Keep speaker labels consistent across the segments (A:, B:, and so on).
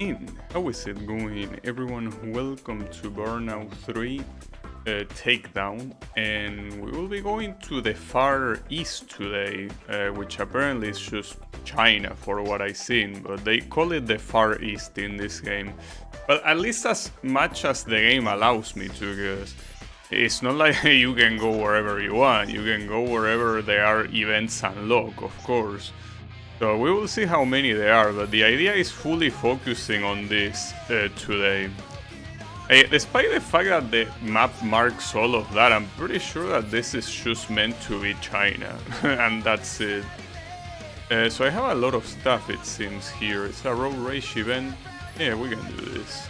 A: How is it going, everyone? Welcome to Burnout 3 Takedown, and we will be going to the Far East today, which apparently is just China for what I've seen, but they call it the Far East in this game. But at least as much as the game allows me to, because it's not like you can go wherever you want. You can go wherever there are events unlocked, of course. So we will see how many there are, but the idea is fully focusing on this today. Despite the fact that the map marks all of that, I'm pretty sure that this is just meant to be China, and that's it. So I have a lot of stuff, it seems, here. It's a road race event. Yeah, we can do this,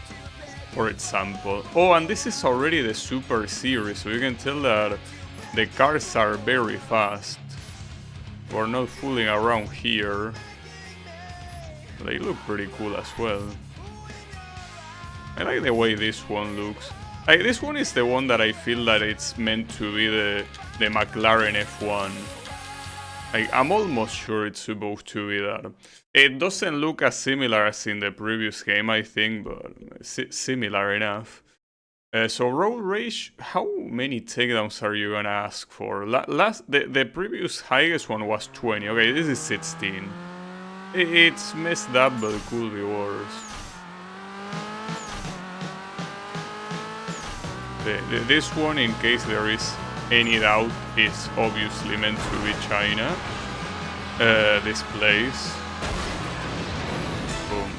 A: for example. Oh, and this is already the Super Series, so you can tell that the cars are very fast. We're not fooling around here. They look pretty cool as well. I like the way this one looks. This one is the one that I feel that it's meant to be the McLaren F1. I'm almost sure it's supposed to be that. It doesn't look as similar as in the previous game, I think, but similar enough. So road race, how many takedowns are you gonna ask for? The previous highest one was 20. Okay, this is 16. It's messed up, but it could be worse. This one, in case there is any doubt, is obviously meant to be China. This place. Boom.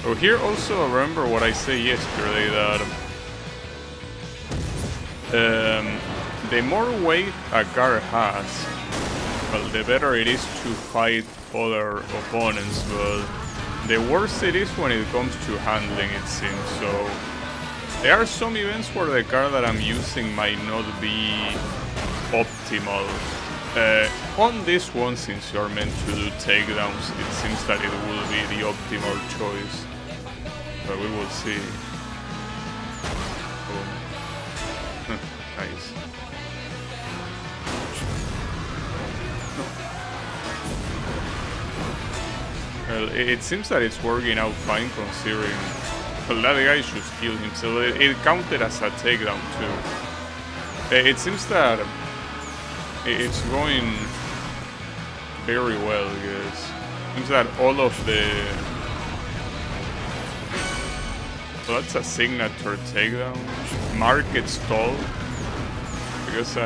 A: So here also remember what I said yesterday, that the more weight a car has, well, the better it is to fight other opponents, but the worse it is when it comes to handling, it seems. So there are some events where the car that I'm using might not be optimal. On this one, since you're meant to do takedowns, it seems that it will be the optimal choice. But we will see. Oh. Nice. Well, it seems that it's working out fine considering. Well, that guy should kill himself. It counted as a takedown too. It seems that it's going very well, because it seems that all of the... So that's a signature takedown. Market stall. Because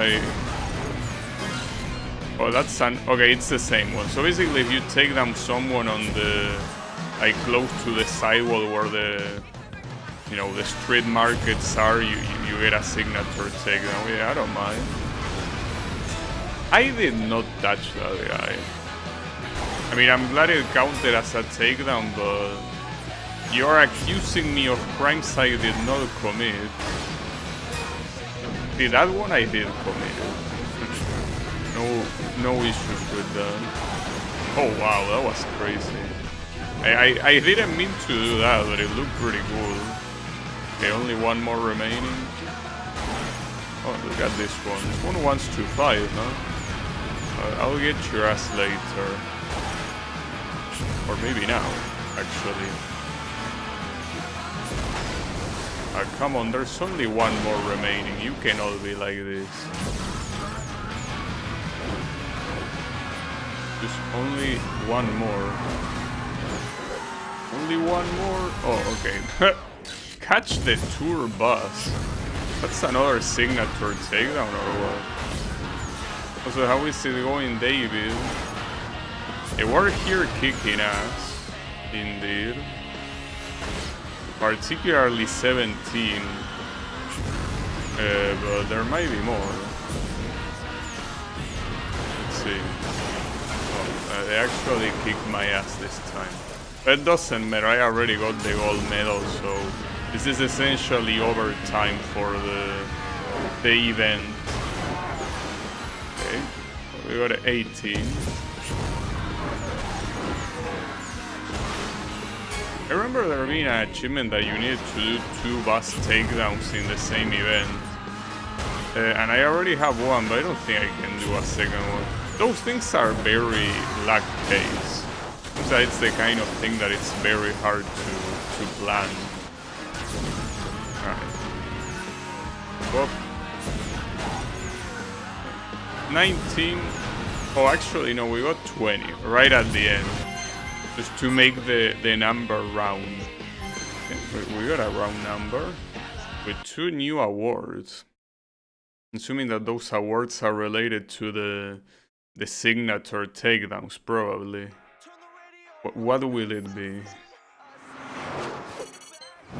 A: Oh, that's an... Okay, it's the same one. So basically, if you take down someone on the... close to the sidewall where the... the street markets are, you get a signature takedown. Yeah, I don't mind. I did not touch that guy. I mean, I'm glad it counted as a takedown, but... You're accusing me of crimes I did not commit. See, that one I did commit. No issues with that. Oh wow, that was crazy. I didn't mean to do that, but it looked pretty cool. Okay, only one more remaining. Oh, look at this one. This one wants to fight, no? I'll get your ass later. Or maybe now, actually. Come on, there's only one more remaining. You cannot be like this. Just only one more. Only one more? Oh, okay. Catch the tour bus. That's another signature takedown or what? Also, how is it going, David? Hey, we're here kicking ass. Indeed. Particularly 17, but there might be more. Let's see. Oh, they actually kicked my ass this time. But it doesn't matter, I already got the gold medal, so this is essentially overtime for the event. Okay, we got 18. I remember there being an achievement that you needed to do 2 bus takedowns in the same event. And I already have one, but I don't think I can do a second one. Those things are very lag-based. that it's the kind of thing that it's very hard to plan. Alright. Well, 19. Oh, actually, no, we got 20 right at the end. Just to make the number round. Okay, we got a round number with 2 new awards. Assuming that those awards are related to the signature takedowns, probably. What will it be?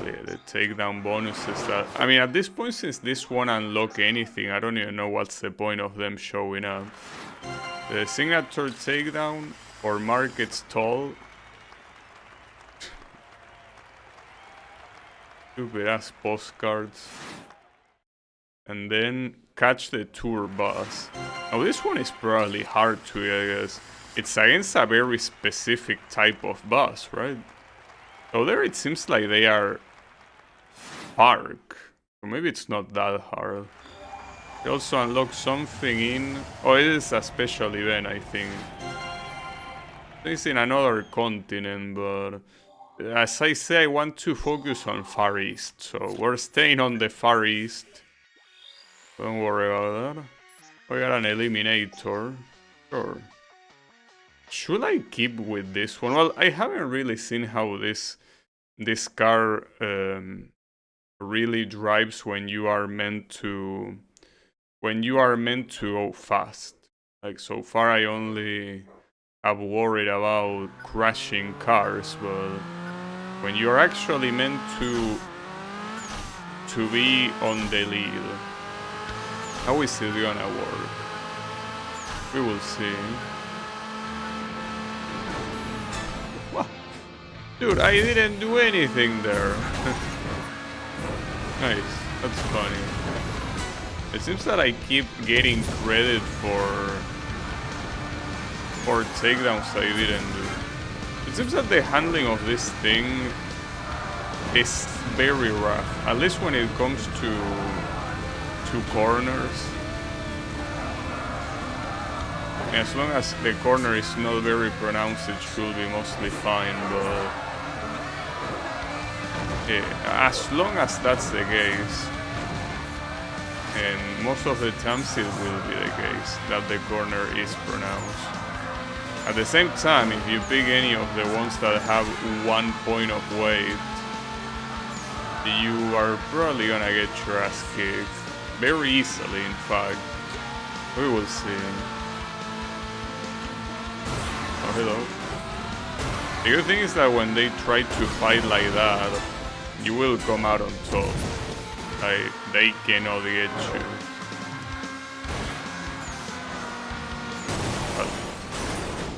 A: Yeah, the takedown bonuses that... I mean, at this point, since this won't unlock anything, I don't even know what's the point of them showing up. The signature takedown or market stall. Stupid ass postcards. And then catch the tour bus. Now this one is probably hard to, I guess. It's against a very specific type of bus, right? So there it seems like they are park. Or maybe it's not that hard. They also unlock something in... Oh, it is a special event, I think. It's in another continent, but... As I say, I want to focus on Far East. So we're staying on the Far East. Don't worry about that. We got an eliminator. Sure. Should I keep with this one? Well, I haven't really seen how this car really drives when you are meant to go fast. Like, so far I only have worried about crashing cars, but when you're actually meant to be on the lead, how is it gonna work? We will see. What? Dude, I didn't do anything there. Nice, that's funny. It seems that I keep getting credit for takedowns I didn't do. It seems that the handling of this thing is very rough, at least when it comes to corners. As long as the corner is not very pronounced, it should be mostly fine, but yeah, as long as that's the case, and most of the times it will be the case that the corner is pronounced. At the same time, if you pick any of the ones that have 1 point of weight, you are probably gonna get your ass kicked. Very easily, in fact. We will see. Oh, hello. The good thing is that when they try to fight like that, you will come out on top. Like, they cannot get you. But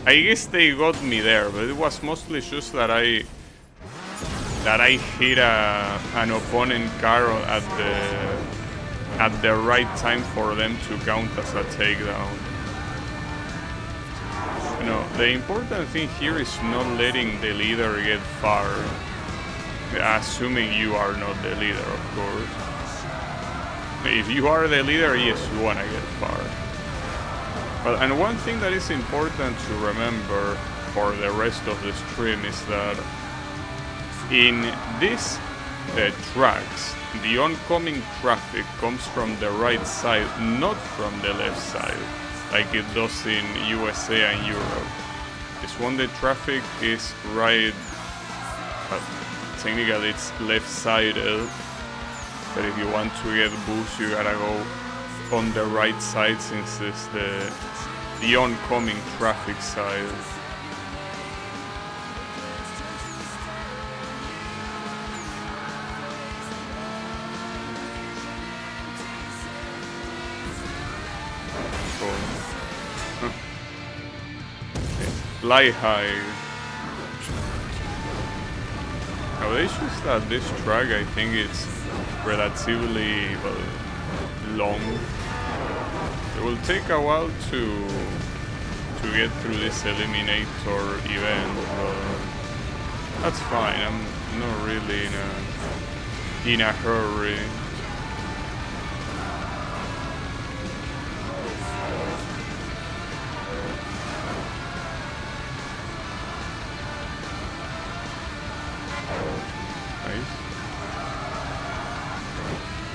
A: I guess they got me there, but it was mostly just that I hit an opponent car at the right time for them to count as a takedown. You know, the important thing here is not letting the leader get far. Assuming you are not the leader, of course. If you are the leader, yes, you want to get far. But, and one thing that is important to remember for the rest of the stream is that in these tracks, the oncoming traffic comes from the right side, not from the left side, like it does in USA and Europe. It's when the traffic is right, technically it's left-sided, but if you want to get boost, you gotta go on the right side since it's the oncoming traffic side. Fly high. Now the issue is that this track, I think it's relatively long. It will take a while to get through this eliminator event, but that's fine. I'm not really in a hurry. Nice.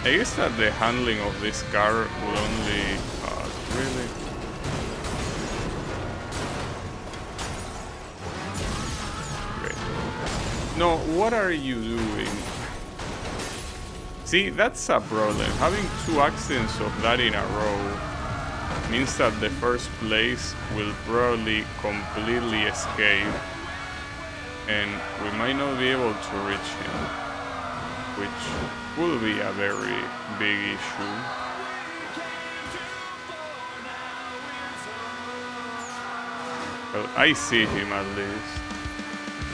A: I guess that the handling of this car would only... really? Great. No, what are you doing? See, that's a problem. Having 2 accidents of that in a row means that the first place will probably completely escape and we might not be able to reach him, which will be a very big issue. Well, I see him at least.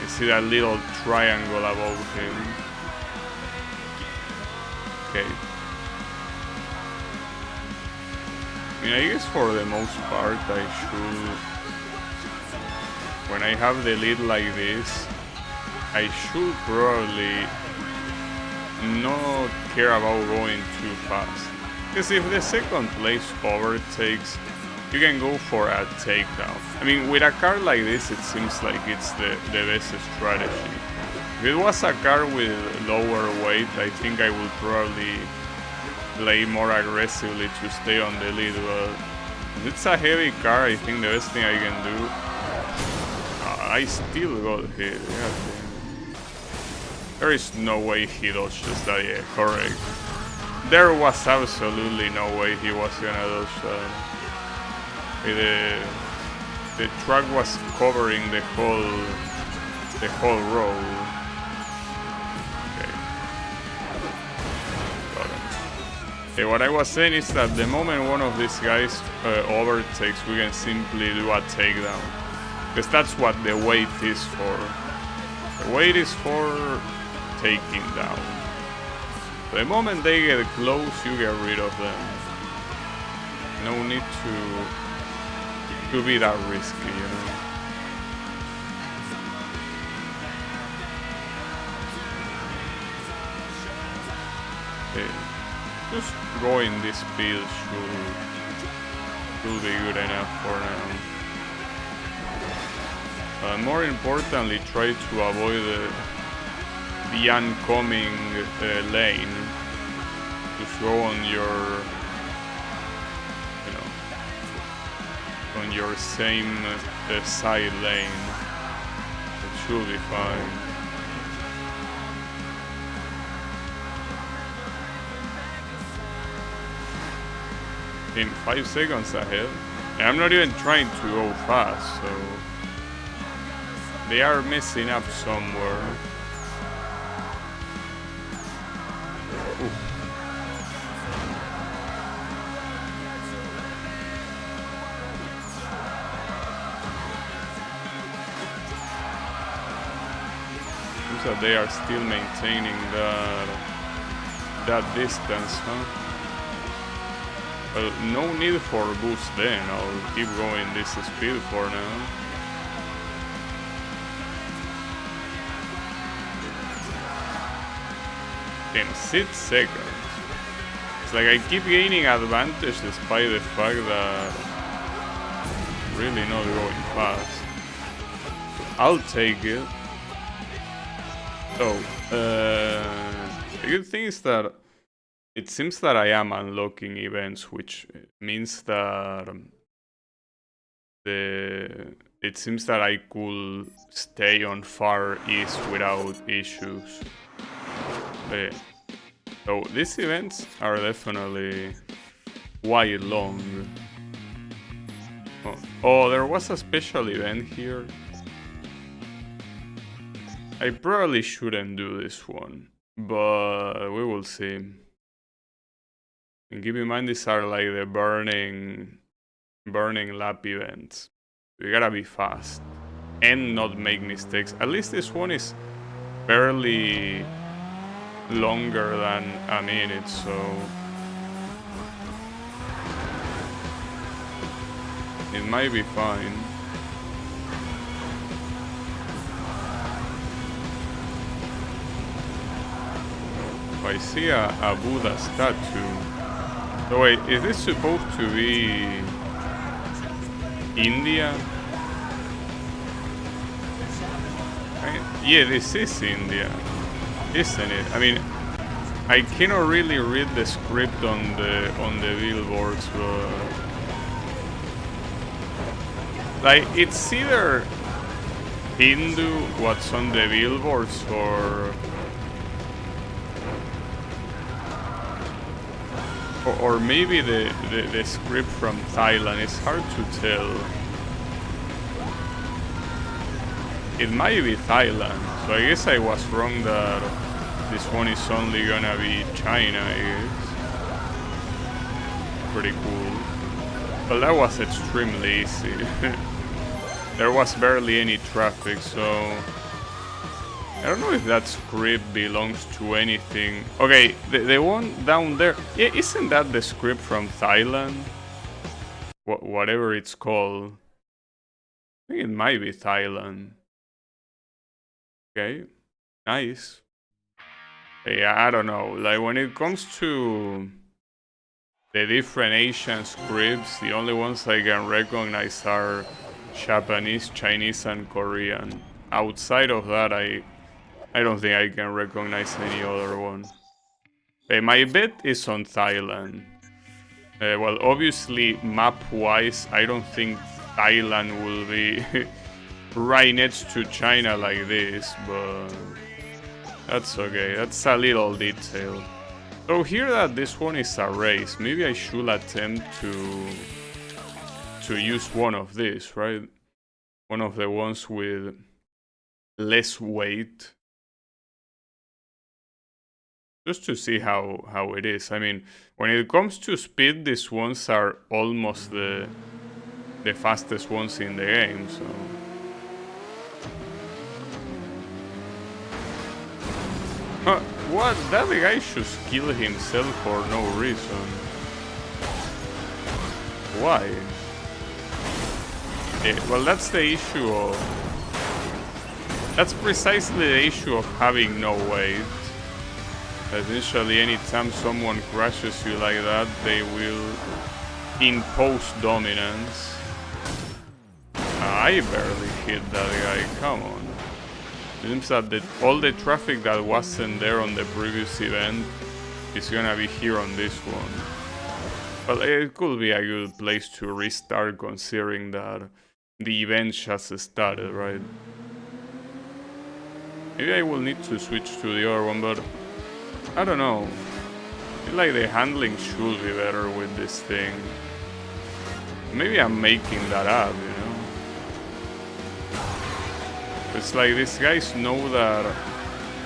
A: I see that little triangle above him. Okay. I mean, I guess for the most part I should... When I have the lead like this, I should probably not care about going too fast. Because if the second place overtakes, you can go for a takedown. I mean, with a car like this, it seems like it's the best strategy. If it was a car with lower weight, I think I would probably play more aggressively to stay on the lead, but if it's a heavy car, I think the best thing I can do... I still got hit, yeah. There is no way he dodges that, yeah, correct. There was absolutely no way he was gonna dodge that. The truck was covering the whole road. Okay. Got him. Okay, what I was saying is that the moment one of these guys overtakes, we can simply do a takedown. Because that's what the weight is for. The weight is for taking down. The moment they get close, you get rid of them. No need to be that risky, you know. Okay. Just going this speed should be good enough for now. More importantly, try to avoid the oncoming lane. Just go on your, on your same side lane. It should be fine. In 5 seconds ahead. And I'm not even trying to go fast, so they are messing up somewhere. Ooh. Seems that they are still maintaining that distance, huh? Well, no need for a boost then. I'll keep going this speed for now. In 6 seconds. It's like I keep gaining advantage despite the fact that I'm really not going fast. I'll take it. So, the good thing is that it seems that I am unlocking events, which means that it seems that I could stay on Far East without issues. But, so these events are definitely quite long. Oh, there was a special event here. I probably shouldn't do this one, but we will see. And keep in mind, these are like the burning lap events. You gotta be fast and not make mistakes. At least this one is barely longer than a minute, so it might be fine. Oh, I see a Buddha statue. So wait, is this supposed to be India? Yeah, this is India, isn't it? I mean, I cannot really read the script on the billboards, but like it's either Hindu what's on the billboards or maybe the script from Thailand. It's hard to tell. It might be Thailand, so I guess I was wrong that this one is only gonna be China, I guess. Pretty cool. Well, that was extremely easy. There was barely any traffic, so I don't know if that script belongs to anything. Okay, the one down there, yeah, isn't that the script from Thailand? Whatever it's called. I think it might be Thailand. Okay, nice. Yeah, I don't know. Like when it comes to the different Asian scripts, the only ones I can recognize are Japanese, Chinese, and Korean. Outside of that, I don't think I can recognize any other one. My bet is on Thailand. Well, obviously, map-wise, I don't think Thailand will be right next to China like this, but that's okay. That's a little detail. So here that this one is a race, maybe I should attempt to use one of these, right? One of the ones with less weight. Just to see how it is. I mean, when it comes to speed, these ones are almost the fastest ones in the game, so. What? That guy should kill himself for no reason. Why? Well, that's the issue of... That's precisely the issue of having no weight. Essentially, anytime someone crashes you like that, they will impose dominance. I barely hit that guy, come on. It seems that all the traffic that wasn't there on the previous event is gonna be here on this one. Well, it could be a good place to restart considering that the event just started, right? Maybe I will need to switch to the other one, but I don't know. I feel like the handling should be better with this thing. Maybe I'm making that up, you know? It's like these guys know that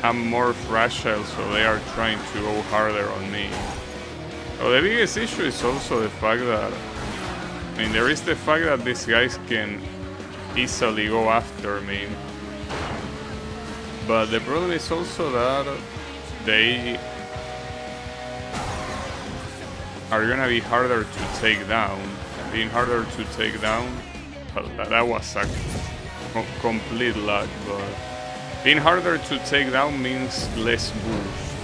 A: I'm more fragile, so they are trying to go harder on me. So the biggest issue is also the fact that... I mean, there is the fact that these guys can easily go after me. But the problem is also that they are gonna be harder to take down. Being harder to take down, well, that was a complete luck, but being harder to take down means less boost.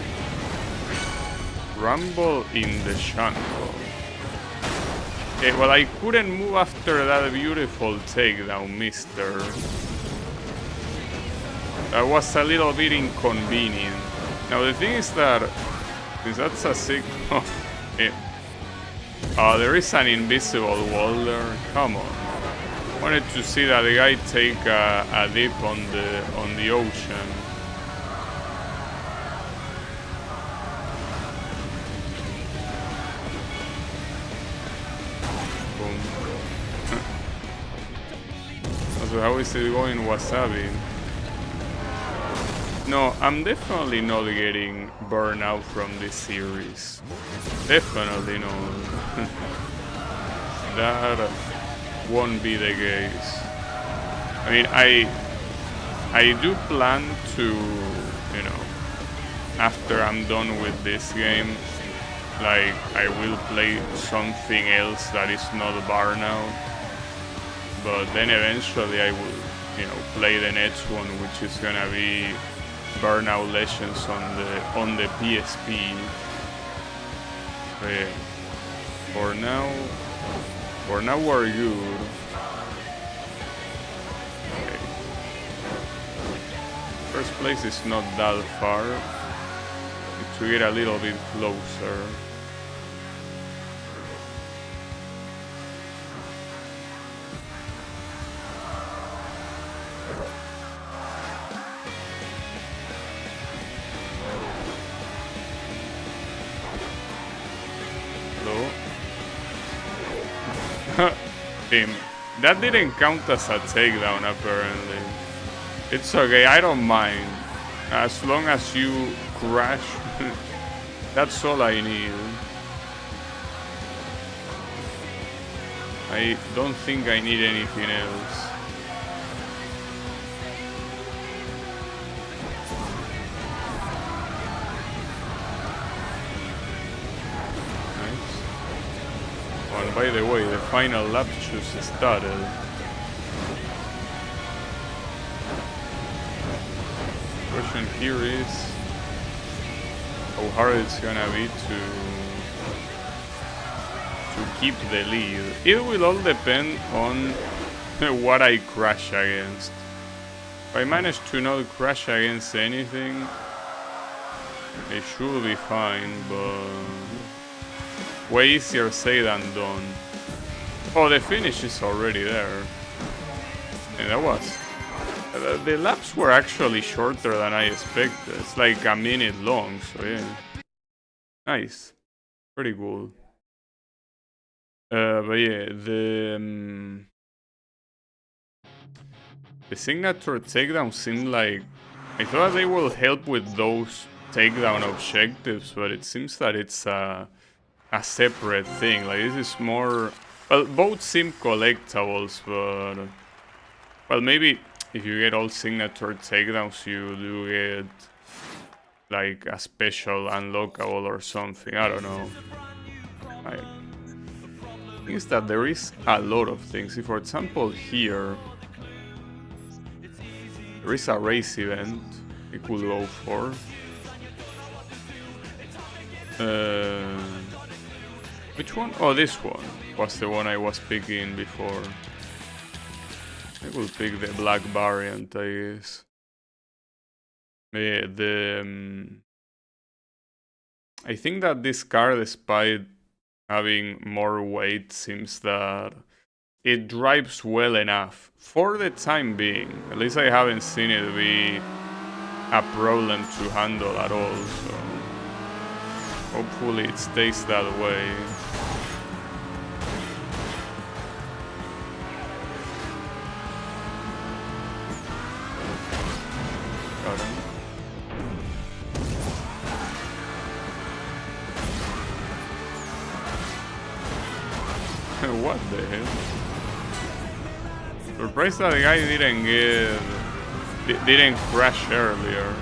A: Rumble in the jungle. Okay, well, I couldn't move after that beautiful takedown, mister. That was a little bit inconvenient. Now the thing is that, since that's a sick... there is an invisible wall there. Come on. Wanted to see that the guy take a dip on the ocean. Boom. So how is it going, Wasabi? No, I'm definitely not getting Burnout from this series. Definitely not. That won't be the case. I mean, I do plan to, you know, after I'm done with this game, like, I will play something else that is not Burnout. But then eventually I will, you know, play the next one, which is gonna be Burnout Legends on the PSP. But yeah, for now we're good. Okay. First place is not that far. Need to get a little bit closer. Him. That didn't count as a takedown, apparently. It's okay, I don't mind. As long as you crash, that's all I need. I don't think I need anything else. And by the way, the final lap just started. Question here is how hard it's gonna be to keep the lead. It will all depend on what I crash against. If I manage to not crash against anything, it should be fine, but way easier said than done. Oh, the finish is already there. And that was... The laps were actually shorter than I expected. It's like a minute long, so yeah. Nice. Pretty cool. But yeah, the signature takedown seemed like... I thought they will help with those takedown objectives, but it seems that it's a separate thing. Like, this is more... Well, both seem collectibles, but... Well, maybe if you get all signature takedowns, you do get like a special unlockable or something. I don't know. I think is that there is a lot of things. If, for example, here there is a race event you could go for. Which one? Oh, this one was the one I was picking before. I will pick the black variant, I guess. Yeah, I think that this car, despite having more weight, seems that it drives well enough for the time being. At least I haven't seen it be a problem to handle at all, so hopefully it stays that way. What the hell? Surprised that the guy didn't crash earlier.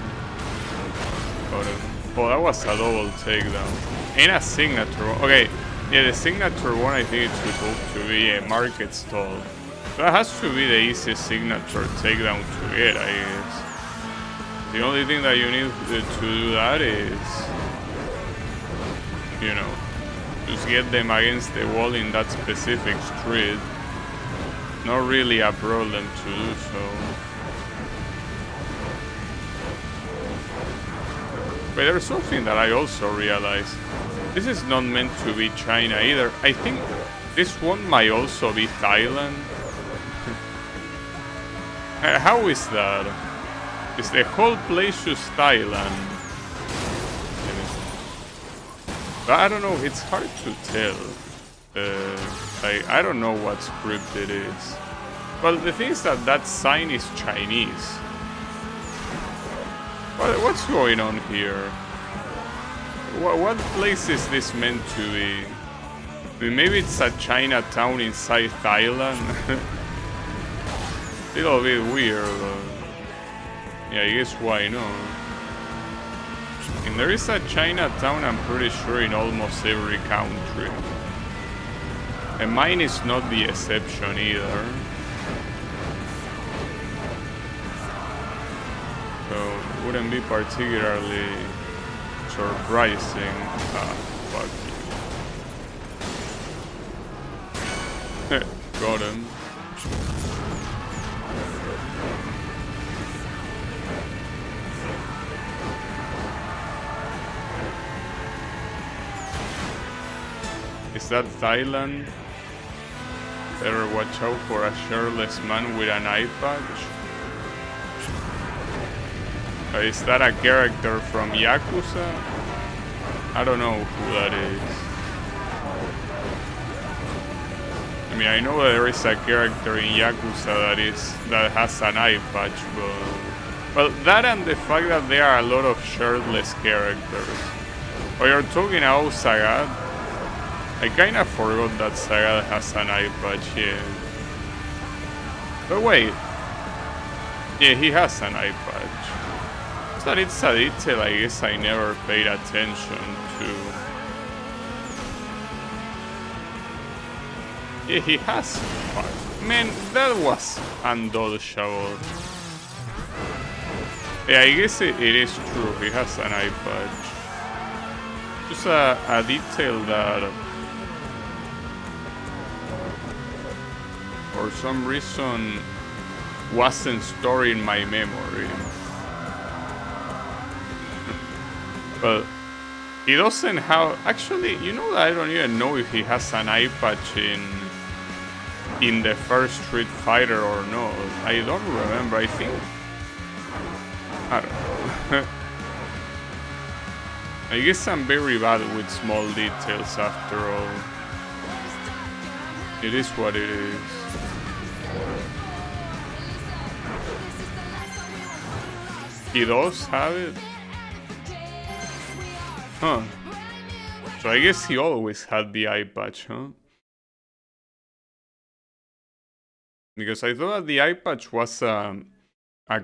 A: Oh, that was a double takedown. And a signature. Okay, yeah, the signature one I think it's supposed to be a market stall. That has to be the easiest signature takedown to get, I guess. The only thing that you need to do that is, you know, just get them against the wall in that specific street. Not really a problem to do so. But there's something that I also realized. This is not meant to be China either. I think this one might also be Thailand. How is that? Is the whole place just Thailand? But I don't know, it's hard to tell. I don't know what script it is. Well, the thing is that sign is Chinese. What's going on here? What place is this meant to be? I mean, maybe it's a Chinatown inside Thailand. Little bit weird. Yeah, I guess why not? And there is a Chinatown, I'm pretty sure, in almost every country. And mine is not the exception either. So, wouldn't be particularly surprising. Ah, fuck you. Got him. Is that Thailand? Better watch out for a shirtless man with an eye patch. Is that a character from Yakuza? I don't know who that is. I mean, I know there is a character in Yakuza that has an eye patch, but... Well, that and the fact that there are a lot of shirtless characters. Oh, you're talking about Sagat? I kinda forgot that Sagat has an eye patch, yeah. But wait. Yeah, he has an eye patch. So it's a detail I guess I never paid attention to. Yeah, he has. Man, that was undodgeable. Yeah, I guess it is true. He has an eye patch. Just a detail that for some reason wasn't stored in my memory. But he doesn't have... Actually, you know that I don't even know if he has an eye patch in the first Street Fighter or not. I don't remember. I think... I don't know. I guess I'm very bad with small details after all. It is what it is. He does have it? Huh. So I guess he always had the eye patch, huh? Because I thought the eye patch was a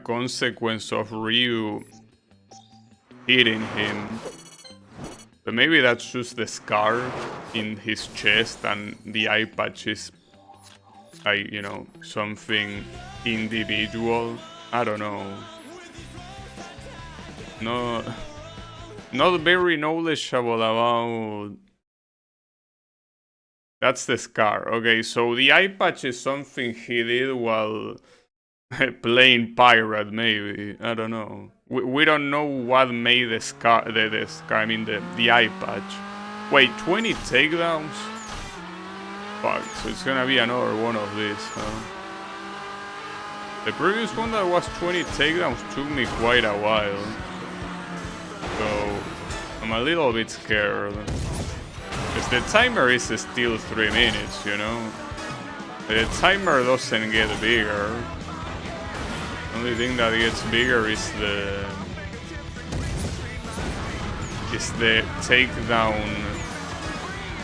A: consequence of Ryu hitting him. But maybe that's just the scar in his chest and the eye patch is, you know, something individual. I don't know. No, not very knowledgeable about... That's the scar. Okay, so the eye patch is something he did while playing pirate, maybe. I don't know. We don't know what made the scar, I mean the eye patch. Wait, 20 takedowns? Fuck, so it's gonna be another one of these, huh? The previous one that was 20 takedowns took me quite a while. So, I'm a little bit scared. Because the timer is still 3 minutes, you know? The timer doesn't get bigger. The only thing that gets bigger is the takedown,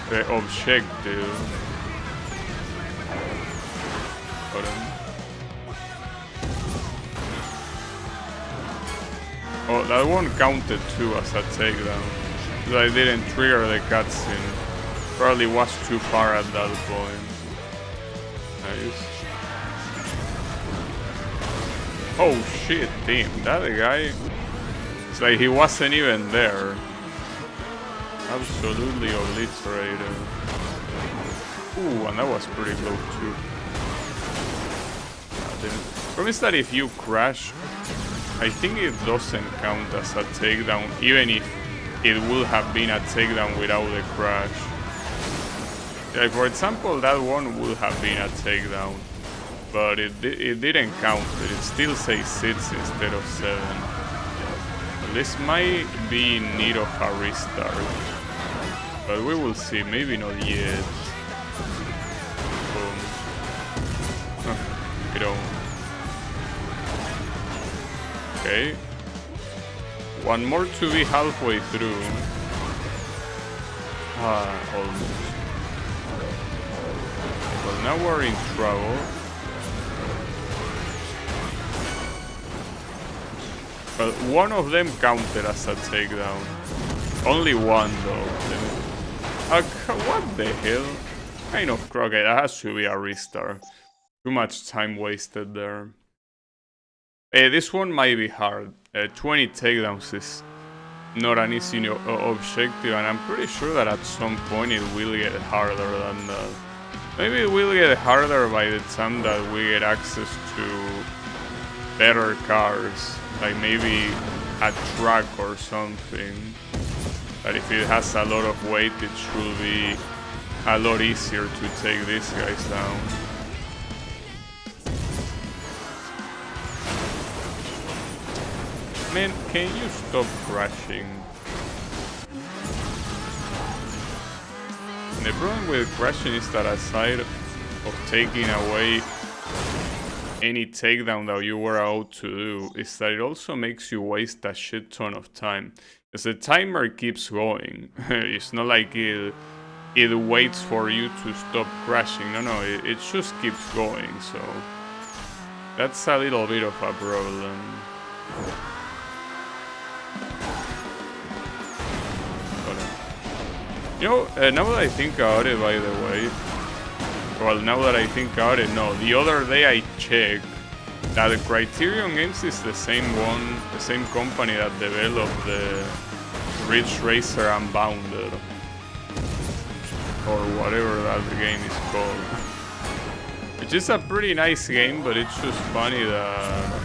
A: the objective. Oh, that one counted too as a takedown. But I didn't trigger the cutscene. Probably was too far at that point. Nice. Oh shit, damn, that guy. It's like he wasn't even there. Absolutely obliterated. Ooh, and that was pretty low too. Problem is that if you crash, I think it doesn't count as a takedown, even if it would have been a takedown without the crash. Like for example, that one would have been a takedown, but it didn't count it. It still says 6 instead of 7. This might be in need of a restart, but we will see. Maybe not yet. Boom. You know. Okay. One more to be halfway through. Almost. Well, now we're in trouble. But one of them counted as a takedown. Only one though. What the hell? Kind of crooked. That has to be a restart. Too much time wasted there. This one might be hard. 20 takedowns is not an easy objective, and I'm pretty sure that at some point it will get harder than that. Maybe it will get harder by the time that we get access to better cars, like maybe a truck or something. But if it has a lot of weight, it should be a lot easier to take these guys down. Man, can you stop crashing? The problem with crashing is that aside of taking away any takedown that you were out to do, is that it also makes you waste a shit ton of time. Because the timer keeps going. It's not like it waits for you to stop crashing. No, it just keeps going, so that's a little bit of a problem. You know, now that I think about it, by the way, well, now that I think about it, no, the other day I checked that the Criterion Games is the same company that developed the Ridge Racer Unbounded, or whatever that game is called. Which is a pretty nice game, but it's just funny that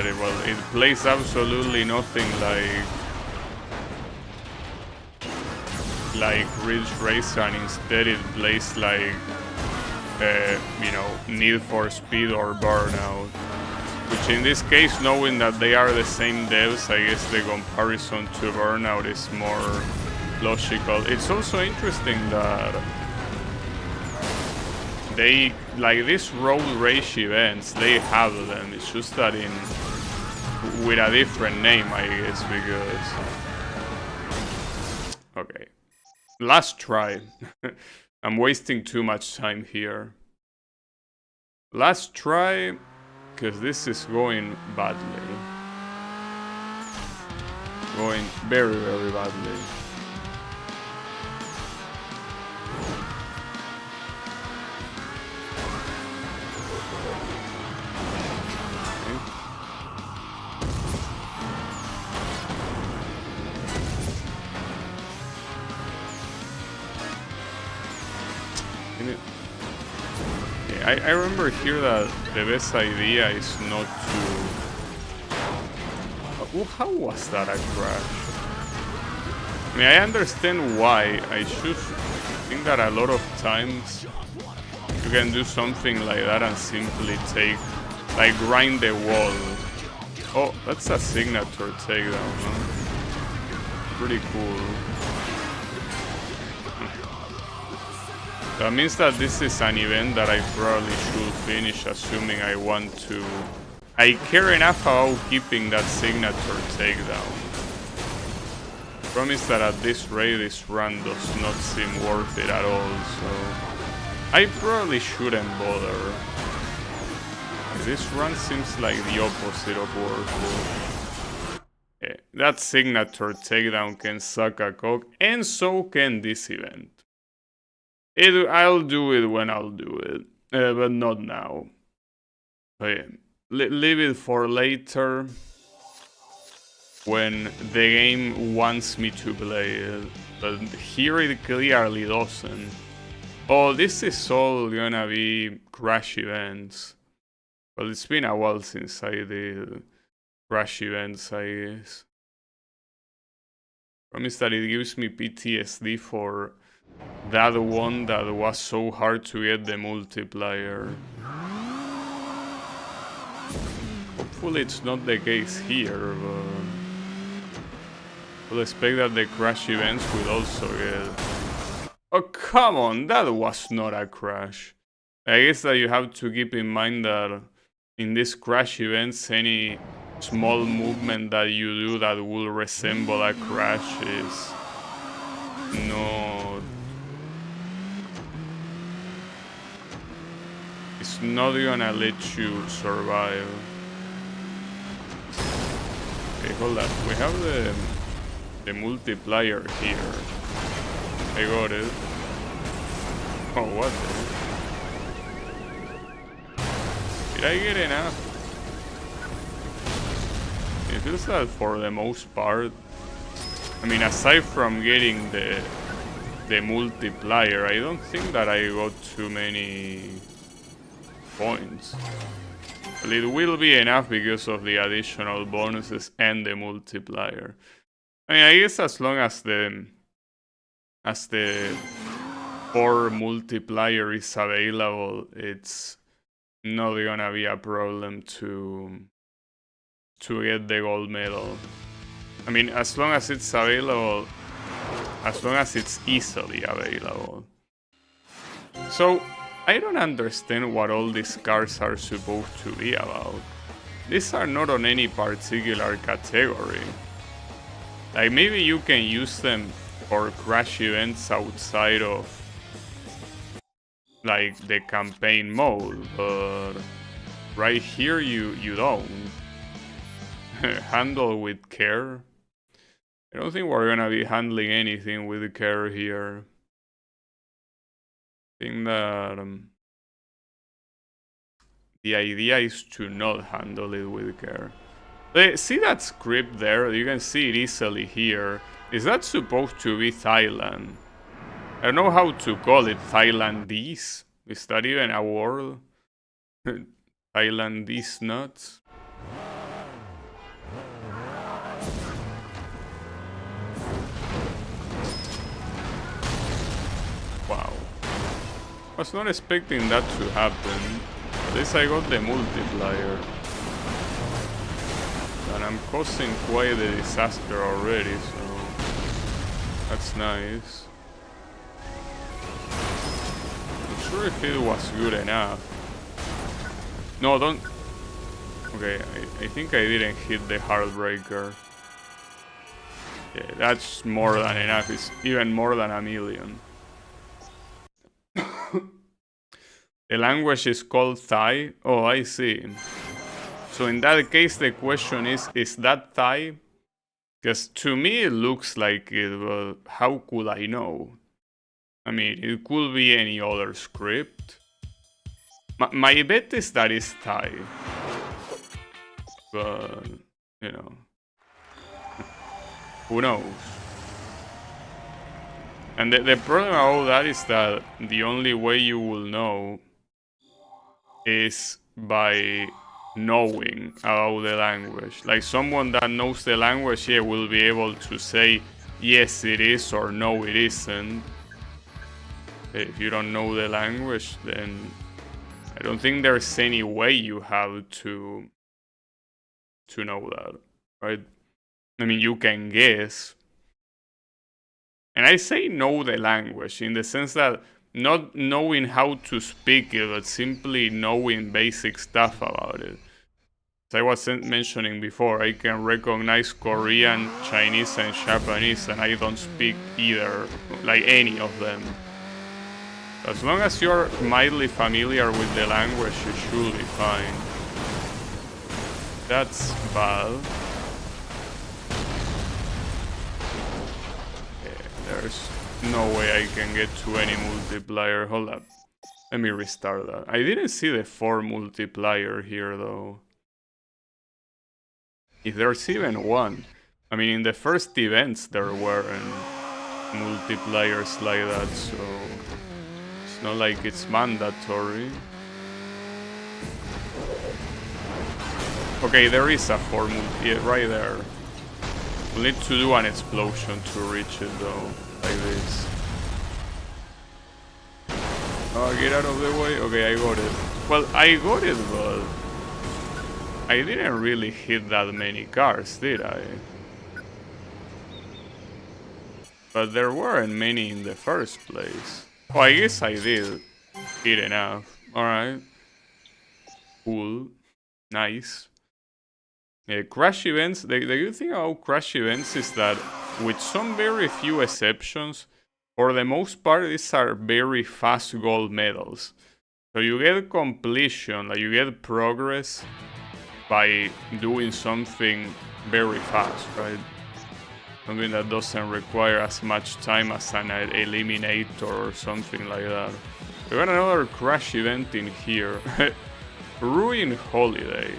A: it plays absolutely nothing like Ridge Racer, and instead it plays like you know, Need for Speed or Burnout. Which in this case, knowing that they are the same devs, I guess the comparison to Burnout is more logical. It's also interesting that they, like these road race events, they have them. It's just that with a different name, I guess, because... Okay. Last try. I'm wasting too much time here. Last try, because this is going badly. Going very, very badly. I remember here that the best idea is not to... how was that a crash? I mean, I understand why. I should think that a lot of times you can do something like that and simply grind the wall. Oh, that's a signature takedown, huh? Pretty cool. That means that this is an event that I probably should finish, assuming I want to. I care enough about keeping that signature takedown. Promise that at this rate this run does not seem worth it at all, so I probably shouldn't bother. This run seems like the opposite of worth it. Yeah, that signature takedown can suck a cock, and so can this event. I'll do it when I'll do it, but not now. Okay. Leave it for later, when the game wants me to play it, but here it clearly doesn't. Oh, this is all gonna be crash events. Well, it's been a while since I did crash events, I guess. Promise that it gives me PTSD for that one that was so hard to get the multiplier. Hopefully it's not the case here, but we'll expect that the crash events will also get... Oh, come on, that was not a crash. I guess that you have to keep in mind that in these crash events, any small movement that you do that will resemble a crash is not... It's not gonna let you survive. Okay, hold on. We have the multiplier here. I got it. Oh, what the... Did I get enough? It feels that for the most part, I mean, aside from getting the multiplier, I don't think that I got too many points. Well, it will be enough because of the additional bonuses and the multiplier. I mean, I guess as long as the or multiplier is available, it's not gonna be a problem to get the gold medal. I mean, as long as it's available, as long as it's easily available. So, I don't understand what all these cards are supposed to be about. These are not on any particular category. Like, maybe you can use them for crash events outside of, like, the campaign mode, but right here you don't. Handle with care. I don't think we're gonna be handling anything with care here. I think that the idea is to not handle it with care. See that script there? You can see it easily here. Is that supposed to be Thailand? I don't know how to call it. Thailandese? Is that even a word? Thailandese nuts? Wow. Was not expecting that to happen. At least I got the multiplier. And I'm causing quite a disaster already, so that's nice. Not sure if it was good enough. No, don't... Okay, I think I didn't hit the Heartbreaker. Yeah, that's more than enough. It's even more than a million. The language is called Thai? Oh, I see. So in that case, the question is that Thai? Because to me it looks like it, but how could I know? I mean, it could be any other script. My bet is that it's Thai. But, you know. Who knows? And the problem about that is that the only way you will know is by knowing about the language. Like someone that knows the language here will be able to say yes it is or no it isn't. If you don't know the language, then I don't think there's any way you have to know that, right? I mean, you can guess. And I say know the language in the sense that not knowing how to speak it, but simply knowing basic stuff about it. As I was mentioning before, I can recognize Korean, Chinese, and Japanese, and I don't speak either, like any of them. As long as you're mildly familiar with the language, you should be fine. That's bad. There's no way I can get to any multiplier. Hold up. Let me restart that. I didn't see the 4 multiplier here though. If there's even one. I mean, in the first events there weren't multipliers like that, so it's not like it's mandatory. Okay, there is a 4 multi, right there. We'll need to do an explosion to reach it though, like this. Oh, get out of the way. Okay, I got it. Well, I got it, but I didn't really hit that many cars, did I? But there weren't many in the first place. Oh, I guess I did hit enough. Alright. Cool. Nice. Crash events, the good thing about crash events is that with some very few exceptions, for the most part these are very fast gold medals. So you get completion, like you get progress by doing something very fast, right? Something that doesn't require as much time as an eliminator or something like that. We got another crash event in here. Ruin Holiday.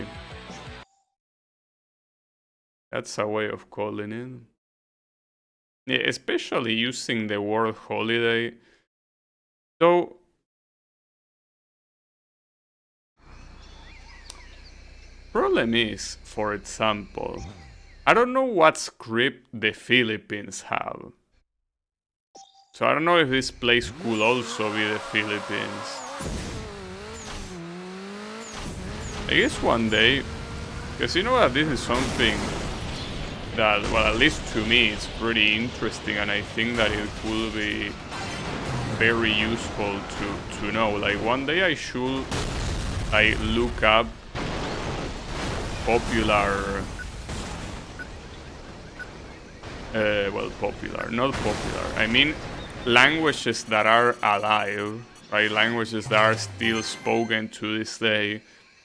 A: That's a way of calling it. Yeah, especially using the word holiday. So, problem is, for example, I don't know what script the Philippines have. So I don't know if this place could also be the Philippines. I guess one day, because you know that this is something that, well, at least to me, it's pretty interesting, and I think that it could be very useful to know. Like one day I should look up popular, not popular, I mean languages that are alive, right? Languages that are still spoken to this day,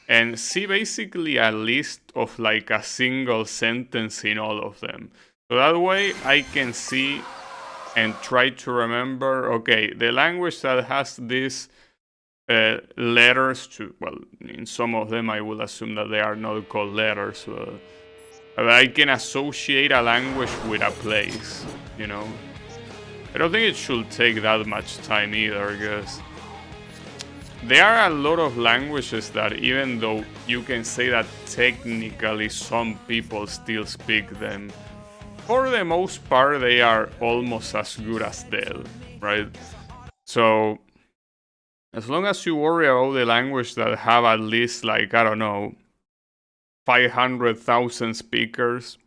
A: and see basically a list of like a single sentence in all of them. So that way I can see and try to remember, okay, the language that has these letters to, well, in some of them I will assume that they are not called letters, but I can associate a language with a place, you know. I don't think it should take that much time either, because there are a lot of languages that, even though you can say that technically some people still speak them, for the most part they are almost as good as dead, right? So as long as you worry about the language that have at least, like, I don't know, 500,000 speakers,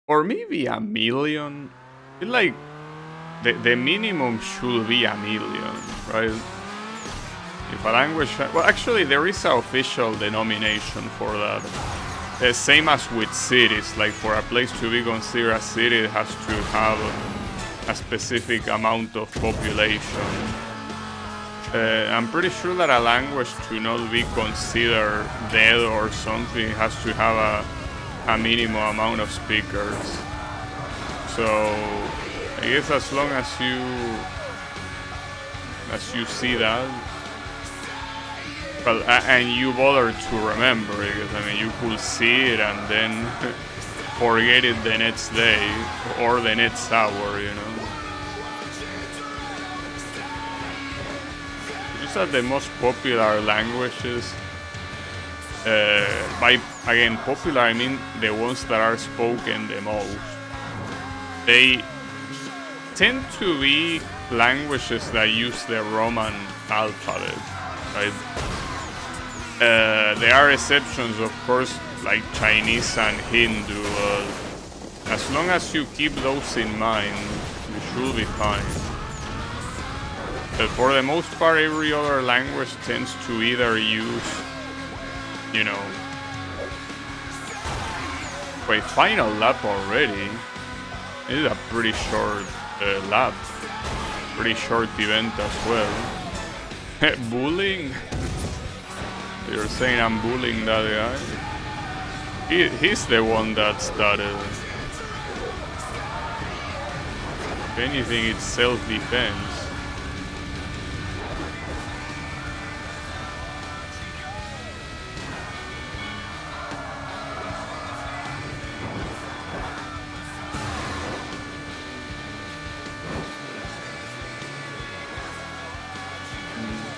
A: or maybe a million, like the minimum should be a million, right? If a language, well, actually there is an official denomination for that. Same as with cities, like for a place to be considered a city, it has to have a specific amount of population. I'm pretty sure that a language to not be considered dead or something has to have a minimum amount of speakers. So I guess as long as you see that, well, and you bother to remember, because I mean you could see it and then forget it the next day or the next hour, you know. These are the most popular languages. By, again, popular I mean the ones that are spoken the most. They tend to be languages that use the Roman alphabet, right? There are exceptions, of course, like Chinese and Hindu. As long as you keep those in mind, you should be fine. But for the most part, every other language tends to either use, you know... Wait, final lap already? This is a pretty short lap. Pretty short event as well. Bullying? You're saying I'm bullying that guy? He's the one that started. If anything, it's self-defense.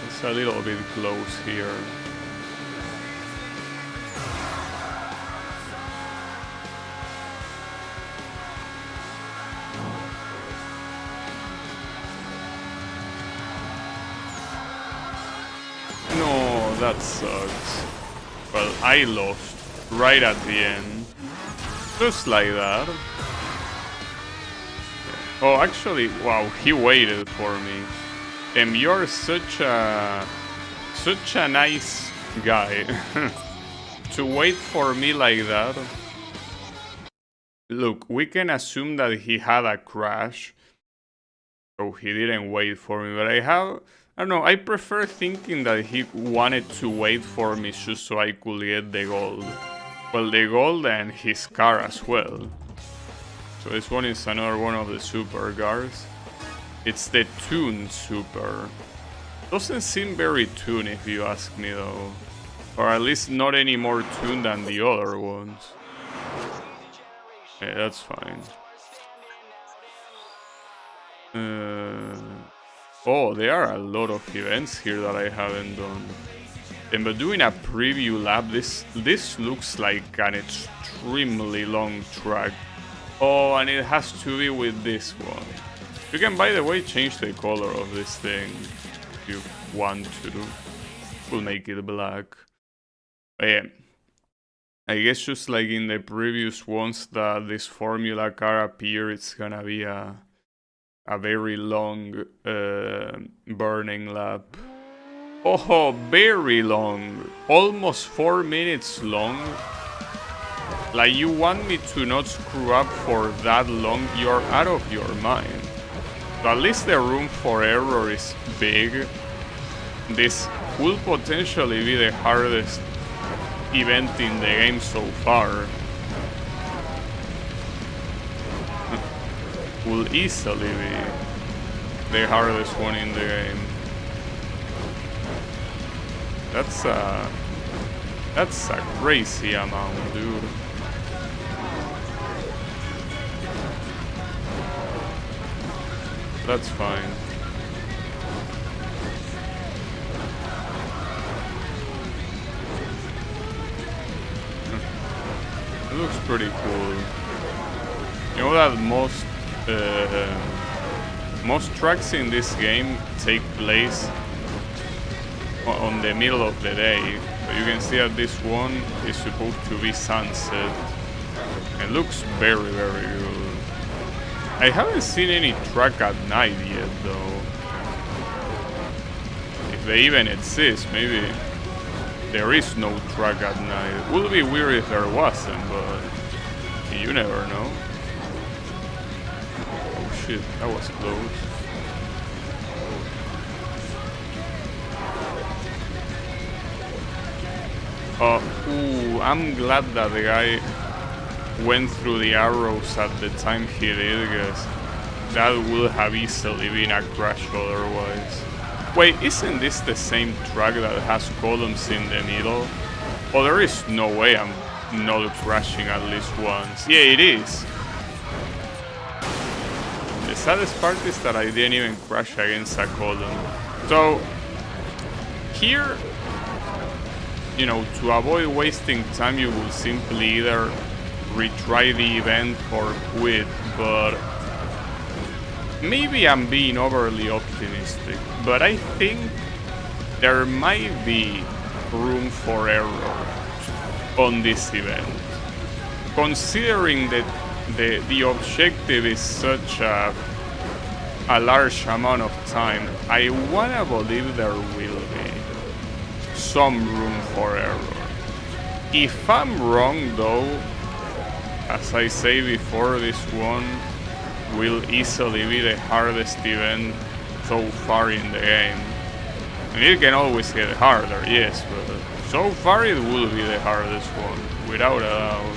A: It's a little bit close here. No, that sucks. Well, I lost right at the end. Just like that. Oh, actually, wow, he waited for me. And you're such a nice guy to wait for me like that. Look, we can assume that he had a crash, so he didn't wait for me. But I don't know, I prefer thinking that he wanted to wait for me just so I could get the gold. Well, the gold and his car as well. So this one is another one of the super cars. It's the Tune Super. Doesn't seem very tuned if you ask me though. Or at least not any more tuned than the other ones. Yeah, that's fine. Oh, there are a lot of events here that I haven't done. And but doing a preview lap, this looks like an extremely long track. Oh, and it has to be with this one. You can, by the way, change the color of this thing if you want to. We'll make it black. But yeah, I guess just like in the previous ones that this formula car appear, it's gonna be a very long burning lap. Oh, very long. Almost 4 minutes long. Like, you want me to not screw up for that long? You're out of your mind. So at least the room for error is big. This will potentially be the hardest event in the game so far. Will easily be the hardest one in the game. That's a crazy amount, dude. That's fine. It looks pretty cool. You know that most tracks in this game take place on the middle of the day. So you can see that this one is supposed to be sunset. It looks very, very good. I haven't seen any track at night yet, though. If they even exist, maybe there is no track at night. It would be weird if there wasn't, but you never know. Oh shit, that was close. Ooh, I'm glad that the guy went through the arrows at the time he did, because that would have easily been a crash otherwise. Wait, isn't this the same track that has columns in the middle? Oh, there is no way I'm not crashing at least once. Yeah, it is. The saddest part is that I didn't even crash against a column. So, here, you know, to avoid wasting time, you will simply either retry the event or quit, but maybe I'm being overly optimistic, but I think there might be room for error on this event. Considering that the objective is such a large amount of time, I wanna believe there will be some room for error. If I'm wrong though, as I say before, this one will easily be the hardest event so far in the game. And it can always get harder, yes, but so far it will be the hardest one, without a doubt.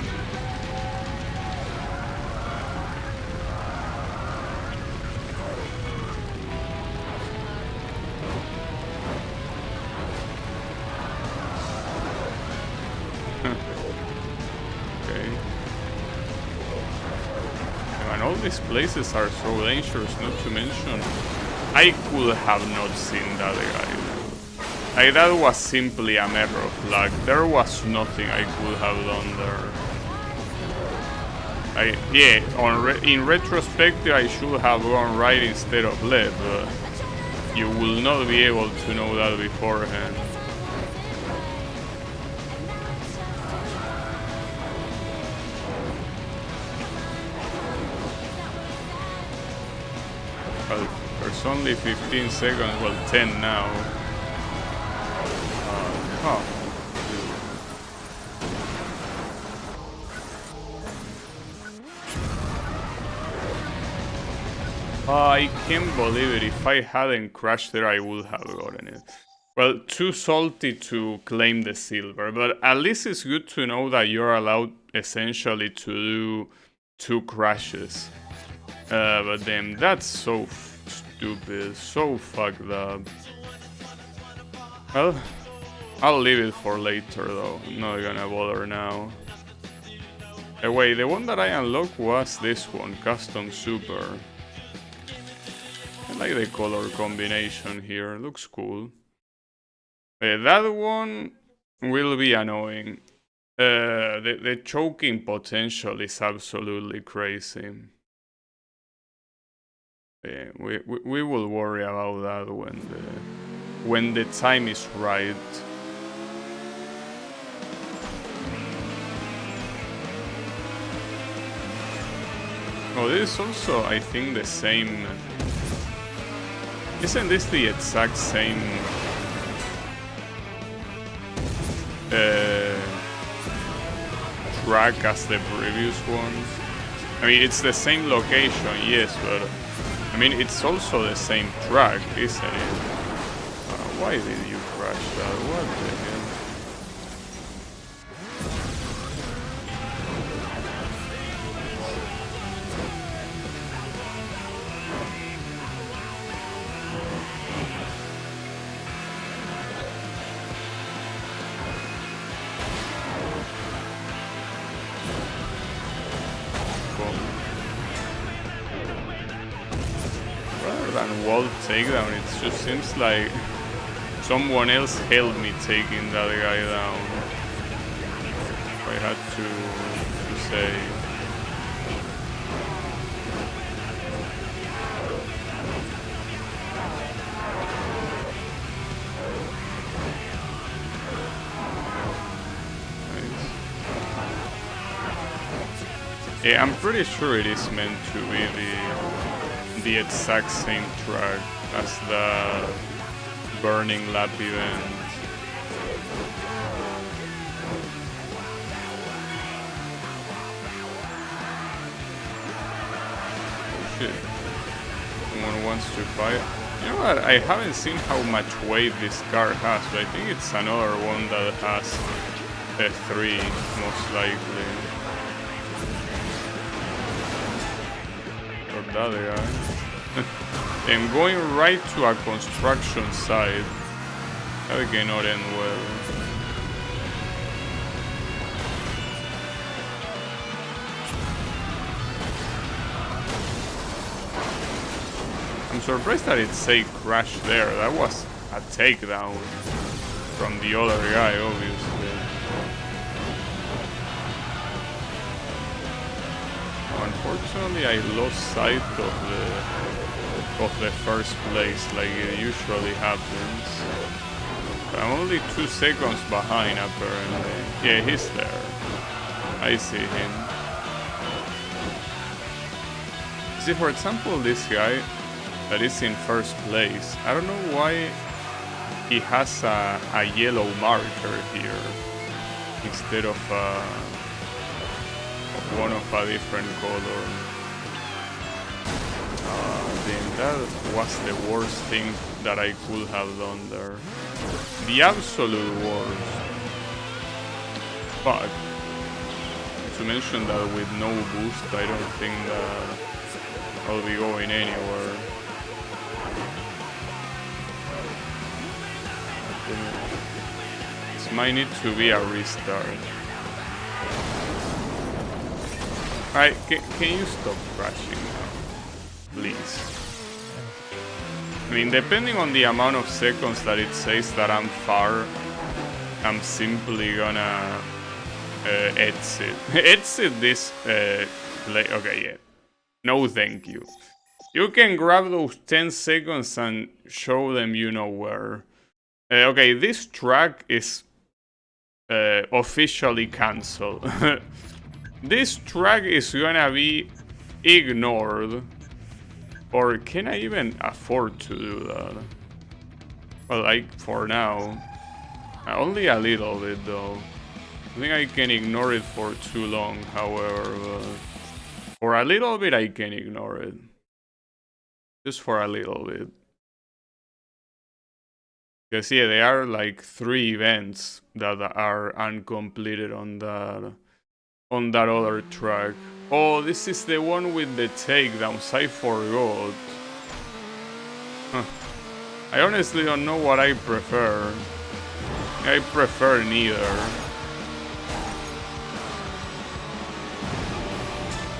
A: All these places are so dangerous, not to mention I could have not seen that guy. Like, that was simply a matter of luck. There was nothing I could have done there. Yeah, in retrospect I should have gone right instead of left, but you will not be able to know that beforehand. Well, there's only 15 seconds, well 10 now. I can't believe it. If I hadn't crashed there, I would have gotten it. Well, too salty to claim the silver, but at least it's good to know that you're allowed essentially to do 2 crashes. But then that's so stupid, so fucked up. Well, I'll leave it for later though, I'm not gonna bother now. Wait, the one that I unlocked was this one, Custom Super. I like the color combination here, looks cool. That one will be annoying. The choking potential is absolutely crazy. Yeah, we will worry about that when the time is right. Oh, this is also, I think, the same. Isn't this the exact same track as the previous one? I mean, it's the same location, yes, but I mean, it's also the same track, isn't it? Why did you crash that? What the hell? Than wall takedown, it just seems like someone else helped me taking that guy down. I had to say. Nice. Yeah, I'm pretty sure it is meant to be the exact same track as the burning lap event. Oh shit. Someone wants to fight. You know what? I haven't seen how much weight this car has, but I think it's another one that has a 3, most likely. Or that guy. And going right to a construction site. That cannot end well. I'm surprised that it say crash there. That was a takedown from the other guy, obviously. Unfortunately, I lost sight of the first place, like it usually happens. But I'm only 2 seconds behind, apparently. Yeah, he's there. I see him. See, for example, this guy that is in first place, I don't know why he has a yellow marker here instead of one of a different color. Then that was the worst thing that I could have done there. The absolute worst. But to mention that with no boost, I don't think that I'll be going anywhere. This might need to be a restart. Alright, can you stop crashing now? Please. I mean, depending on the amount of seconds that it says that I'm far, I'm simply gonna exit. Exit this play. Okay, yeah. No thank you. You can grab those 10 seconds and show them you know where. Okay, this track is officially cancelled. This track is gonna be ignored. Or can I even afford to do that? Well, like, for now. Only a little bit, though. I think I can ignore it for too long, however. But for a little bit, I can ignore it. Just for a little bit. Because, yeah, there are like 3 events that are uncompleted on that other track. Oh, this is the one with the takedowns. I forgot. Huh. I honestly don't know what I prefer. I prefer neither.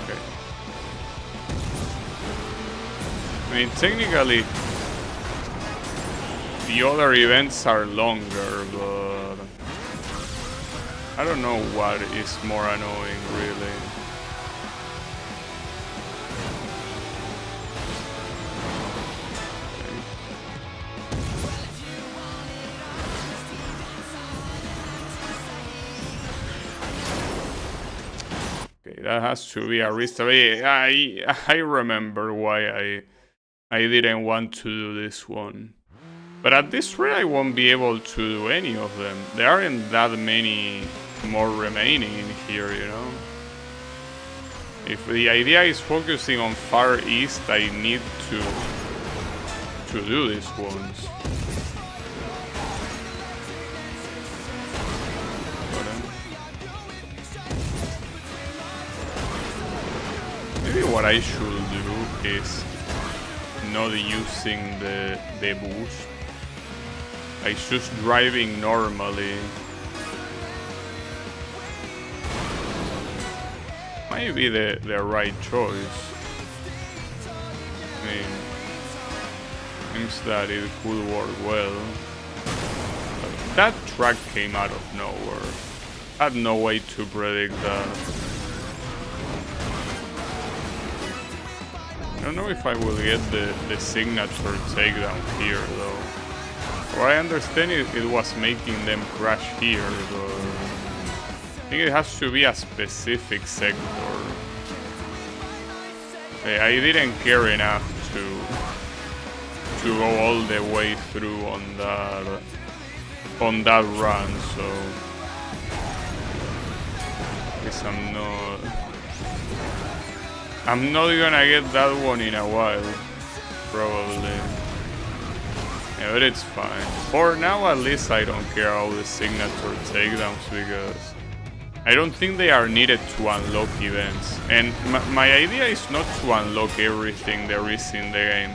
A: Okay. I mean, technically, the other events are longer, but I don't know what is more annoying, really. Okay, that has to be a restart. I remember why I didn't want to do this one. But at this rate, I won't be able to do any of them. There aren't that many more remaining in here, you know? If the idea is focusing on Far East, I need to do these ones. Maybe what I should do is not using the boost. I just driving normally. Might be the right choice. I mean, seems that it could work well. But that track came out of nowhere. I had no way to predict that. I don't know if I will get the signature takedown here though. What I understand it was making them crash here, but I think it has to be a specific sector. I didn't care enough to go all the way through on that run, so I guess I'm not gonna get that one in a while, probably. Yeah, but it's fine. For now, at least, I don't care all the signature takedowns because I don't think they are needed to unlock events. And my idea is not to unlock everything there is in the game.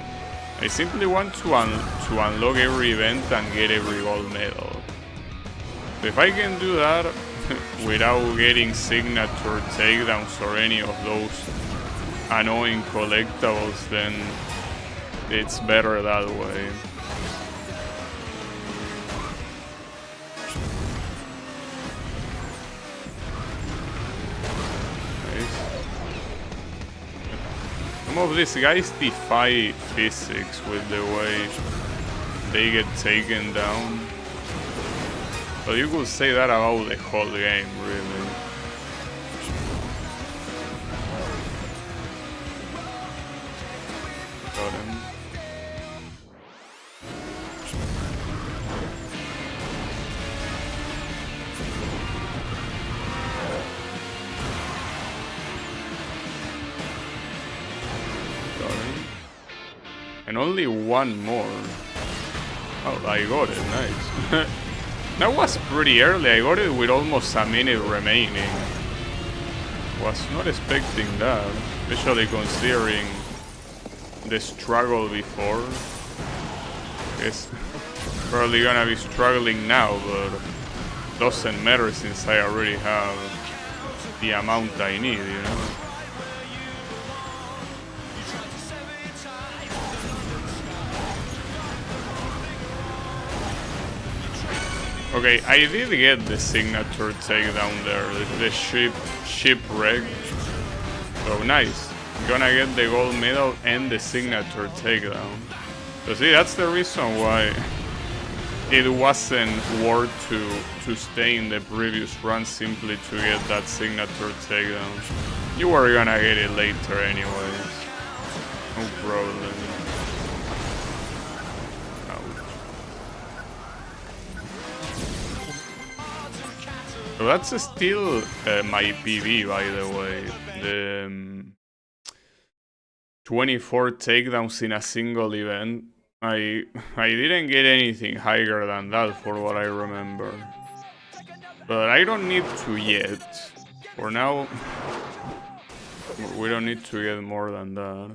A: I simply want to unlock every event and get every gold medal. So if I can do that without getting signature takedowns or any of those annoying collectibles, then it's better that way. Some of these guys defy physics with the way they get taken down. But you could say that about the whole game, really. Got him. And only one more. Oh, I got it, nice. That was pretty early, I got it with almost a minute remaining. Was not expecting that, especially considering the struggle before. Guess probably gonna be struggling now, but doesn't matter since I already have the amount I need, you know? Okay, I did get the signature takedown there, the shipwreck. So nice. Gonna get the gold medal and the signature takedown. So see, that's the reason why it wasn't worth to stay in the previous run simply to get that signature takedown. You were gonna get it later anyways. No problem. So that's still my PB, by the way. The 24 takedowns in a single event. I didn't get anything higher than that for what I remember. But I don't need to yet. For now, we don't need to get more than that.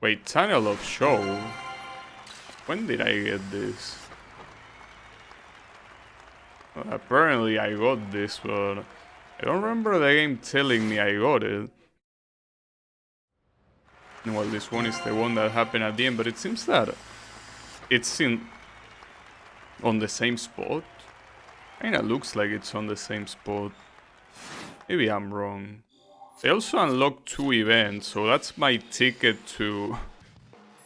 A: Wait, Tunnel of Show? When did I get this? Apparently I got this, but I don't remember the game telling me I got it. Well, this one is the one that happened at the end, but it seems that it's on the same spot. Kinda looks like it's on the same spot. Maybe I'm wrong. I also unlocked 2 events, so that's my ticket to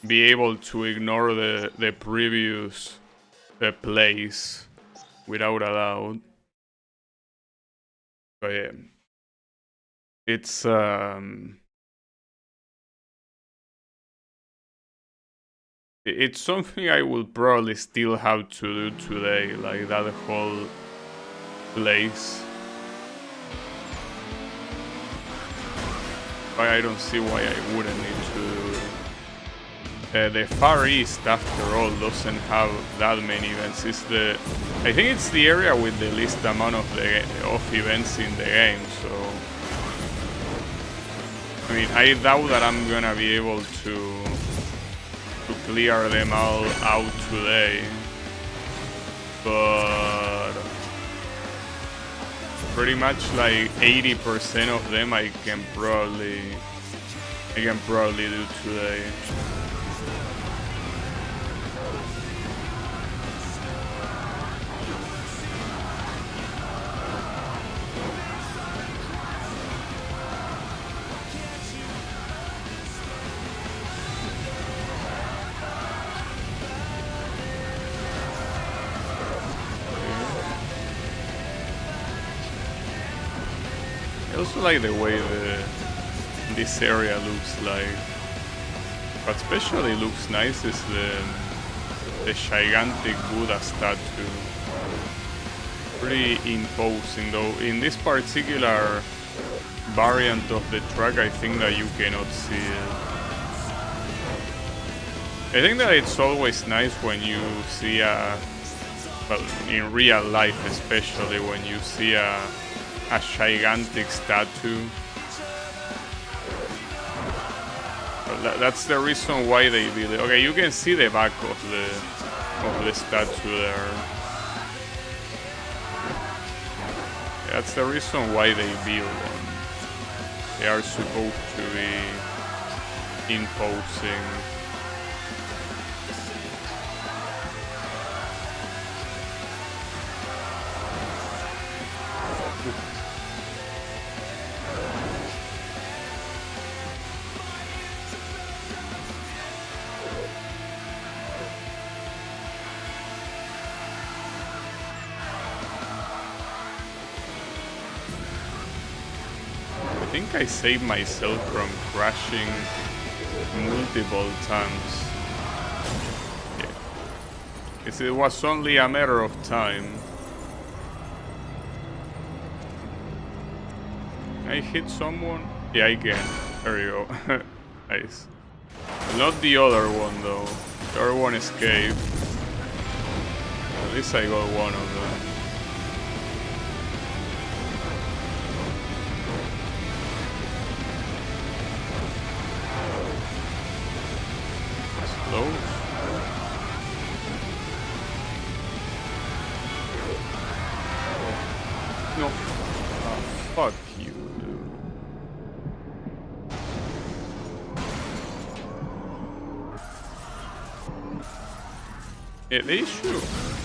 A: be able to ignore the previous plays. Without a doubt. But yeah. it's something I will probably still have to do today, like that whole place. But I don't see why I wouldn't need to do it. The Far East, after all, doesn't have that many events. I think it's the area with the least amount of events in the game, so I mean, I doubt that I'm gonna be able to clear them all out today, but pretty much like 80% of them I can probably do today. I also like the way this area looks like. What especially looks nice is the gigantic Buddha statue. Pretty imposing, though. In this particular variant of the track, I think that you cannot see it. I think that it's always nice when you see well, in real life especially, when you see a gigantic statue. Well, that's the reason why they build it. Okay, you can see the back of the statue there. That's the reason why they build them. They are supposed to be imposing. I think I saved myself from crashing multiple times. Yeah. Because it was only a matter of time. Can I hit someone? Yeah, I can. There you go. Nice. Not the other one though. The other one escaped. At least I got one of them. No. Oh, fuck you, dude. Yeah, the issue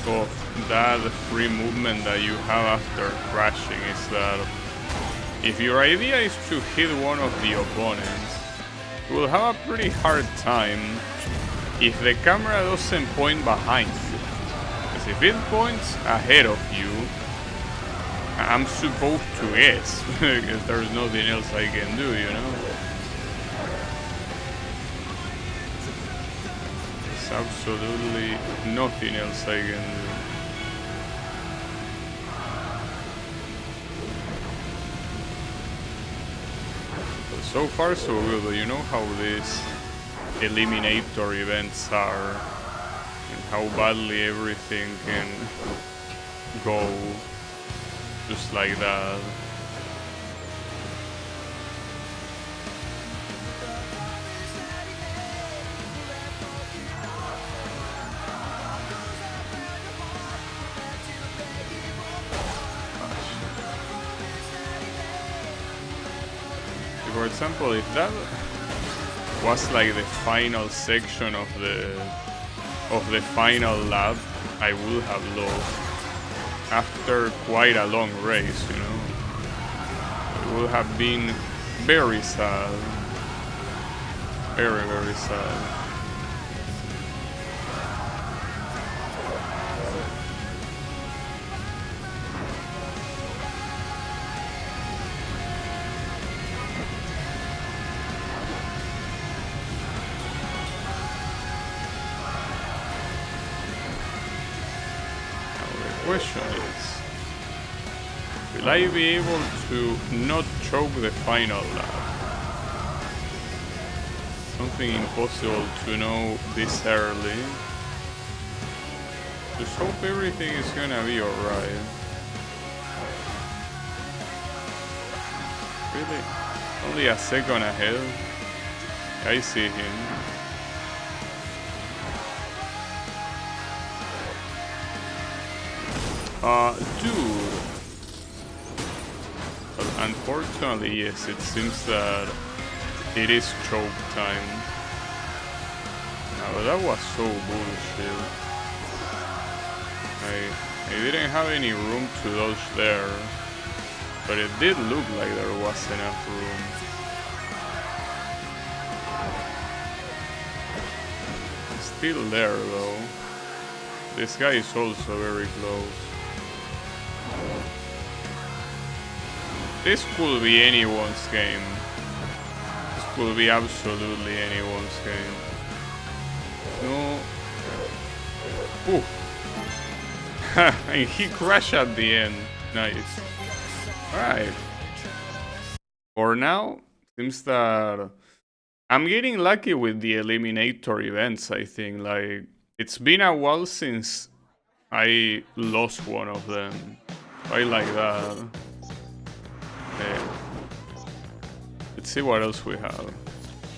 A: of that free movement that you have after crashing is that if your idea is to hit one of the opponents, you will have a pretty hard time if the camera doesn't point behind you. Because if it points ahead of you, I'm supposed to guess, because there's nothing else I can do, you know? There's absolutely nothing else I can do. But so far so good, but you know how these eliminator events are, and how badly everything can go. Just like that. For example, if that was like the final section of the final lap, I would have lost. After quite a long race, you know, it would have been very sad, very, very sad. question is, will I be able to not choke the final lap? Something impossible to know this early. Just hope everything is gonna be alright. Really? Only a second ahead? I see him. Dude. Well, unfortunately, yes, it seems that it is choke time. No, that was so bullshit. I didn't have any room to dodge there, but it did look like there was enough room. Still there though. This guy is also very close. This could be anyone's game. This could be absolutely anyone's game. No. Ooh. And he crashed at the end. Nice. Alright. For now, seems that I'm getting lucky with the eliminator events, I think. Like, it's been a while since I lost one of them. I like that. Okay. Let's see what else we have.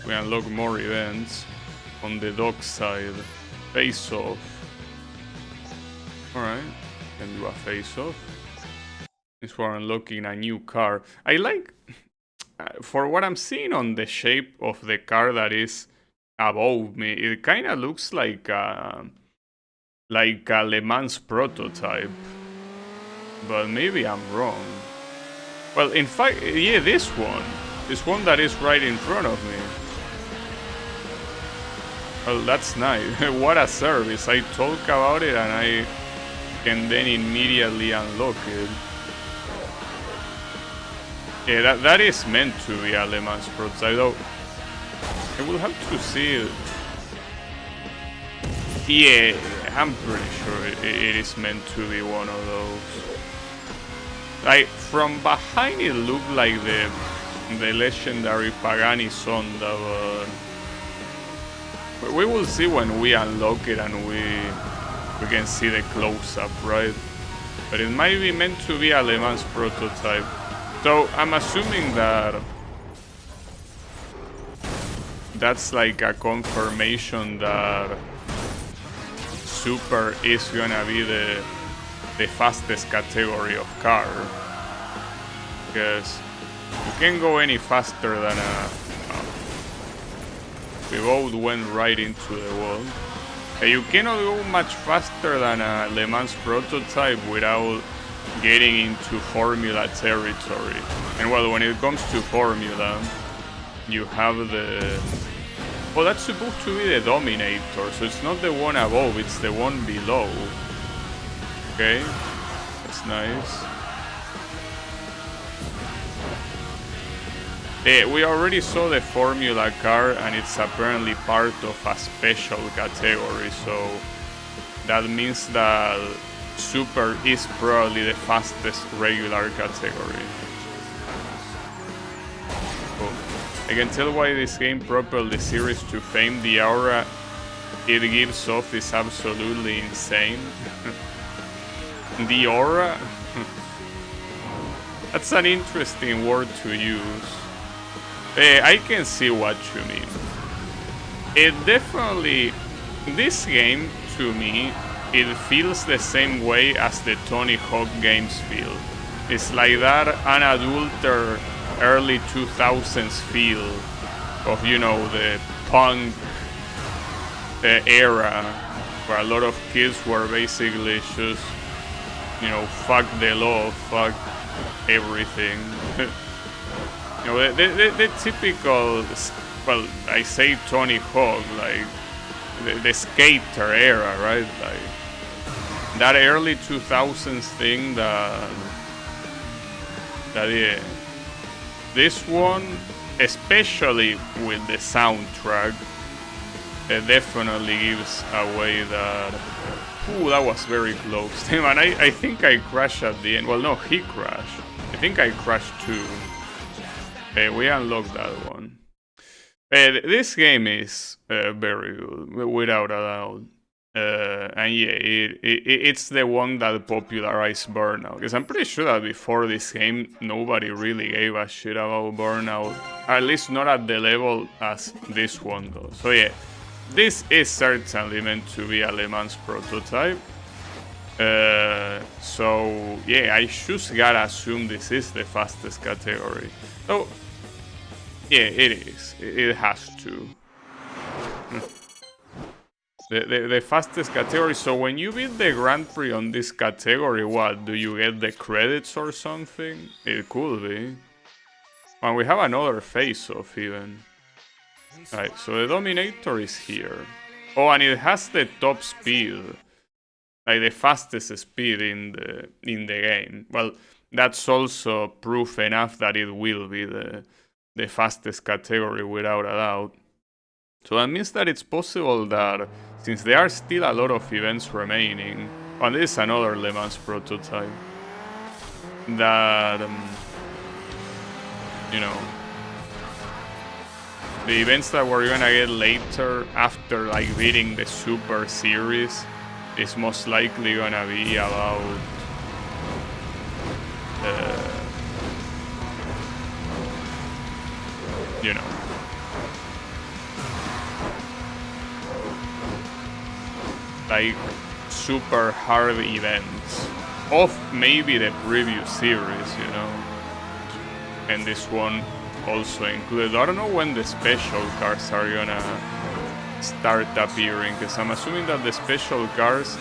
A: We unlock more events on the dock side. Face off. Alright, can do a face off. This for unlocking a new car. I like, for what I'm seeing on the shape of the car that is above me, it kind of looks like a Le Mans prototype. But maybe I'm wrong. Well, in fact, yeah, this one that is right in front of me. Well, that's nice. What a service. I talk about it and I can then immediately unlock it. Yeah, that is meant to be a Le Mans prototype, though. I will have to see it. Yeah, I'm pretty sure it is meant to be one of those. Like, from behind it looked like the legendary Pagani Sonda, but we will see when we unlock it and we can see the close-up, right? But it might be meant to be a Le Mans prototype. So I'm assuming that that's like a confirmation that Super is gonna be the fastest category of car. Because you can't go any faster than a... we both went right into the wall. You cannot go much faster than a Le Mans prototype without getting into Formula territory. And well, when it comes to Formula, you have the... oh, that's supposed to be the Dominator, so it's not the one above, it's the one below. Okay, that's nice. We already saw the Formula car and it's apparently part of a special category, so that means that Super is probably the fastest regular category. Cool. I can tell why this game propelled the series to fame. The aura it gives off is absolutely insane. The aura? That's an interesting word to use. I can see what you mean. It definitely... this game, to me, it feels the same way as the Tony Hawk games feel. It's like that unadulterated early 2000s feel of, you know, the punk era, where a lot of kids were basically just, you know, fuck the law, fuck everything. You know, the typical, well, I say Tony Hawk, like the skater era, right? Like that early 2000s thing that yeah. This one, especially with the soundtrack, it definitely gives away that Ooh, that was very close. Damn, and I think I crashed at the end. Well, no, he crashed. I think I crashed too. We unlocked that one. This game is very good, without a doubt. And yeah, it's the one that popularized Burnout. Because I'm pretty sure that before this game, nobody really gave a shit about Burnout. At least not at the level as this one does. So yeah, this is certainly meant to be a Le Mans prototype. So yeah, I just gotta assume this is the fastest category. So yeah, it is. It has to. The fastest category. So when you beat the Grand Prix on this category, what? Do you get the credits or something? It could be. And we have another face-off even. Alright, so the Dominator is here. Oh, and it has the top speed. Like the fastest speed in the game. Well, that's also proof enough that it will be the fastest category without a doubt. So that means that it's possible that, since there are still a lot of events remaining, and this is another Le Mans prototype, that, you know, the events that we're gonna get later, after like beating the Super Series, is most likely gonna be about, you know, like super hard events of maybe the previous series, you know, and this one also included. I don't know when the special cars are gonna start appearing, because I'm assuming that the special cars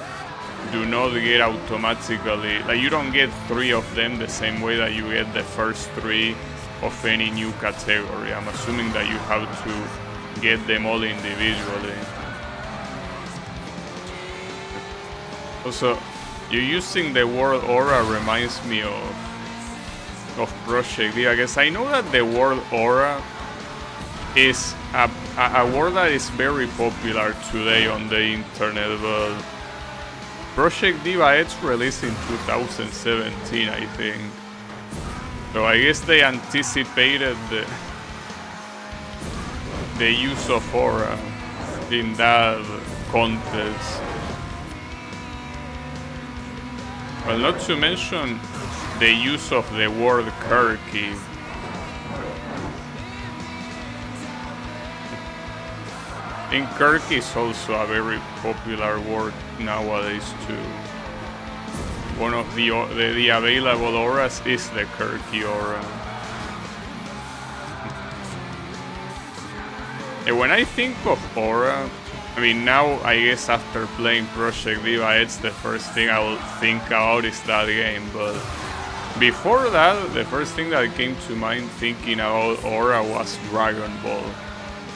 A: do not get automatically, like you don't get 3 of them the same way that you get the first 3 of any new category. I'm assuming that you have to get them all individually. Also, you using the word aura reminds me of Project D. I guess I know that the word aura is a word that is very popular today on the internet, but Project Diva it's released in 2017, I think. So I guess they anticipated the use of aura in that context. Well, not to mention the use of the word quirky. I think quirky is also a very popular word nowadays too. One of the available auras is the quirky aura. And when I think of aura, I mean, now I guess after playing Project Diva, it's the first thing I will think about is that game, but before that, the first thing that came to mind thinking about aura was Dragon Ball.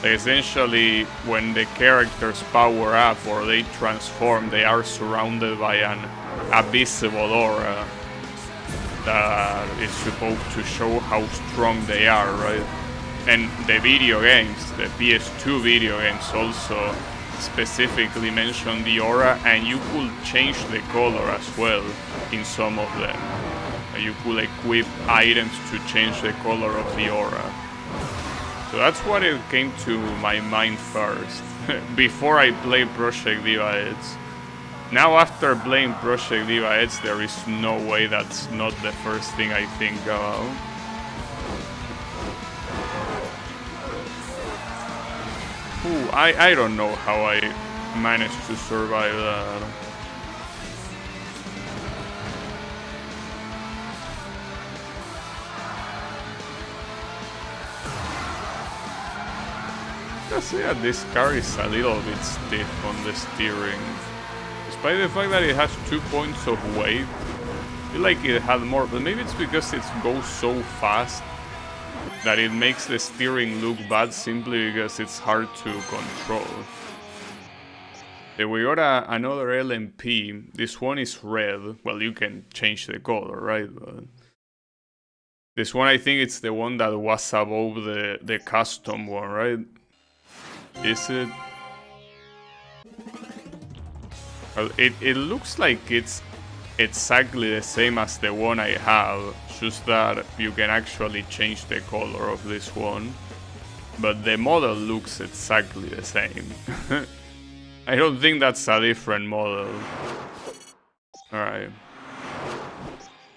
A: Like essentially, when the characters power up or they transform, they are surrounded by a visible aura that is supposed to show how strong they are, right? And the video games, the PS2 video games also specifically mention the aura, and you could change the color as well in some of them. You could equip items to change the color of the aura. So that's what it came to my mind first, before I played Project Diva Edge. Now after playing Project Diva Edge, there is no way that's not the first thing I think about. Ooh, I don't know how I managed to survive that. I see that this car is a little bit stiff on the steering. Despite the fact that it has 2 points of weight, I feel like it had more, but maybe it's because it goes so fast that it makes the steering look bad simply because it's hard to control. Then we got another LMP. This one is red. Well, you can change the color, right? But this one, I think it's the one that was above the custom one, right? Is it? Well, it looks like it's exactly the same as the one I have, just that you can actually change the color of this one. But the model looks exactly the same. I don't think that's a different model. Alright.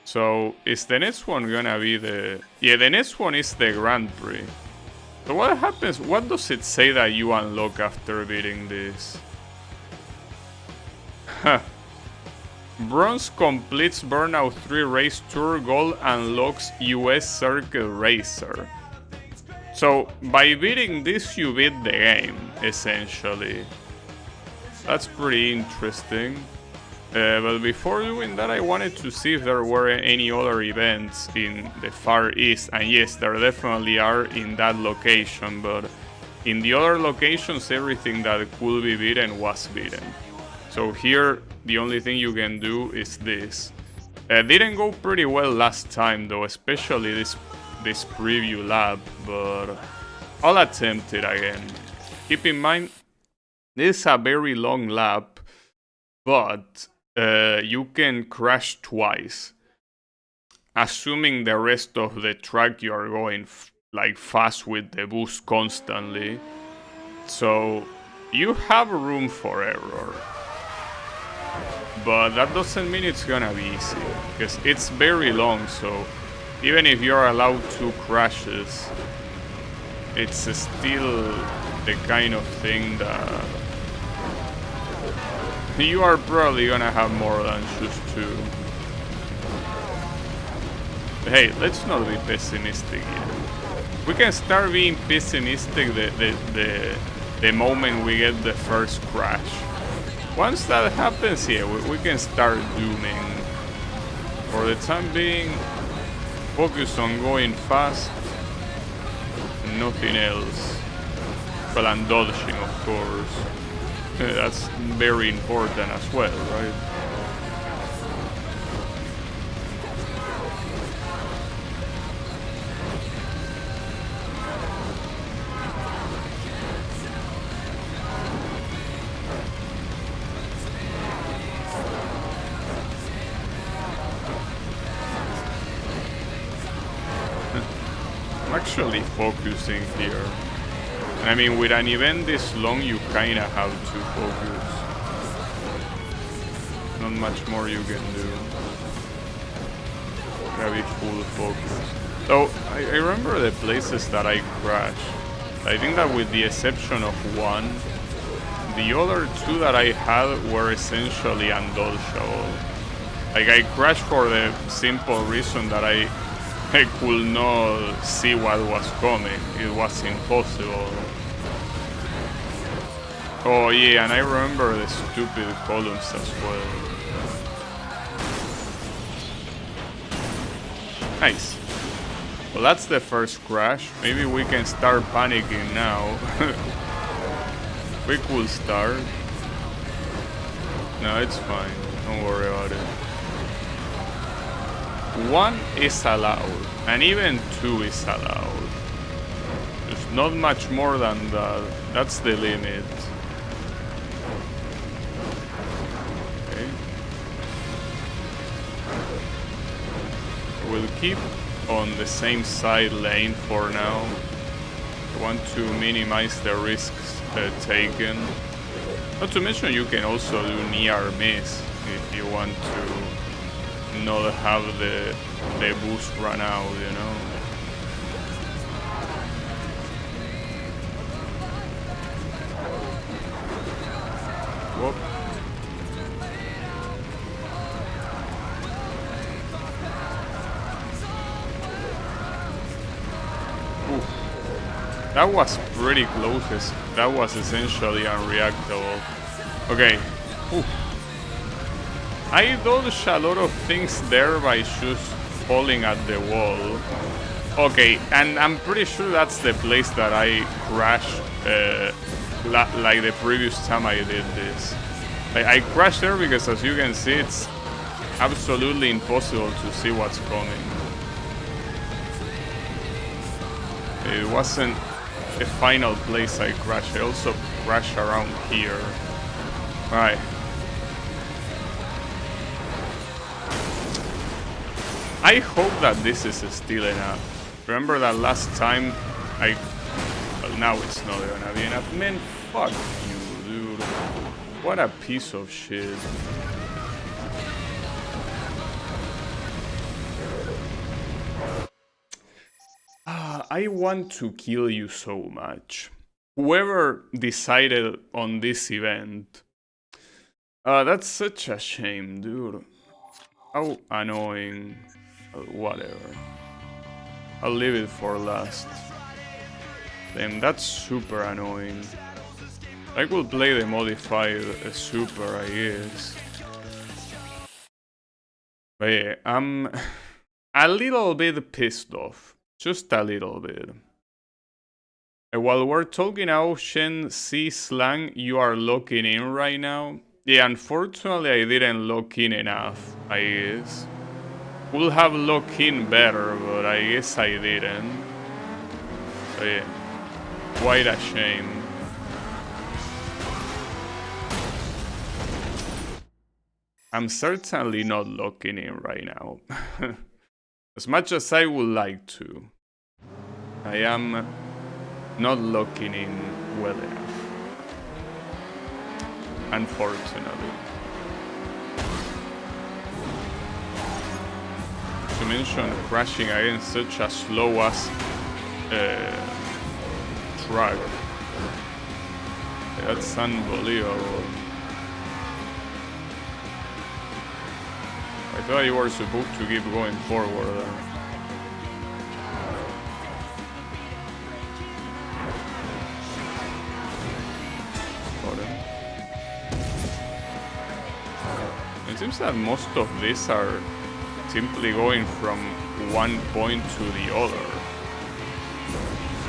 A: So, is the next one gonna be the... Yeah, the next one is the Grand Prix. So what happens? What does it say that you unlock after beating this? Huh. Bronze completes Burnout 3 Race Tour. Gold unlocks US Circuit Racer. So, by beating this, you beat the game, essentially. That's pretty interesting. But before doing that, I wanted to see if there were any other events in the Far East. And yes, there definitely are in that location, but in the other locations, everything that could be beaten was beaten. So here, the only thing you can do is this. Didn't go pretty well last time though, especially this preview lap, but I'll attempt it again. Keep in mind, this is a very long lap, but you can crash twice, assuming the rest of the track you are going like fast with the boost constantly. So you have room for error, but that doesn't mean it's gonna be easy, because it's very long. So even if you're allowed 2 crashes, it's still the kind of thing that you are probably gonna have more than just 2. Hey, let's not be pessimistic yet. We can start being pessimistic the moment we get the first crash. Once that happens, yeah, we can start dooming. For the time being, focus on going fast, nothing else. Well, and dodging, of course. That's very important as well, right? I'm actually focusing here. I mean, with an event this long, you kinda have to focus. Not much more you can do. Gotta be full focus. So, I remember the places that I crashed. I think that with the exception of one, the other 2 that I had were essentially undodgeable. Like, I crashed for the simple reason that I could not see what was coming. It was impossible. Oh yeah, and I remember the stupid columns as well. Nice. Well, that's the first crash. Maybe we can start panicking now. We could start. No, it's fine. Don't worry about it. 1 is allowed, and even 2 is allowed. There's not much more than that. That's the limit. Okay. We'll keep on the same side lane for now. I want to minimize the risks taken. Not to mention you can also do near miss if you want to not have the boost run out, you know. Whoop. Oof. That was pretty close. That was essentially unreactable. Okay. Oof. I dodged a lot of things there by just falling at the wall. Okay, and I'm pretty sure that's the place that I crashed like the previous time I did this. I crashed there because, as you can see, it's absolutely impossible to see what's coming. It wasn't the final place I crashed. I also crashed around here. Right. I hope that this is still enough. Remember that last time well, now it's not gonna be enough. Man, fuck you, dude. What a piece of shit. I want to kill you so much. Whoever decided on this event. That's such a shame, dude. How annoying. Whatever. I'll leave it for last. Damn, that's super annoying. I will play the modified super, I guess. But yeah, I'm a little bit pissed off. Just a little bit. While we're talking Ocean Sea slang, you are locking in right now. Yeah, unfortunately I didn't lock in enough, I guess. Could have locked in better, but I guess I didn't. So yeah, quite a shame. I'm certainly not locking in right now. As much as I would like to. I am not locking in well enough. Unfortunately. To mention crashing against such a slow ass truck. That's unbelievable. I thought you were supposed to keep going forward. It seems that most of these are simply going from one point to the other.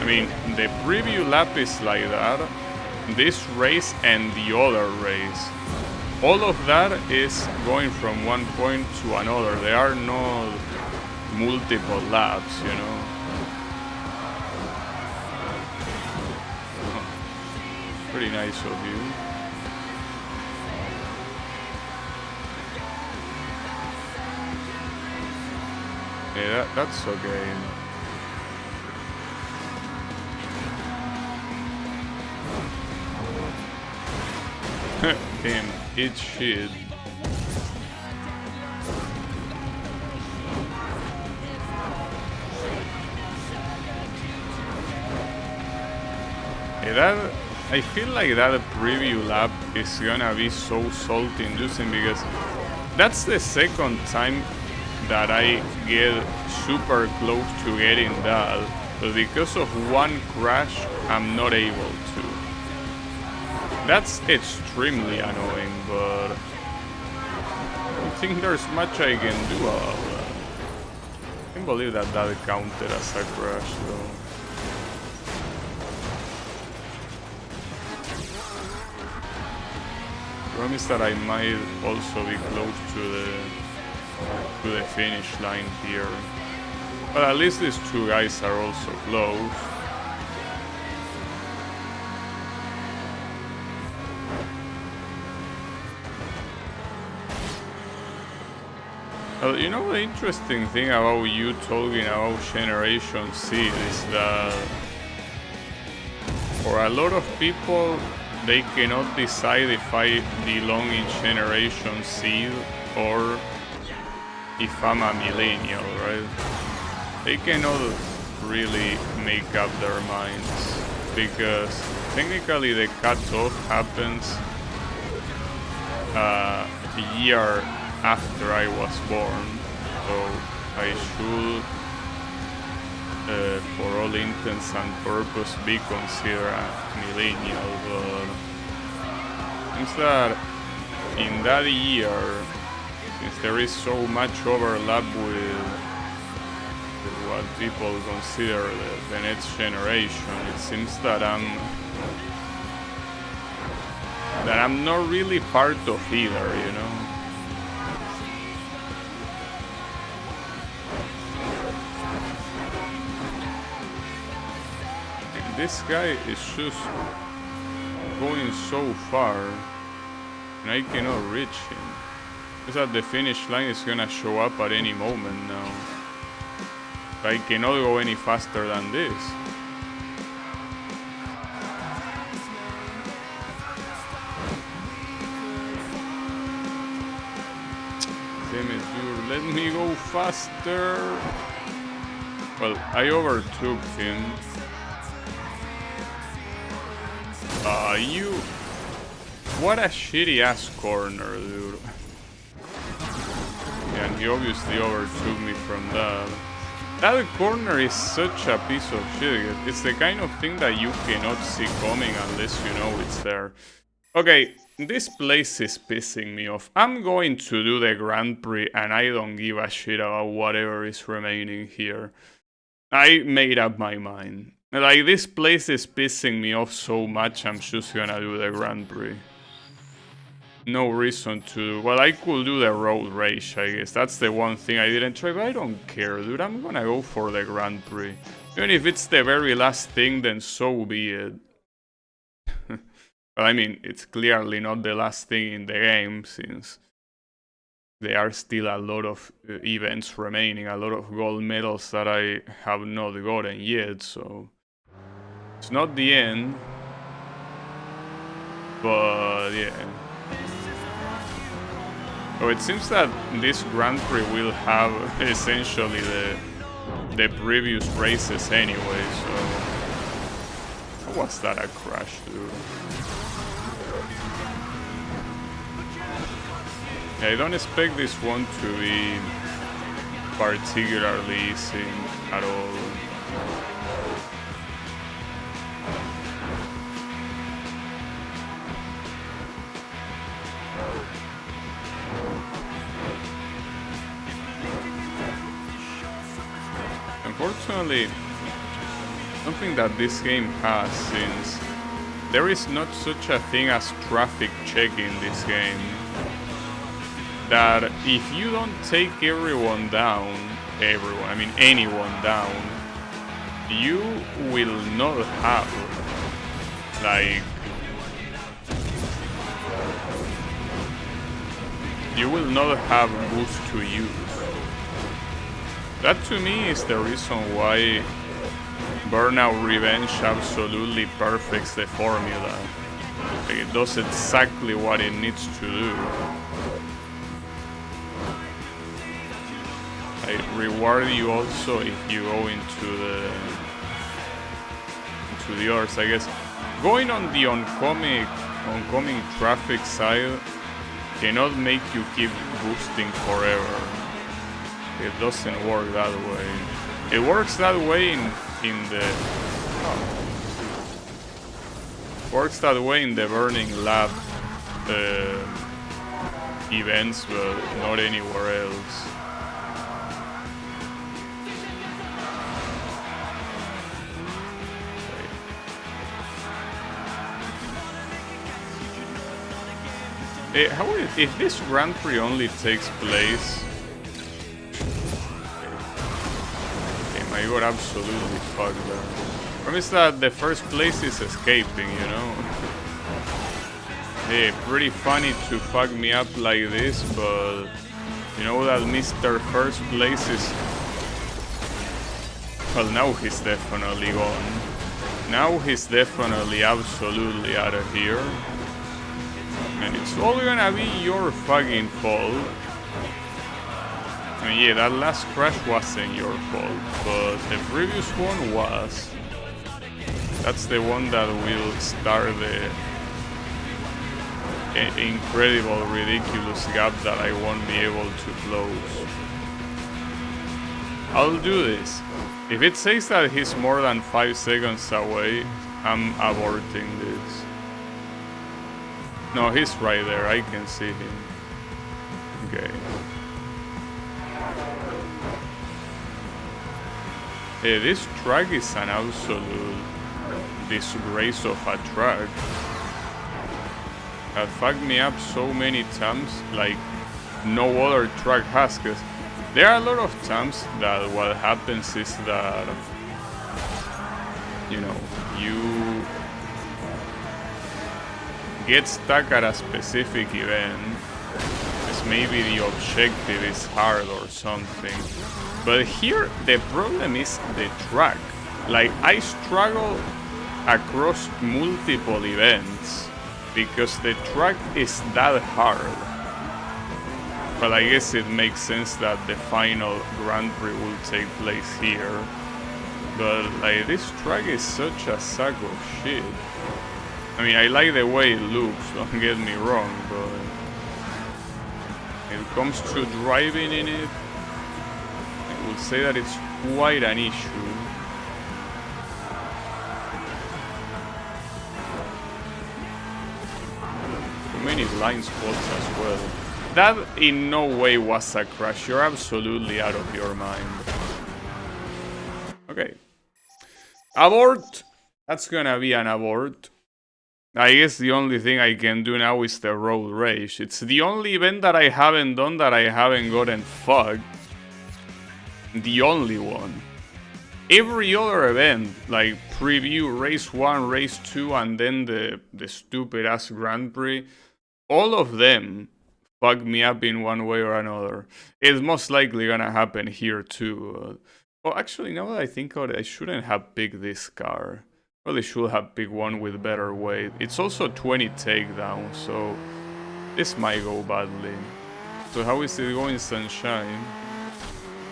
A: I mean, the preview lap is like that, this race and the other race. All of that is going from one point to another. There are no multiple laps, you know. Pretty nice of you. Yeah, that's okay. Damn, eat shit. Yeah, I feel like that preview lap is gonna be so salt-inducing because that's the second time that I get super close to getting that, but because of one crash, I'm not able to. That's extremely annoying, but I don't think there's much I can do about that. I can't believe that counted as a crash, though. Promise that I might also be close to the finish line here. But at least these two guys are also close. Well, you know, the interesting thing about you talking about Generation Z is that for a lot of people, they cannot decide if I belong in Generation Z or if I'm a millennial, right? They cannot really make up their minds because technically the cutoff happens a year after I was born, so I should, for all intents and purposes, be considered a millennial, but it's that in that year, since there is so much overlap with what people consider the next generation, it seems that I'm not really part of either, you know. And this guy is just going so far, and I cannot reach him. Is that the finish line is gonna show up at any moment now. I cannot go any faster than this. Damn it, dude, let me go faster. Well, I overtook him. You... What a shitty ass corner, dude. Yeah, and he obviously overtook me from that. That corner is such a piece of shit. It's the kind of thing that you cannot see coming unless you know it's there. Okay, this place is pissing me off. I'm going to do the Grand Prix and I don't give a shit about whatever is remaining here. I made up my mind. Like, this place is pissing me off so much, I'm just gonna do the Grand Prix. No reason to... Well, I could do the road race, I guess. That's the one thing I didn't try, but I don't care, dude. I'm gonna go for the Grand Prix. Even if it's the very last thing, then so be it. Well, I mean, it's clearly not the last thing in the game, since there are still a lot of events remaining, a lot of gold medals that I have not gotten yet, so... It's not the end, but yeah. So it seems that this Grand Prix will have essentially the previous races anyway, so... How was that a crash, dude? Yeah, I don't expect this one to be particularly easy at all. Unfortunately, something that this game has, since there is not such a thing as traffic check in this game, that if you don't take anyone down, you will not have, like, you will not have boost to use. That to me is the reason why Burnout Revenge absolutely perfects the formula. Like, it does exactly what it needs to do. I reward you also if you go into the others, I guess. Going on the oncoming traffic side cannot make you keep boosting forever. It doesn't work that way. It works that way in the... Works that way in the Burning Lab events, but not anywhere else. If this Grand Prix only takes place... I got absolutely fucked there. Promise that the first place is escaping, you know? Hey, pretty funny to fuck me up like this, but... You know that Mr. First Place is... Well, now he's definitely gone. Now he's definitely absolutely out of here. And it's all gonna be your fucking fault. I mean, yeah, that last crash wasn't your fault, but the previous one was. That's the one that will start the incredible, ridiculous gap that I won't be able to close. I'll do this. If it says that he's more than 5 seconds away, I'm aborting this. No, he's right there, I can see him. Okay. Hey, this track is an absolute disgrace of a track. It fucked me up so many times, like no other track has, cause there are a lot of times that what happens is that, you know, you get stuck at a specific event, maybe the objective is hard or something. But here the problem is the track. Like, I struggle across multiple events because the track is that hard. But I guess it makes sense that the final Grand Prix will take place here. But like, this track is such a sack of shit. I mean, I like the way it looks, don't get me wrong, but when it comes to driving in it, I will say that it's quite an issue. Too many blind spots as well. That in no way was a crash, you're absolutely out of your mind. Okay. Abort! That's gonna be an abort. I guess the only thing I can do now is the road race. It's the only event that I haven't done that I haven't gotten fucked. The only one. Every other event, like preview, race 1, race 2, and then the stupid ass Grand Prix, all of them fucked me up in one way or another. It's most likely gonna happen here too. Well, actually, now that I think of it, I shouldn't have picked this car. Probably should have picked one with better weight. It's also 20 takedown, so this might go badly. So how is it going, Sunshine?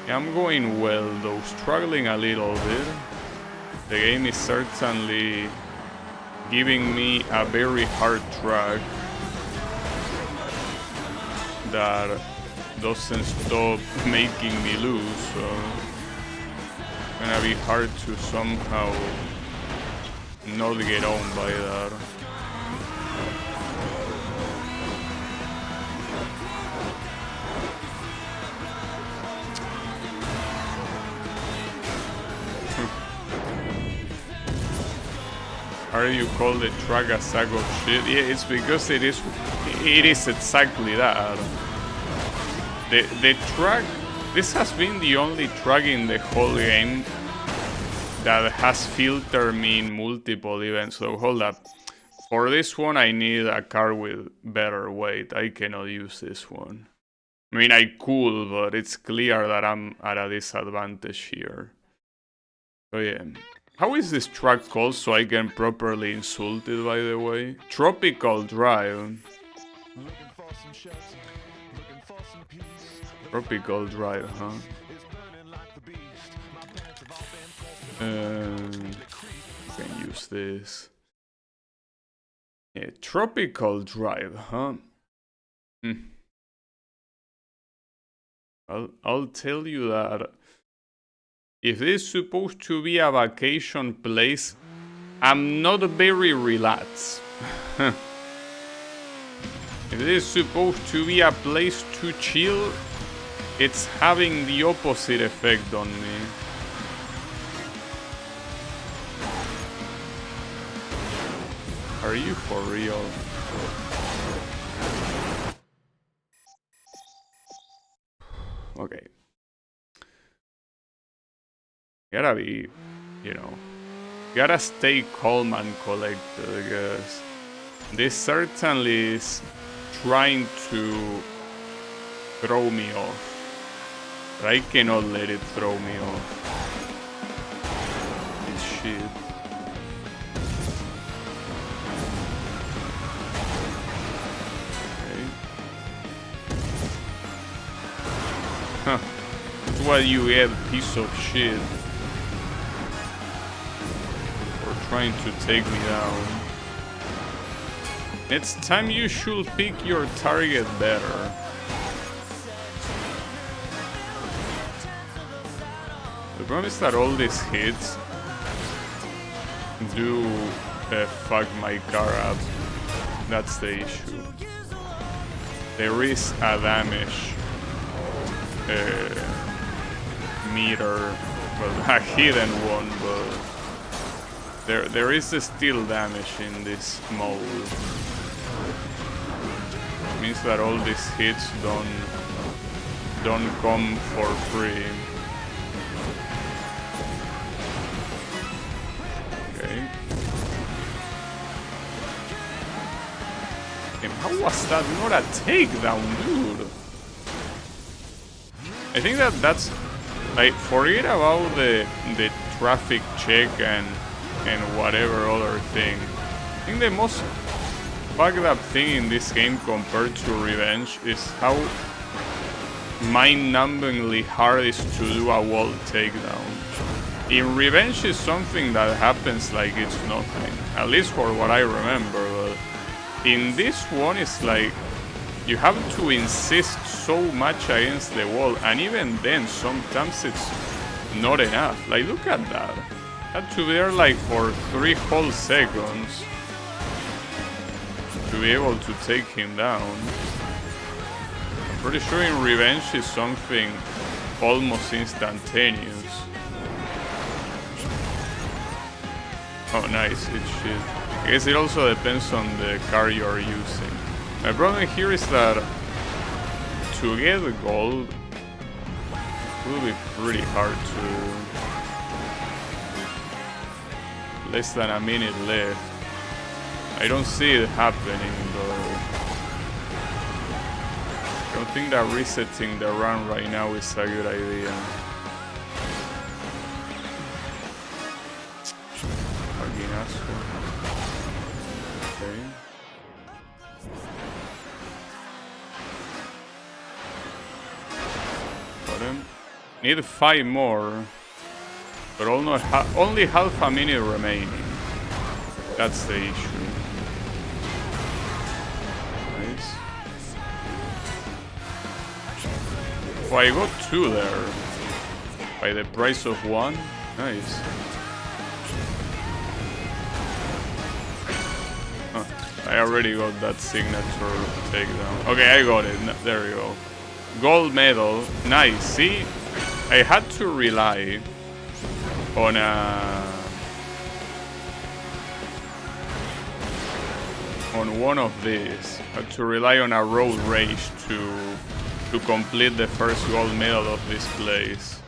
A: Yeah, I'm going well, though struggling a little bit. The game is certainly giving me a very hard track that doesn't stop making me lose, so it's gonna be hard to somehow not get owned by that. Are you call the track a sack of shit? Yeah, it's because it is exactly that. The track, this has been the only track in the whole game that has filtered me in multiple events. So hold up. For this one, I need a car with better weight. I cannot use this one. I mean, I could, but it's clear that I'm at a disadvantage here. So yeah. How is this track called so I can properly insult it, by the way? Tropical Drive. Tropical Drive, huh? Can use this. Yeah, Tropical Drive, huh? I'll tell you that if this is supposed to be a vacation place, I'm not very relaxed. If this is supposed to be a place to chill, it's having the opposite effect on me. Are you for real? Okay. Gotta be, you know, gotta stay calm and collected, because this certainly is trying to throw me off. But I cannot let it throw me off. This shit. Okay. Huh. That's what you get, piece of shit. Trying to take me down. It's time you should pick your target better. The problem is that all these hits do fuck my car up. That's the issue. There is a damage meter, well, a hidden one, but there is still damage in this mode. It means that all these hits don't come for free. Okay. And how was that not a takedown, dude? I think that's like, forget about the traffic check and whatever other thing. I think the most fucked up thing in this game compared to Revenge is how mind-numbingly hard it is to do a wall takedown. In Revenge is something that happens like it's nothing, at least for what I remember, but in this one it's like you have to insist so much against the wall, and even then sometimes it's not enough. Like, look at that. Had to be there like for 3 whole seconds to be able to take him down. I'm pretty sure in Revenge is something almost instantaneous. Oh nice, it's shit. I guess it also depends on the car you're using. My problem here is that to get the gold will be pretty hard to... Less than a minute left. I don't see it happening though. I don't think that resetting the run right now is a good idea. Fucking asshole. Okay. Need 5 more, but only half a minute remaining. That's the issue. Nice. Oh, I got 2 there. By the price of 1. Nice. Huh. I already got that signature takedown. Okay, I got it. There you go. Gold medal. Nice. See? I had to rely on one of these. I had to rely on a road race to complete the first gold medal of this place.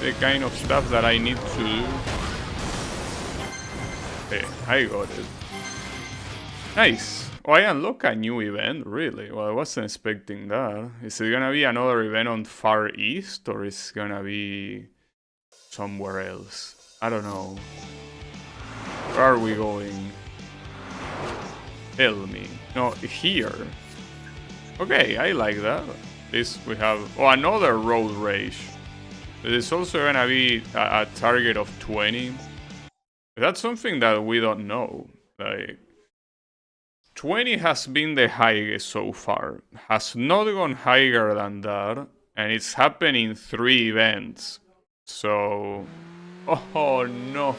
A: The kind of stuff that I need to do. Okay, I got it. Nice. Oh, I unlock a new event? Really? Well, I wasn't expecting that. Is it gonna be another event on Far East, or is it gonna be somewhere else? I don't know. Where are we going? Tell me. No, here. Okay, I like that. This we have... Oh, another road race. There's also gonna be a target of 20. That's something that we don't know. Like... 20 has been the highest so far, has not gone higher than that, and it's happened in 3 events. So, oh no.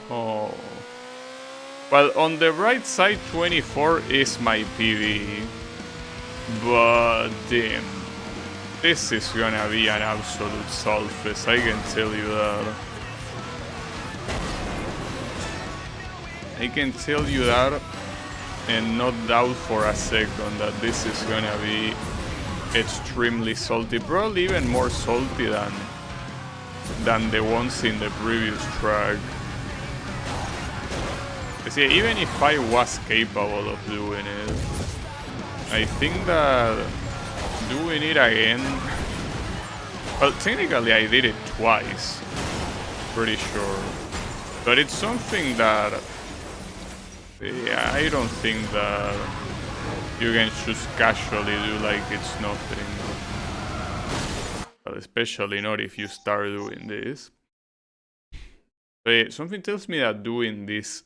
A: Well, on the right side, 24 is my PV, but damn, this is gonna be an absolute solfest, I can tell you that. I can tell you that. And not doubt for a second that this is gonna be extremely salty. Probably even more salty than the ones in the previous track. See, even if I was capable of doing it, I think that doing it again... Well, technically I did it twice. Pretty sure. But it's something that... Yeah, I don't think that you can just casually do like it's nothing. But especially not if you start doing this. But something tells me that doing this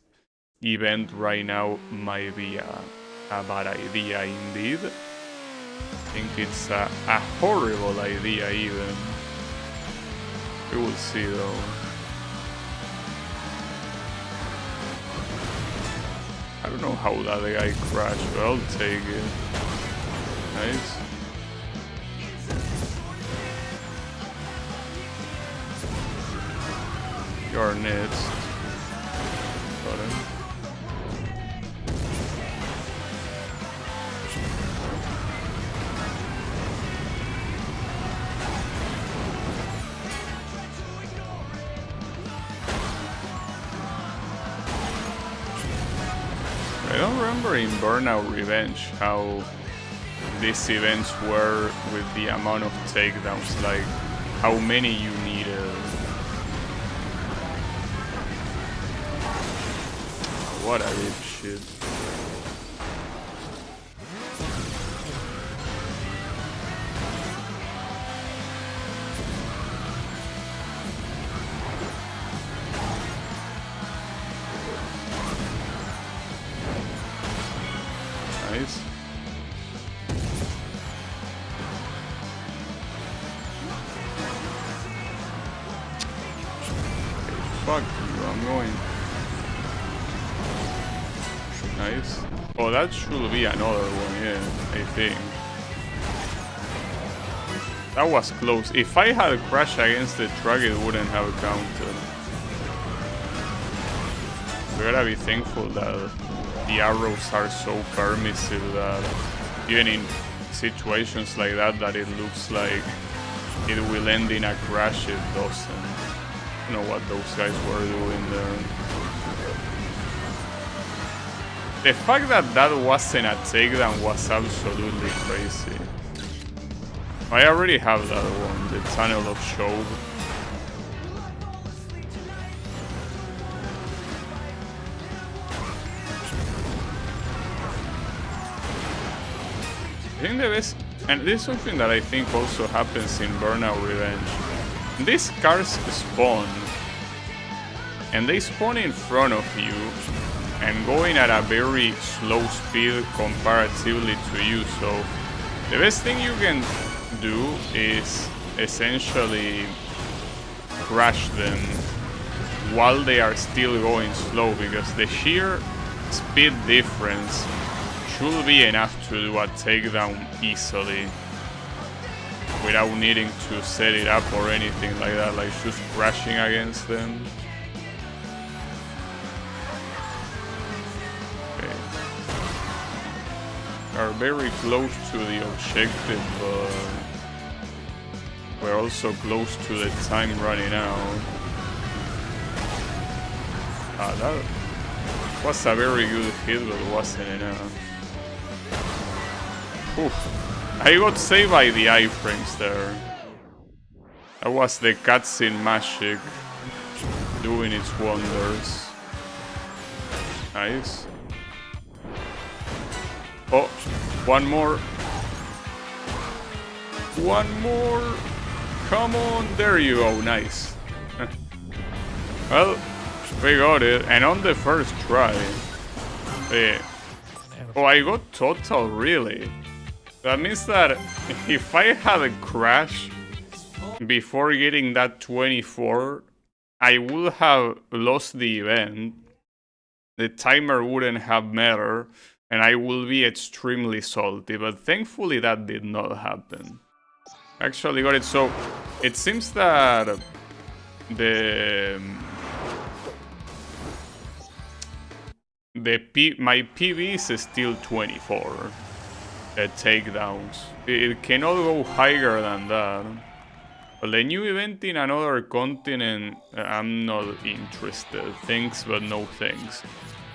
A: event right now might be a bad idea indeed. I think it's a horrible idea even. We will see though. I don't know how that guy crashed, but I'll take it. Nice. You're next. Got him. I don't remember in Burnout Revenge how these events were with the amount of takedowns, like how many you needed. What a dipshit. Nice. Fuck you, I'm going. Nice. Oh, that should be another one, yeah, I think. That was close. If I had crashed against the truck, it wouldn't have counted. We gotta be thankful that the arrows are so permissive that even in situations like that it looks like it will end in a crash, it doesn't. I don't know what those guys were doing there. The fact that that wasn't a takedown was absolutely crazy. I already have that one, the Tunnel of Show. I think the best, and this is something that I think also happens in Burnout Revenge. These cars spawn, and they spawn in front of you, and going at a very slow speed comparatively to you, so the best thing you can do is essentially crash them while they are still going slow, because the sheer speed difference should be enough to do a takedown easily without needing to set it up or anything like that, like just crashing against them. Okay. Are very close to the objective, but we're also close to the time running out. That was a very good hit, but wasn't enough. Oof. I got saved by the iframes there. That was the cutscene magic doing its wonders. Nice. Oh, one more. One more. Come on, there you go, nice. Well, we got it, and on the first try. Oh, I got total, really? That means that if I had a crash before getting that 24, I would have lost the event, the timer wouldn't have mattered, and I will be extremely salty, but thankfully that did not happen. Actually got it, so it seems that my PB is still 24 takedowns. It cannot go higher than that. But the new event in another continent, I'm not interested. Thanks, but no thanks.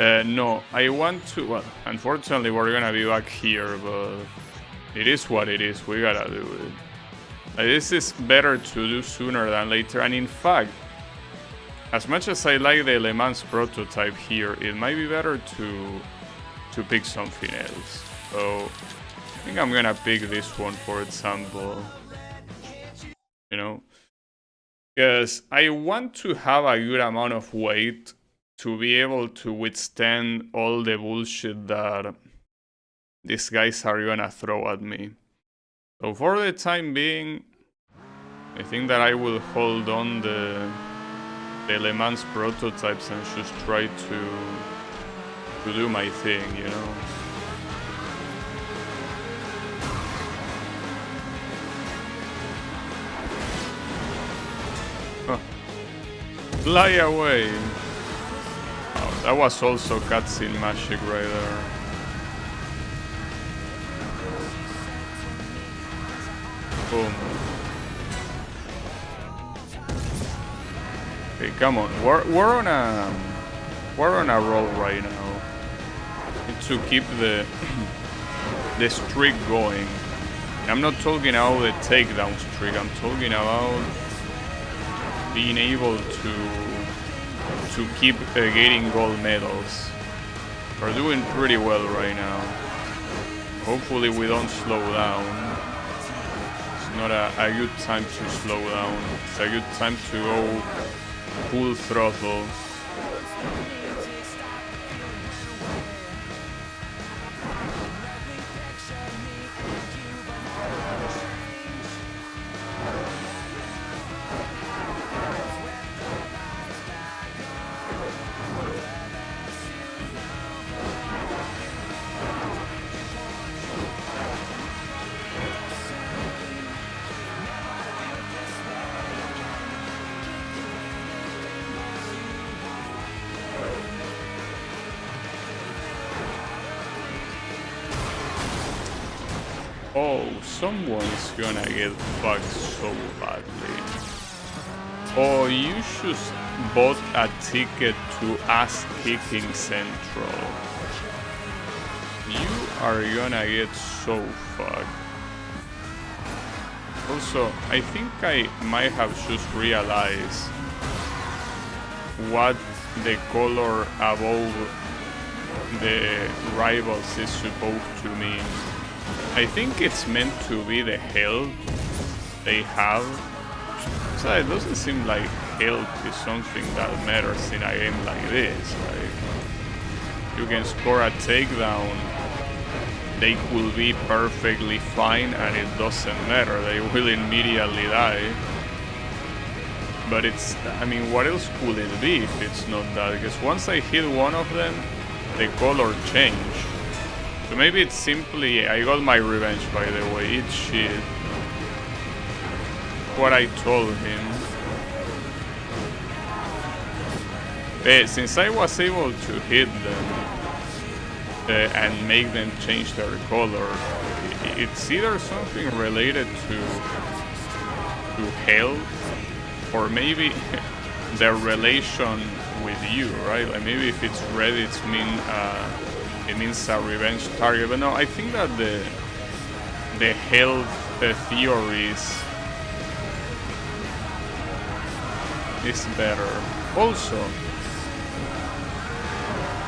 A: No, I want to... Well, unfortunately, we're gonna be back here, but it is what it is. We gotta do it. This is better to do sooner than later. And in fact, as much as I like the Le Mans prototype here, it might be better to pick something else. So I think I'm gonna pick this one, for example. You know, because I want to have a good amount of weight to be able to withstand all the bullshit that these guys are gonna throw at me. So for the time being, I think that I will hold on the Le Mans prototypes and just try to do my thing, you know. Huh. Fly away! Oh, that was also cutscene magic right there. Boom. Okay, come on. We're on a roll right now. Need to keep the the streak going. I'm not talking about the takedown streak, I'm talking about being able to keep getting gold medals. We're doing pretty well right now. Hopefully we don't slow down. It's not a good time to slow down. It's a good time to go full throttle. Oh, someone's gonna get fucked so badly. Oh, you just bought a ticket to Ass Kicking Central. You are gonna get so fucked. Also, I think I might have just realized what the color above the rivals is supposed to mean. I think it's meant to be the health they have. So it doesn't seem like health is something that matters in a game like this. Like, you can score a takedown, they could be perfectly fine and it doesn't matter, they will immediately die. But it's, I mean, what else could it be if it's not that? Because once I hit one of them, the color changed. So maybe it's simply, I got my revenge by the way, it's shit. What I told him. Since I was able to hit them and make them change their color, it's either something related to health or maybe their relation with you, right? Like maybe if it's red, it means a revenge target. But no, I think that the health theories is better. Also,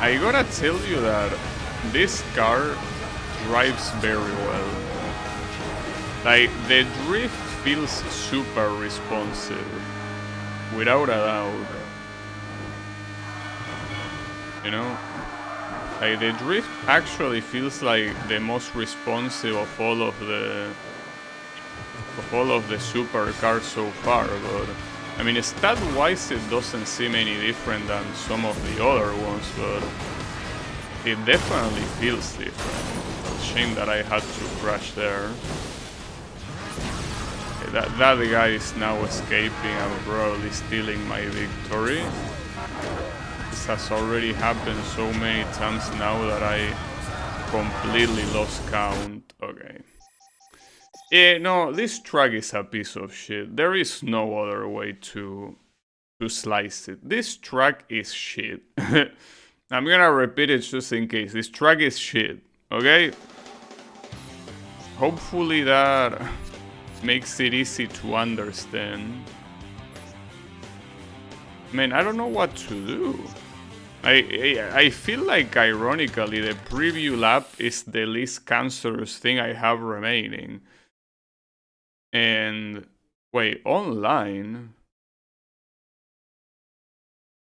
A: I gotta tell you that this car drives very well. Like, the drift feels super responsive, without a doubt. You know? Like, the drift actually feels like the most responsive of all of the supercars so far, but I mean, stat-wise it doesn't seem any different than some of the other ones, but it definitely feels different. Shame that I had to crash there. Okay, that guy is now escaping and probably stealing my victory. This has already happened so many times now that I completely lost count. Okay. Yeah, no, this track is a piece of shit. There is no other way to slice it. This track is shit. I'm gonna repeat it just in case. This track is shit, okay? Hopefully that makes it easy to understand. Man, I don't know what to do. I feel like, ironically, the preview lap is the least cancerous thing I have remaining. And wait, online?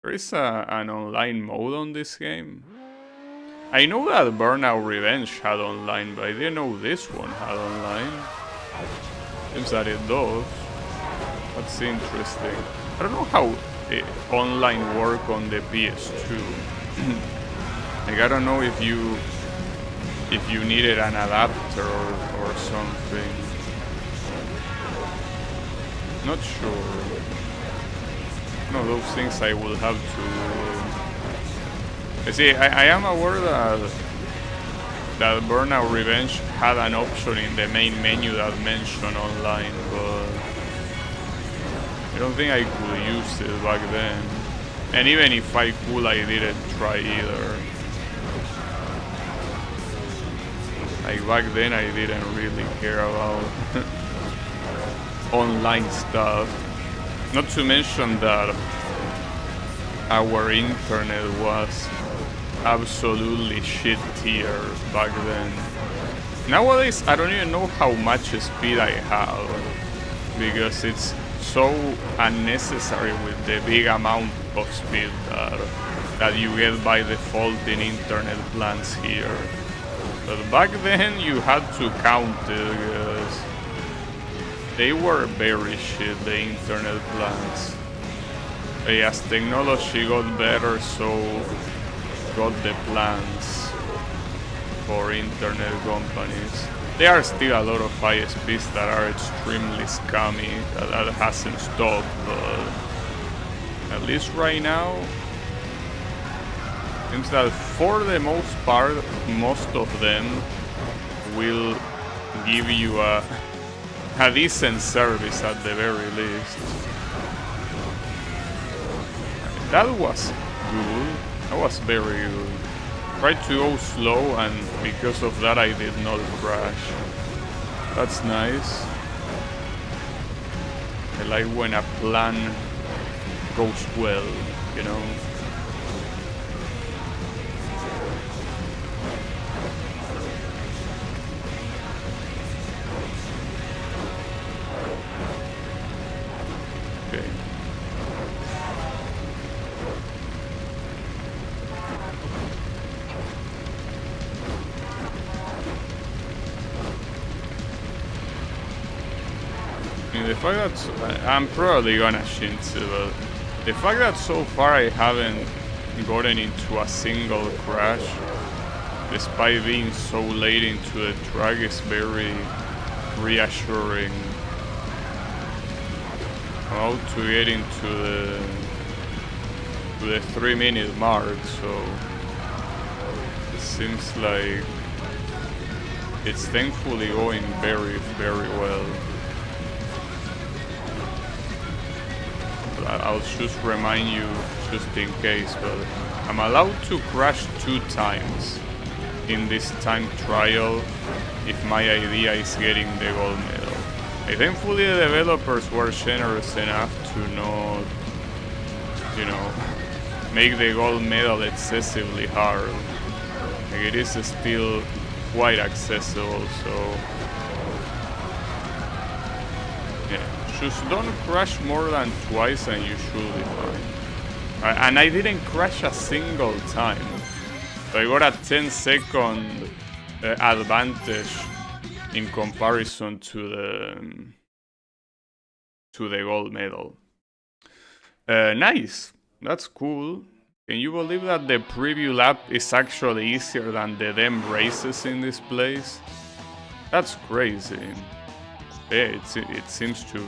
A: There is an online mode on this game? I know that Burnout Revenge had online, but I didn't know this one had online. Seems that it does. That's interesting. I don't know how online work on the PS2. Like, I don't know if you needed an adapter or something. Not sure. No, those things I will have to... See, I am aware that Burnout Revenge had an option in the main menu that mentioned online, but I don't think I could use it back then. And even if I could, I didn't try either. Like back then I didn't really care about online stuff. Not to mention that our internet was absolutely shit tier back then. Nowadays I don't even know how much speed I have, because it's so unnecessary with the big amount of speed that you get by default in internet plans here. But back then you had to count it, because they were very shit, the internet plans. As technology got better, so got the plans for internet companies. There are still a lot of ISPs that are extremely scammy, that hasn't stopped, but at least right now, seems that for the most part, most of them will give you a decent service at the very least. That was good. That was very good. Tried to go slow, and because of that I did not crash. That's nice. I like when a plan goes well, you know? Okay. The fact that I'm probably gonna Shinsu, but the fact that so far I haven't gotten into a single crash, despite being so late into the track, is very reassuring. I'm about to get into the 3-minute mark, so it seems like it's thankfully going very, very well. I'll just remind you, just in case, but I'm allowed to crash 2 times in this time trial if my idea is getting the gold medal. Thankfully the developers were generous enough to not, you know, make the gold medal excessively hard. Like, it is still quite accessible, so yeah. Just don't crash more than twice and you should be fine. And I didn't crash a single time. So I got a 10-second advantage in comparison to the gold medal. Nice. That's cool. Can you believe that the preview lap is actually easier than the damn races in this place? That's crazy. Yeah, it seems to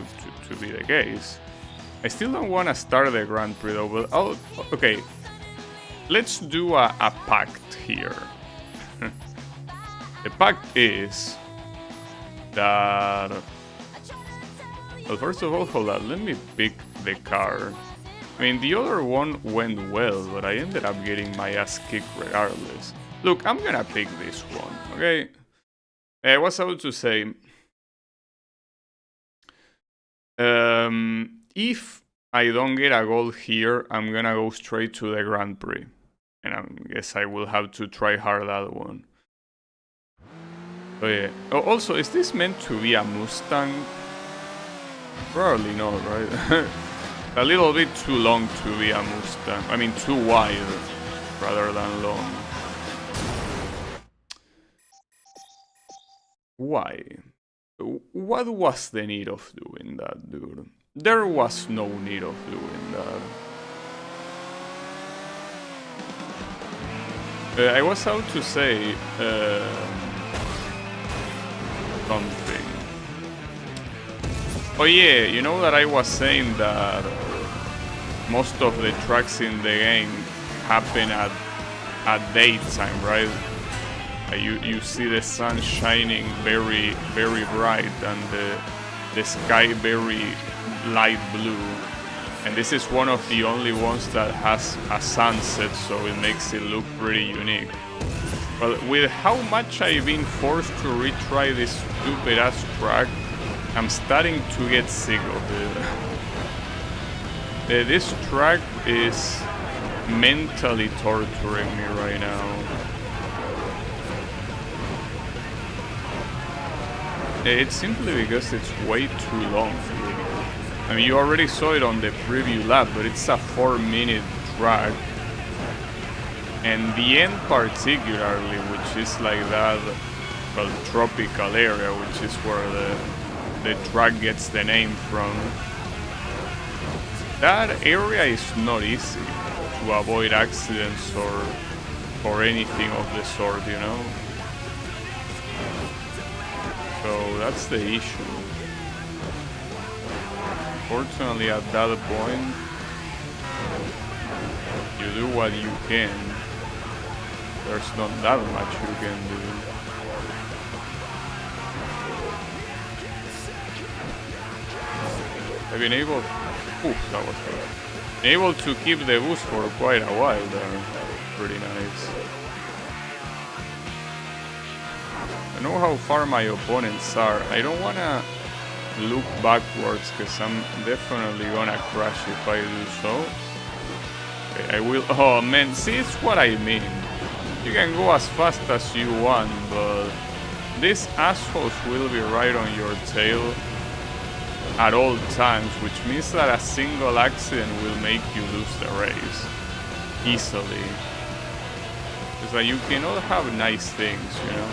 A: be the case. I still don't want to start the Grand Prix though, but okay. Let's do a pact here. The pact is that... Well, first of all, hold on, let me pick the car. I mean, the other one went well, but I ended up getting my ass kicked regardless. Look, I'm gonna pick this one, okay? I was about to say... if I don't get a goal here, I'm gonna go straight to the Grand Prix. And I guess I will have to try hard that one. Oh yeah. Oh, also, is this meant to be a Mustang? Probably not, right? A little bit too long to be a Mustang. I mean, too wide rather than long. Why? What was the need of doing that, dude? There was no need of doing that. I was about to say something. Oh yeah, you know that I was saying that most of the tracks in the game happen at daytime, right? You see the sun shining very, very bright and the sky very light blue. And this is one of the only ones that has a sunset, so it makes it look pretty unique. Well, with how much I've been forced to retry this stupid ass track, I'm starting to get sick of it. This track is mentally torturing me right now. It's simply because it's way too long. I mean, you already saw it on the preview lap, but it's a 4-minute track. And the end particularly, which is like that, well, tropical area, which is where the track gets the name from. That area is not easy to avoid accidents or anything of the sort, you know? So that's the issue. Fortunately, at that point, you do what you can. There's not that much you can do. I've been able... Ooh, that was good. Been able to keep the boost for quite a while there. Pretty nice. I know how far my opponents are. I don't wanna look backwards because I'm definitely gonna crash if I do so. Okay, I will... Oh man, see, it's what I mean. You can go as fast as you want, but these assholes will be right on your tail at all times, which means that a single accident will make you lose the race easily. It's like you cannot have nice things, you know?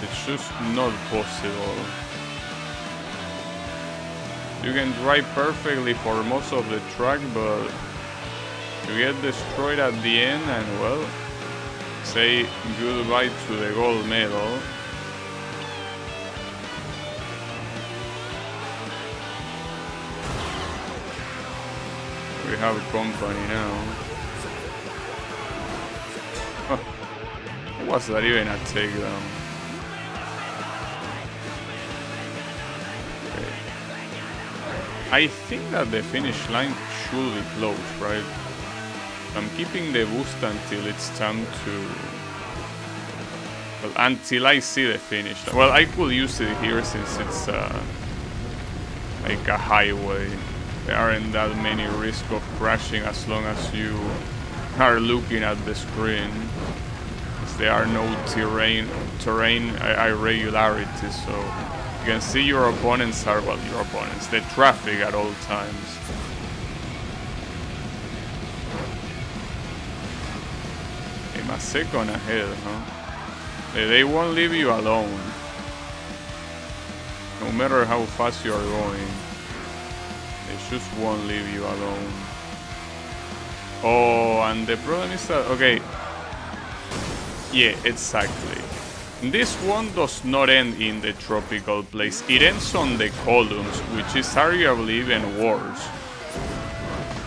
A: It's just not possible. You can drive perfectly for most of the track, but you get destroyed at the end and, well, say goodbye to the gold medal. We have company now. Was that even a takedown? Okay. I think that the finish line should be close, right? I'm keeping the boost until it's time to... Well, until I see the finish. Well, I could use it here since it's like a highway. There aren't that many risks of crashing as long as you are looking at the screen. There are no terrain irregularities, so you can see your opponents are, well, your opponents, the traffic at all times. I'm a second ahead, huh? They won't leave you alone. No matter how fast you are going, they just won't leave you alone. Oh, and the problem is that, okay, yeah, exactly. This one does not end in the tropical place. It ends on the columns, which is arguably even worse.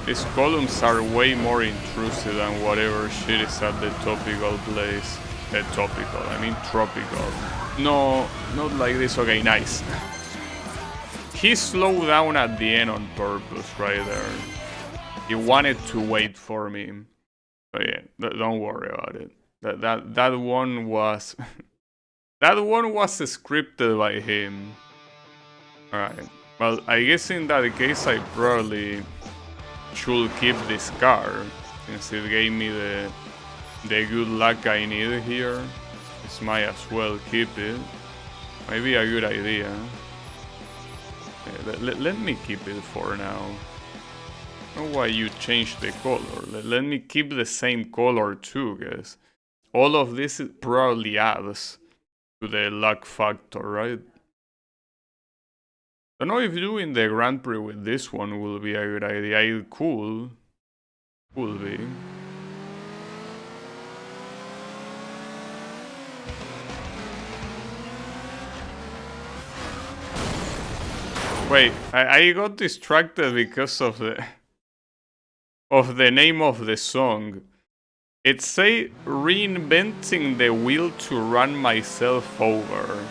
A: These columns are way more intrusive than whatever shit is at the topical place. I mean tropical. No, not like this. Okay, nice. He slowed down at the end on purpose right there. He wanted to wait for me. But yeah, don't worry about it. That one was that one was scripted by him. Alright. Well, I guess in that case I probably should keep this car since it gave me the good luck I need here. Just might as well keep it. Might be a good idea. Let me keep it for now. I don't know why you changed the color. Let me keep the same color too, guys. All of this probably adds to the luck factor, right? I don't know if doing the Grand Prix with this one will be a good idea. It could be. Wait, I got distracted because of the name of the song. It say reinventing the wheel to run myself over.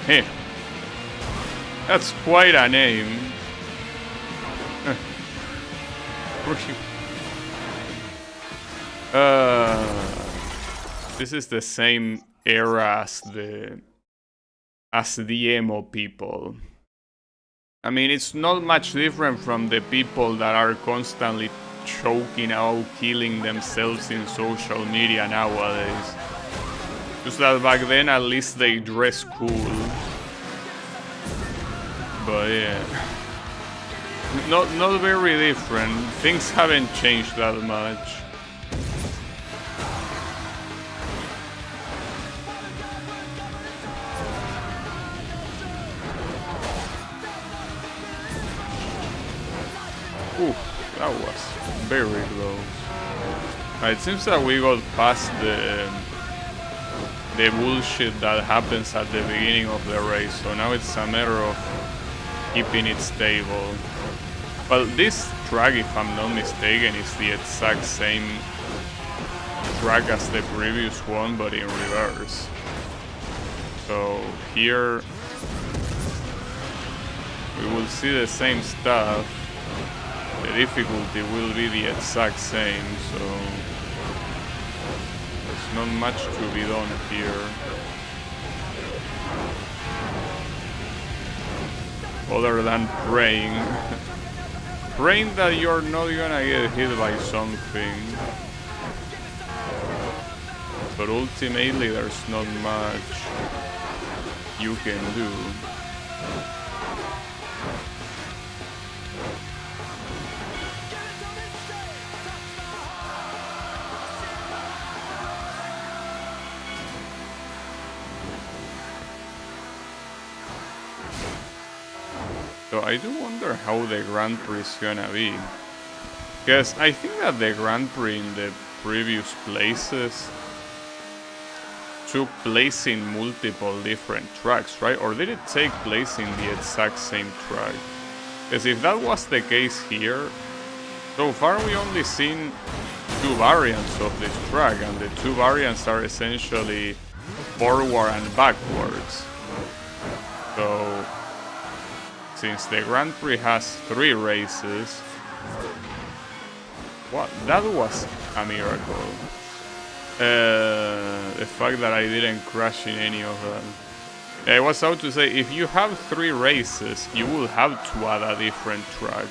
A: Hey, that's quite a name. This is the same era as the emo people. I mean, it's not much different from the people that are constantly choking out, killing themselves in social media nowadays. Just that back then, at least they dress cool. But yeah, not very different. Things haven't changed that much. Ooh, that was very close. It seems that we got past the bullshit that happens at the beginning of the race, so now it's a matter of keeping it stable. Well, this track, if I'm not mistaken, is the exact same track as the previous one, but in reverse. So here we will see the same stuff. The difficulty will be the exact same, so there's not much to be done here. Other than praying. Praying that you're not gonna get hit by something. But ultimately there's not much you can do. So I do wonder how the Grand Prix is gonna be. Because I think that the Grand Prix in the previous places took place in multiple different tracks, right? Or did it take place in the exact same track? Because if that was the case here, so far we only seen two variants of this track, and the two variants are essentially forward and backwards. So since the Grand Prix has 3 races, what? That was a miracle. The fact that I didn't crash in any of them. I was about to say, if you have 3 races, you will have to add a different track.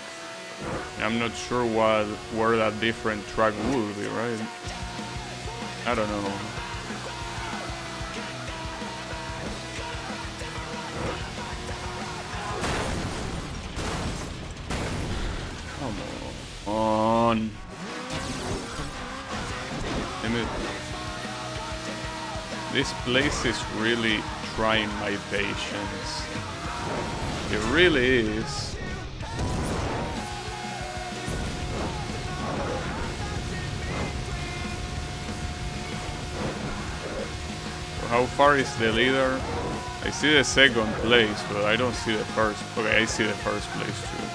A: I'm not sure where that different track will be, right? I don't know. Come on. This place is really trying my patience. It really is. How far is the leader? I see the second place, but I don't see the first. Okay, I see the first place too.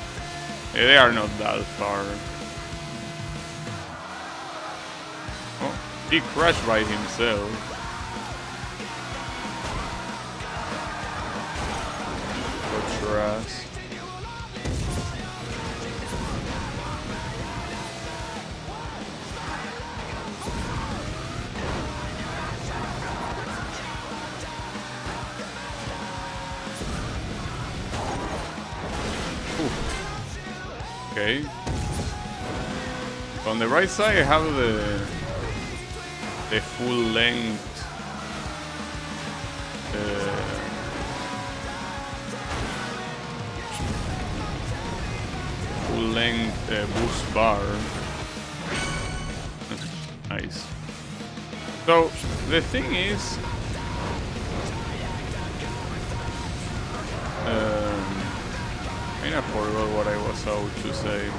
A: They are not that far. Oh, he crashed by himself. Got your ass. Okay. On the right side, I have the full length boost bar. Nice. So the thing is, I forgot what I was about to say.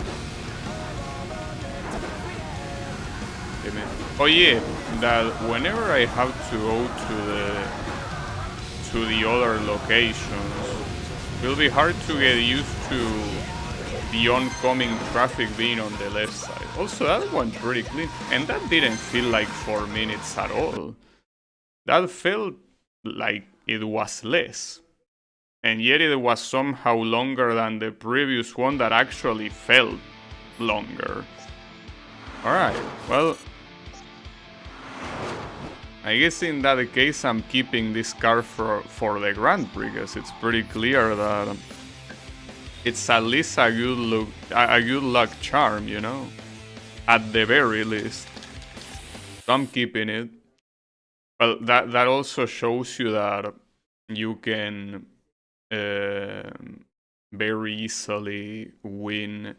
A: Oh yeah, that whenever I have to go to the other locations, it'll be hard to get used to the oncoming traffic being on the left side. Also, that went pretty clean, and that didn't feel like 4 minutes at all. That felt like it was less. And yet it was somehow longer than the previous one that actually felt longer. Alright, well, I guess in that case I'm keeping this car for the Grand Prix, because it's pretty clear that it's at least a good luck charm, you know? At the very least. So I'm keeping it. Well, that also shows you that you can very easily win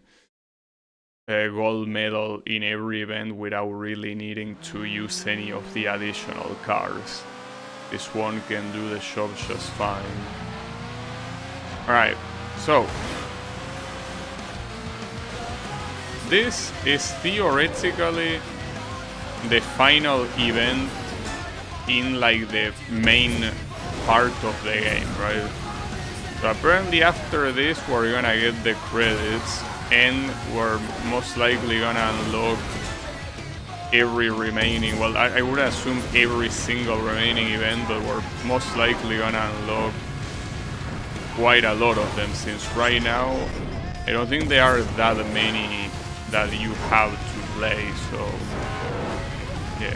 A: a gold medal in every event without really needing to use any of the additional cars. This one can do the job just fine. Alright, so this is theoretically the final event in like the main part of the game, right? So apparently after this we're gonna get the credits, and we're most likely gonna unlock every remaining, well, I would assume every single remaining event, but we're most likely gonna unlock quite a lot of them, since right now I don't think there are that many that you have to play, so yeah.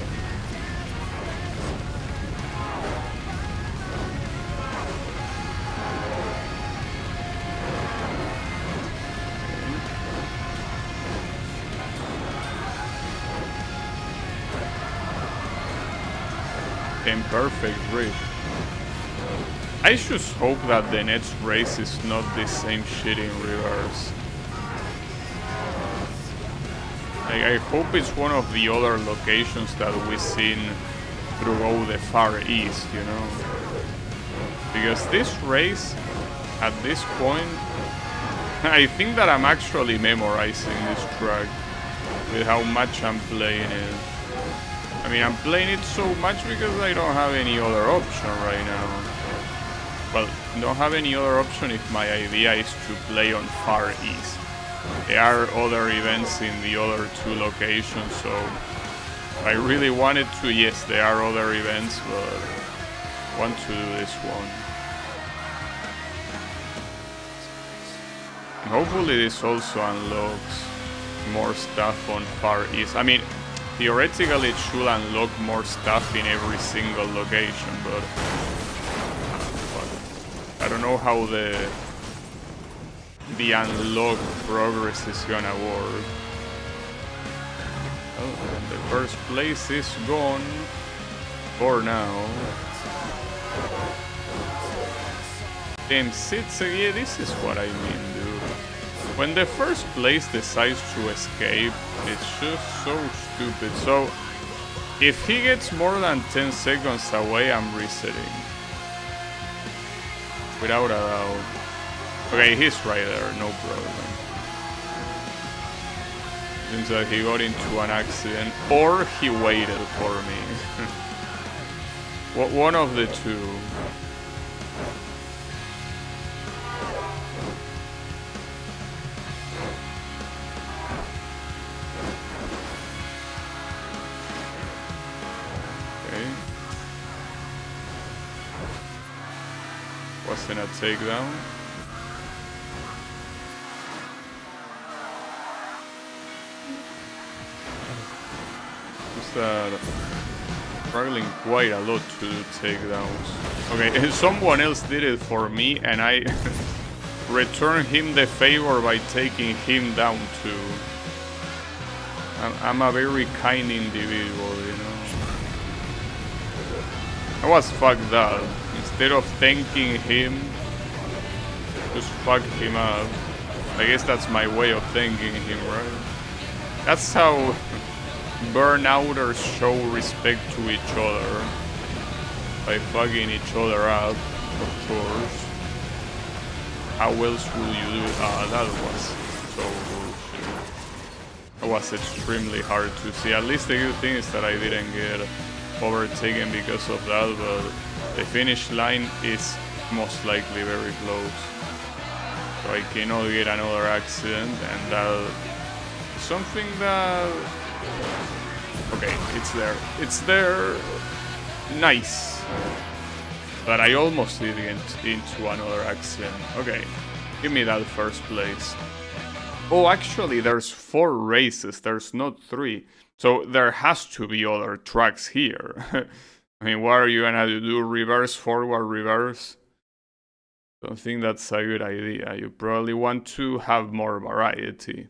A: Perfect grip. I just hope that the next race is not the same shit in reverse. I hope it's one of the other locations that we've seen throughout the Far East, you know? Because this race, at this point, I think that I'm actually memorizing this track with how much I'm playing it. I mean, I'm playing it so much because I don't have any other option right now. Well, don't have any other option if my idea is to play on Far East. There are other events in the other two locations, so if I really wanted to, yes, there are other events, but I want to do this one. And hopefully this also unlocks more stuff on Far East. I mean, theoretically, it should unlock more stuff in every single location, but I don't know how the unlock progress is gonna work. Well, the first place is gone for now. Game 6, yeah, this is what I mean, dude. When the first place decides to escape, it's just so stupid. So, if he gets more than 10 seconds away, I'm resetting. Without a doubt. Okay, he's right there, no problem. Seems like he got into an accident, or he waited for me. One of the two. Wasn't a takedown. Just struggling quite a lot to do takedowns. Okay, someone else did it for me, and I returned him the favor by taking him down too. I'm a very kind individual, you know. I was fucked up. Instead of thanking him, just fuck him up. I guess that's my way of thanking him, right? That's how burnouters show respect to each other. By fucking each other up, of course. How else would you do it? That was so bullshit. That was extremely hard to see. At least the good thing is that I didn't get overtaken because of that, but the finish line is most likely very close. So I cannot get another accident, and that is something that... Okay, it's there. It's there. Nice. But I almost did get into another accident. Okay, give me that first place. Oh, actually, there's 4 races. There's not 3. So there has to be other tracks here. I mean, what are you gonna do? Reverse, forward, reverse? Don't think that's a good idea. You probably want to have more variety.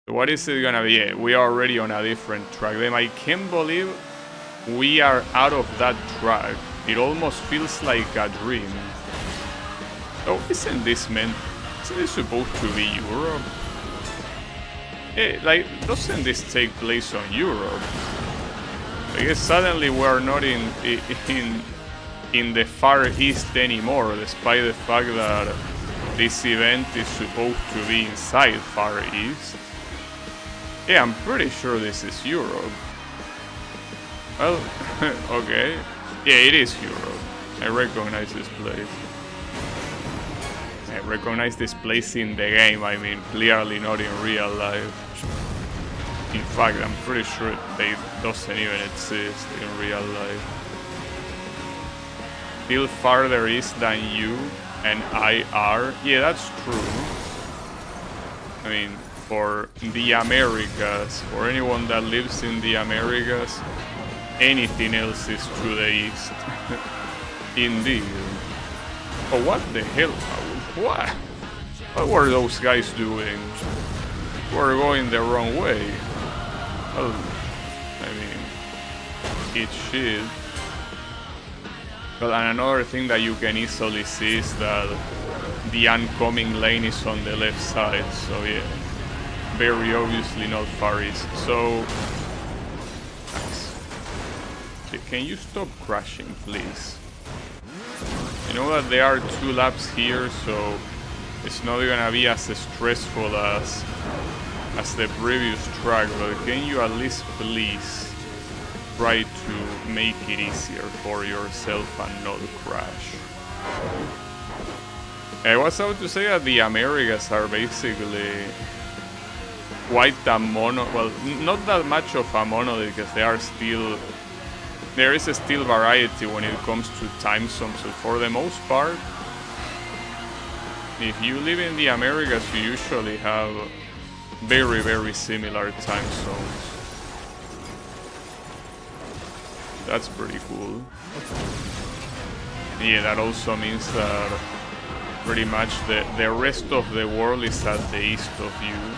A: So what is it gonna be? Yeah, we are already on a different track. Then I can't believe we are out of that track. It almost feels like a dream. Oh, isn't this supposed to be Europe? Like, doesn't this take place on Europe? I guess suddenly we're not in the Far East anymore, despite the fact that this event is supposed to be inside Far East. Yeah, I'm pretty sure this is Europe. Well, okay. Yeah, it is Europe. I recognize this place. I recognize this place in the game, I mean, clearly not in real life. In fact, I'm pretty sure they doesn't even exist in real life. Still farther east than you and I are. Yeah, that's true. I mean, for the Americas, for anyone that lives in the Americas, anything else is to the east. Indeed. Oh, what the hell? What were those guys doing? We're going the wrong way. Oh, I mean, it's shit. Well, and another thing that you can easily see is that the oncoming lane is on the left side, so yeah, very obviously not Far East. So, nice. Can you stop crashing, please? I know that there are 2 laps here, so it's not gonna be as stressful as the previous track, but can you at least please try to make it easier for yourself and not crash? I was about to say that the Americas are basically quite a mono, well, not that much of a monolith, because there is still variety when it comes to time zones. So for the most part, if you live in the Americas, you usually have very, very similar time zones. That's pretty cool. Yeah, that also means that pretty much the rest of the world is at the east of you.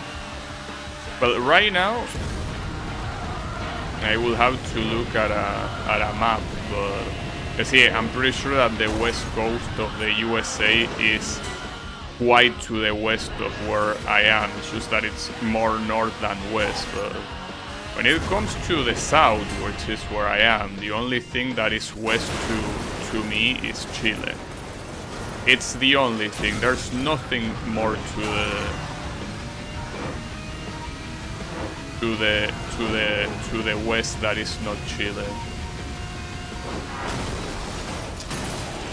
A: But right now, I will have to look at a map, but because yeah, I'm pretty sure that the west coast of the USA is quite to the west of where I am. It's just that it's more north than west. But when it comes to the south, which is where I am, the only thing that is west to me is Chile. It's the only thing. There's nothing more to the west that is not Chile.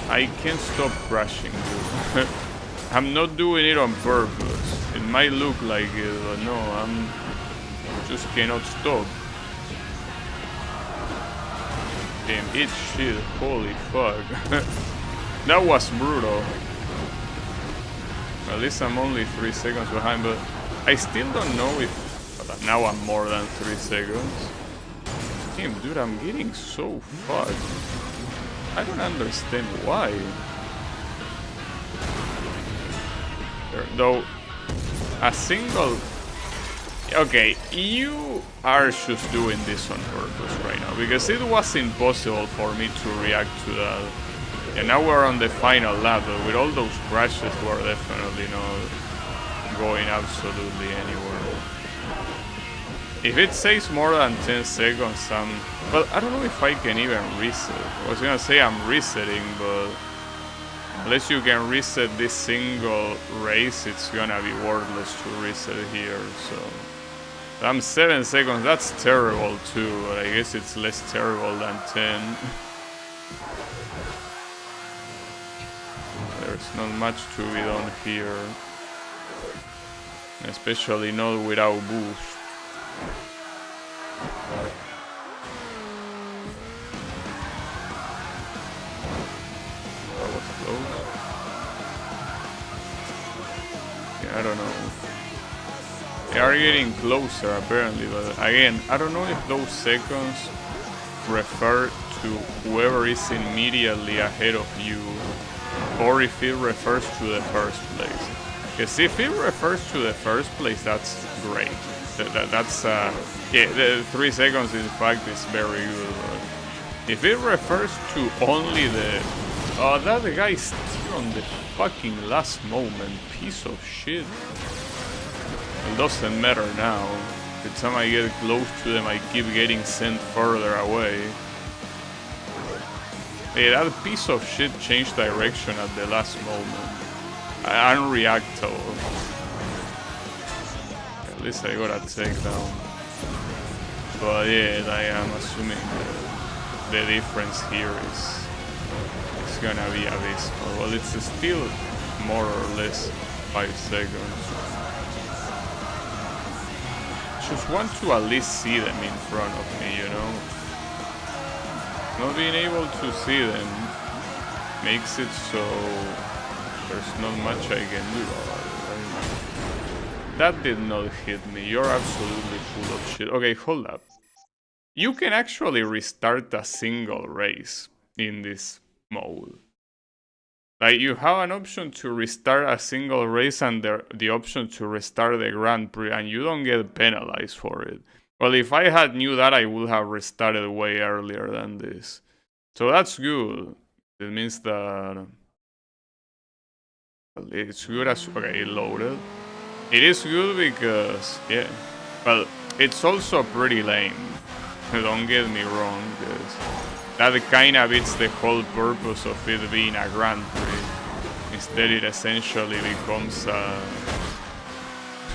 A: I can't stop crashing, dude. I'm not doing it on purpose. It might look like it, but no, I'm just cannot stop. Damn, it's shit. Holy fuck. That was brutal. At least I'm only 3 seconds behind, but I still don't know if... But now I'm more than 3 seconds. Damn, dude, I'm getting so fucked. I don't understand why. Though, a single... Okay, you are just doing this on purpose right now, because it was impossible for me to react to that. And now we're on the final lap, but with all those crashes, we're definitely not going absolutely anywhere. If it says more than 10 seconds, well, I don't know if I can even reset. I was gonna say I'm resetting, but unless you can reset this single race, it's gonna be worthless to reset here, so... I'm 7 seconds, that's terrible too, but I guess it's less terrible than 10. There's not much to be done here. Especially not without boost. That was close. Yeah, I don't know. They are getting closer apparently, but again, I don't know if those seconds refer to whoever is immediately ahead of you, or if it refers to the first place. Because if it refers to the first place, that's great. That's yeah, the 3 seconds in fact is very good. But if it refers to only the that guy is still on the fucking last moment, piece of shit. It doesn't matter now. The time I get close to them, I keep getting sent further away. Hey, that piece of shit changed direction at the last moment. I don't react to it. At least I got a takedown. But yeah, I am assuming the difference here is gonna be abysmal. Well, it's still more or less 5 seconds. Just want to at least see them in front of me, you know? Not being able to see them makes it so there's not much I can do about it, right? That did not hit me. You're absolutely full of shit. Okay, hold up. You can actually restart a single race in this mode. Like, you have an option to restart a single race and the option to restart the Grand Prix, and you don't get penalized for it. Well, if I had knew that, I would have restarted way earlier than this. So that's good. It means that it's good as... Okay, it loaded. It is good because, yeah. Well, it's also pretty lame. Don't get me wrong, because that kinda beats the whole purpose of it being a Grand Prix. Instead, it essentially becomes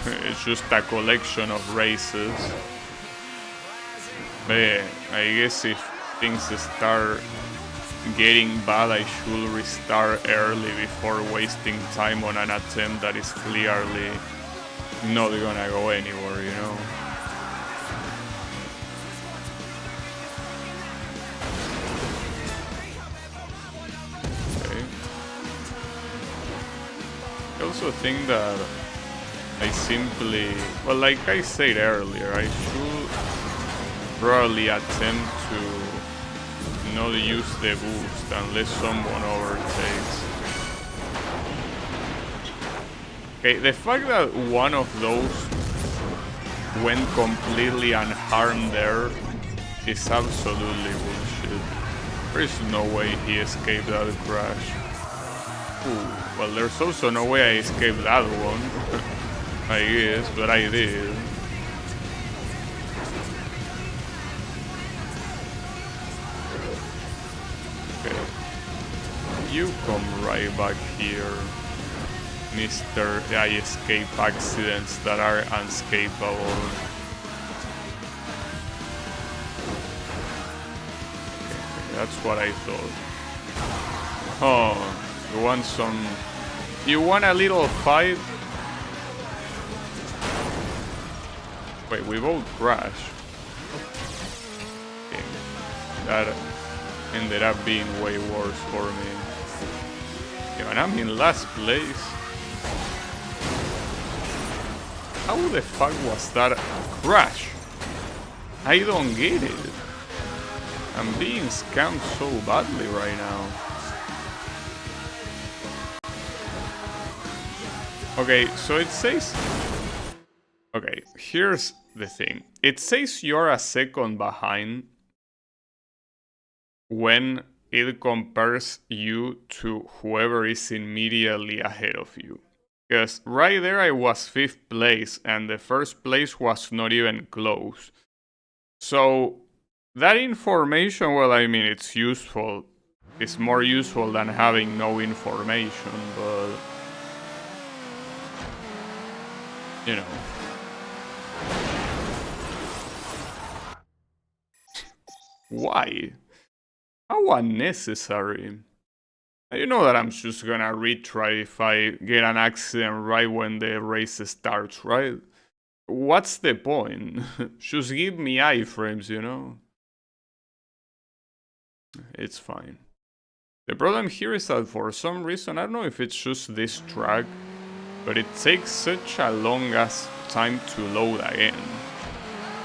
A: it's just a collection of races. But yeah, I guess if things start getting bad, I should restart early before wasting time on an attempt that is clearly not gonna go anywhere, you know? I also think that I simply, well, like I said earlier, I should probably attempt to not use the boost unless someone overtakes. Okay, the fact that one of those went completely unharmed there is absolutely bullshit. There is no way he escaped that crash. Ooh, well, there's also no way I escaped that one. I guess, but I did. Okay. You come right back here, Mr. I escape accidents that are unescapable. Okay, that's what I thought. Oh. You want a little fight? Wait, we both crashed. Okay. That ended up being way worse for me. Yeah, and I'm in last place. How the fuck was that a crash? I don't get it. I'm being scammed so badly right now. Okay, so it says... Okay, here's the thing. It says you're a second behind when it compares you to whoever is immediately ahead of you. Because right there I was 5th place and the first place was not even close. So that information, well, I mean, it's useful. It's more useful than having no information, but... You know. Why? How unnecessary. You know that I'm just gonna retry if I get an accident right when the race starts, right? What's the point? Just give me iframes, you know? It's fine. The problem here is that for some reason, I don't know if it's just this track, but it takes such a long ass time to load again.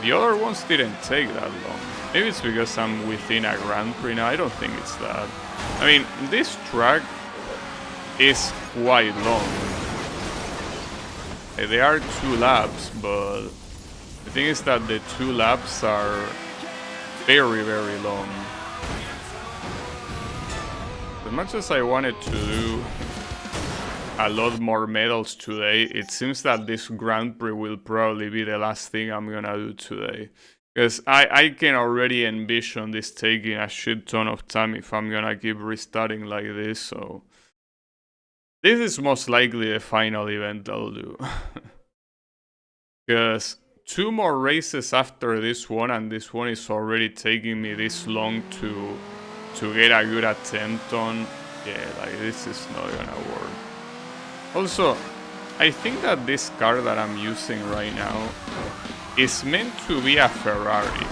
A: The other ones didn't take that long. Maybe it's because I'm within a Grand Prix now. I don't think it's that. I mean, this track is quite long. They are 2 laps, but the thing is that the 2 laps are very, very long. As much as I wanted to do a lot more medals today, it seems that this Grand Prix will probably be the last thing I'm gonna do today. Because I can already envision this taking a shit ton of time if I'm gonna keep restarting like this, so... This is most likely the final event I'll do. Because 2 more races after this one, and this one is already taking me this long to get a good attempt on. Yeah, like this is not gonna work. Also, I think that this car that I'm using right now is meant to be a Ferrari.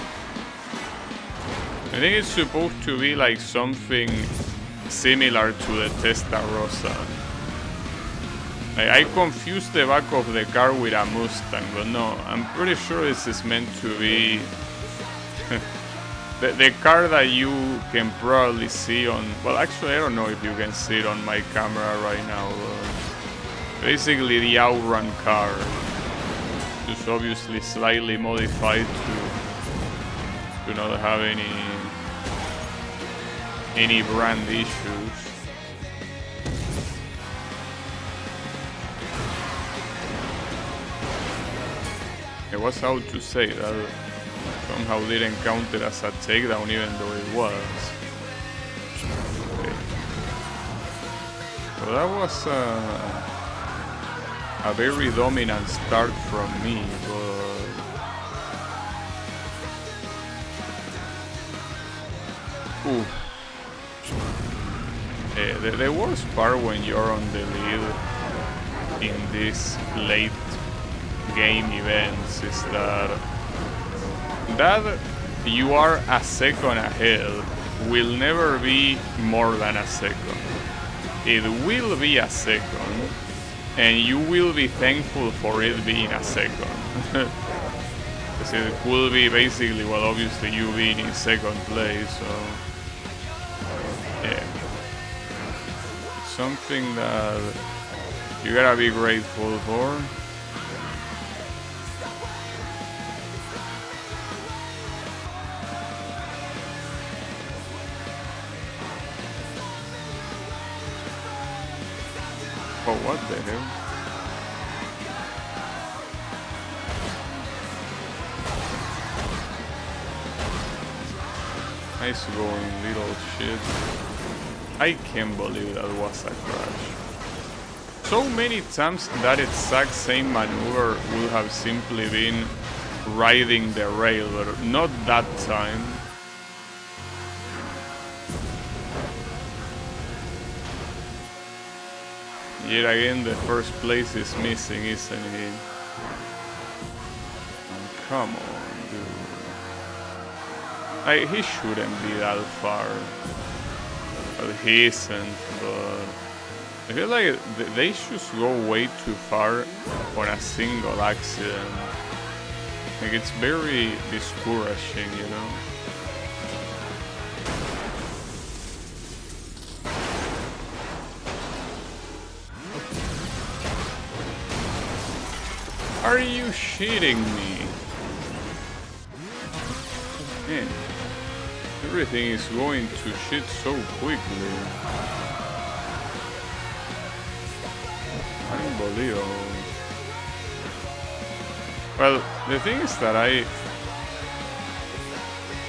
A: I think it's supposed to be like something similar to the Testarossa. I confused the back of the car with a Mustang, but no, I'm pretty sure this is meant to be the car that you can probably see on... Well, actually, I don't know if you can see it on my camera right now. Basically, the Outrun car. Just obviously slightly modified to not have any brand issues. I was out to say that somehow didn't count it as a takedown even though it was. Okay. So that was a very dominant start from me, but... Ooh. The worst part when you're on the lead in this late game events is that you are a second ahead will never be more than a second. It will be a second, and you will be thankful for it being a second. Because it will be basically, well, obviously you being in second place, so yeah. It's something that you gotta be grateful for. Oh, what the hell? Nice going, little shit. I can't believe that was a crash. So many times that exact same maneuver would have simply been riding the rail, but not that time. Yet again, the first place is missing, isn't it? Come on, dude. He shouldn't be that far. Well, he isn't, but... I feel like they should go way too far on a single accident. Like, it's very discouraging, you know? Are you shitting me? Man, everything is going to shit so quickly. Unbelievable. Well, the thing is that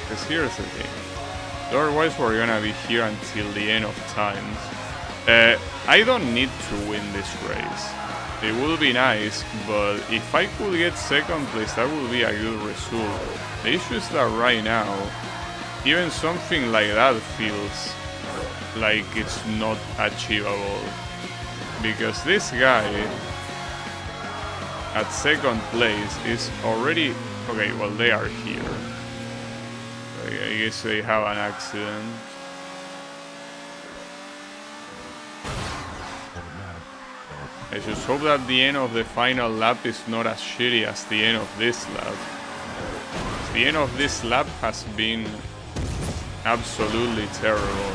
A: because here's the thing. Otherwise we're gonna be here until the end of times. I don't need to win this race. It would be nice, but if I could get second place, that would be a good result. The issue is that right now, even something like that feels like it's not achievable. Because this guy at second place is already... Okay, well, they are here. I guess they have an accident. I just hope that the end of the final lap is not as shitty as the end of this lap. The end of this lap has been absolutely terrible.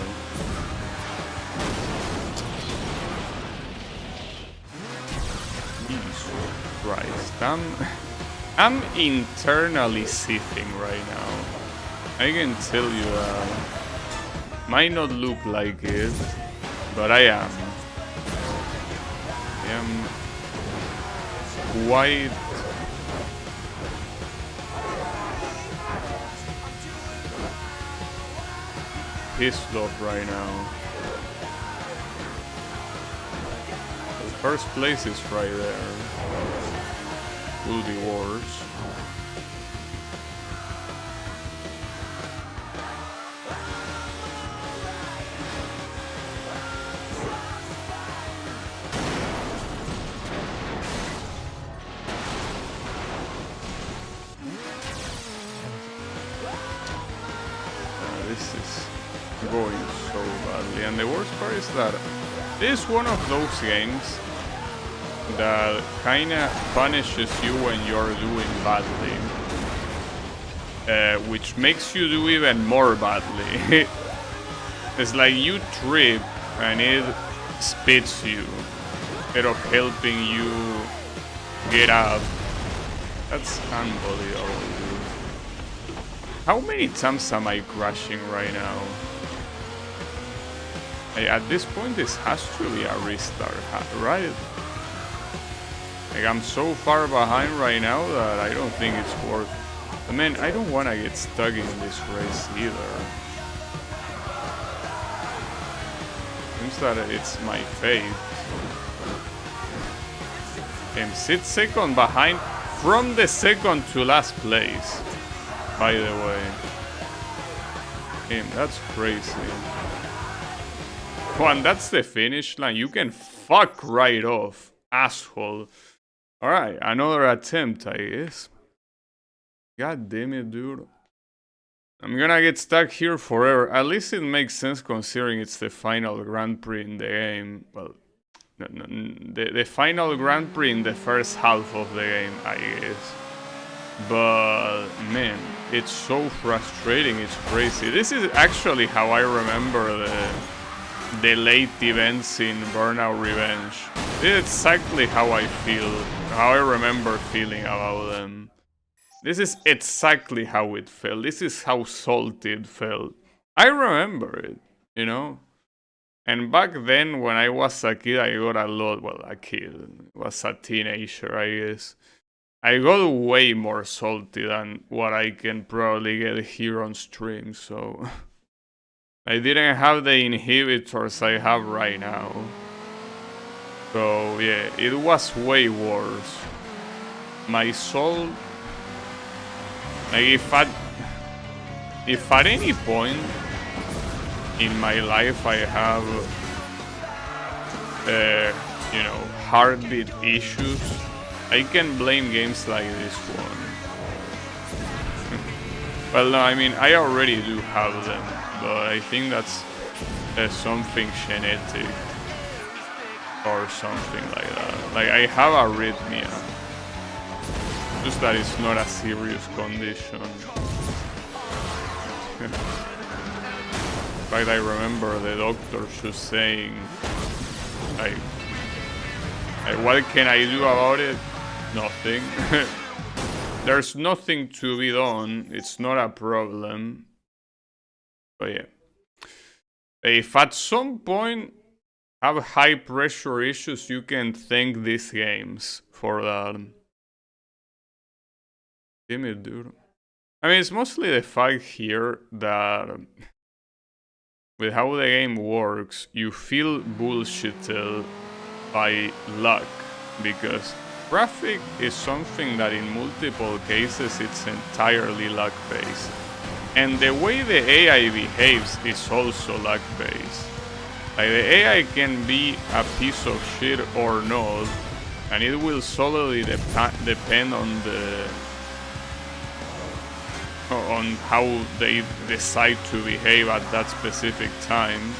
A: Jesus Christ, I'm internally seething right now. I can tell you that. Might not look like it, but I am. I am quite pissed off right now. The first place is right there. Will be worse. This is going so badly, and the worst part is that this is one of those games that kinda punishes you when you're doing badly, which makes you do even more badly. It's like you trip and it spits you instead of helping you get up. That's unbelievable, dude. How many times am I crashing right now? At this point, this has to be a restart, right? Like, I'm so far behind right now that I don't think it's worth. I mean, I don't want to get stuck in this race either. Seems that it's my fate. I'm 6 seconds behind from the second to last place. By the way, damn, that's crazy. Come on, that's the finish line. You can fuck right off, asshole. Alright, another attempt, I guess. God damn it, dude. I'm gonna get stuck here forever. At least it makes sense considering it's the final Grand Prix in the game. Well, the final Grand Prix in the first half of the game, I guess. But man, it's so frustrating, it's crazy. This is actually how I remember the late events in Burnout Revenge. This is exactly how I feel, how I remember feeling about them. This is exactly how it felt. This is how salty it felt. I remember it, you know? And back then, when I was a kid, I got a lot, well, a kid, was a teenager, I guess. I got way more salty than what I can probably get here on stream, so I didn't have the inhibitors I have right now. So yeah, it was way worse. My soul, like if at any point in my life I have, you know, heartbeat issues, I can blame games like this one. Well, no, I mean, I already do have them, but I think that's something genetic or something like that. Like, I have arrhythmia, just that it's not a serious condition. In fact, I remember the doctor just saying, like, what can I do about it? Nothing. There's nothing to be done. It's not a problem. But yeah. If at some point have high pressure issues, you can thank these games for that. Damn it, dude. I mean, it's mostly the fact here that with how the game works, you feel bullshitted by luck, because traffic is something that in multiple cases it's entirely luck-based. And the way the AI behaves is also luck-based. Like, the AI can be a piece of shit or not, and it will solely depend on how they decide to behave at that specific time.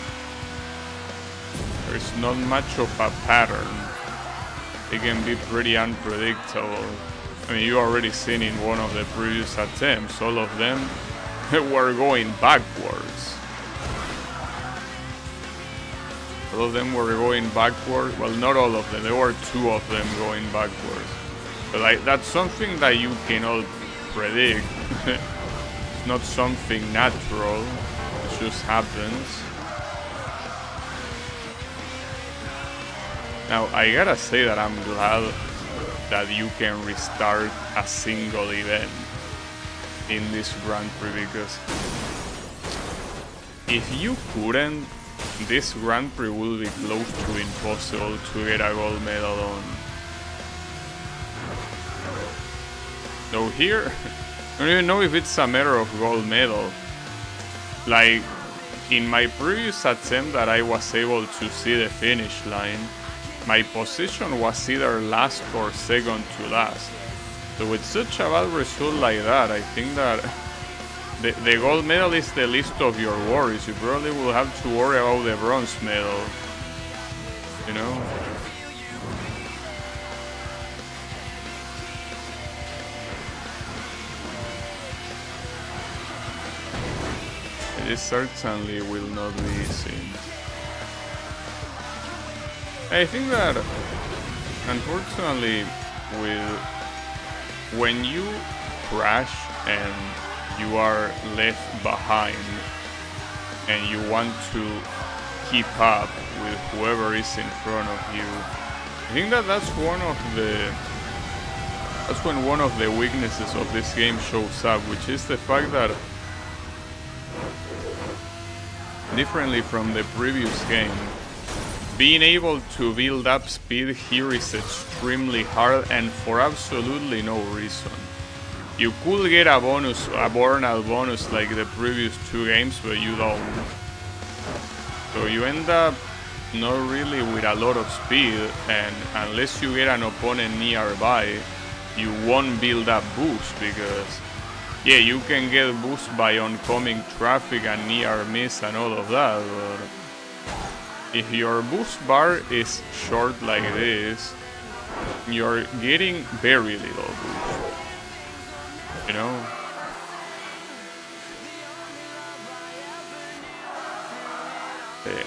A: There's not much of a pattern. It can be pretty unpredictable. I mean, you already seen in one of the previous attempts, all of them were going backwards. All of them were going backwards. Well, not all of them. There were 2 of them going backwards. But like, that's something that you cannot predict. It's not something natural. It just happens. Now, I gotta say that I'm glad that you can restart a single event in this Grand Prix, because if you couldn't, this Grand Prix will be close to impossible to get a gold medal on. So here, I don't even know if it's a matter of gold medal. Like, in my previous attempt that I was able to see the finish line, my position was either last or second to last. So with such a bad result like that, I think that the gold medal is the least of your worries. You probably will have to worry about the bronze medal, you know? It certainly will not be easy. I think that, unfortunately, when you crash and you are left behind and you want to keep up with whoever is in front of you, I think that that's when one of the weaknesses of this game shows up, which is the fact that, differently from the previous game, being able to build up speed here is extremely hard, and for absolutely no reason. You could get a bonus, a burnout bonus like the previous 2 games, but you don't. So you end up not really with a lot of speed, and unless you get an opponent nearby, you won't build up boost, because yeah, you can get boost by oncoming traffic and near miss and all of that, but if your boost bar is short like this, you're getting very little boost, you know?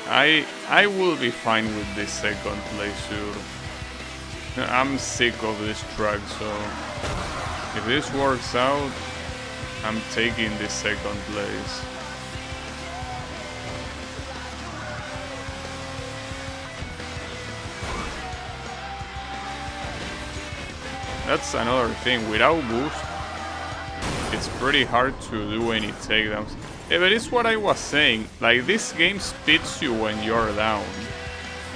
A: I will be fine with this second place, dude. I'm sick of this track, so if this works out, I'm taking this second place. That's another thing, without boost, it's pretty hard to do any takedowns. Yeah, but it's what I was saying, like, this game spits you when you're down.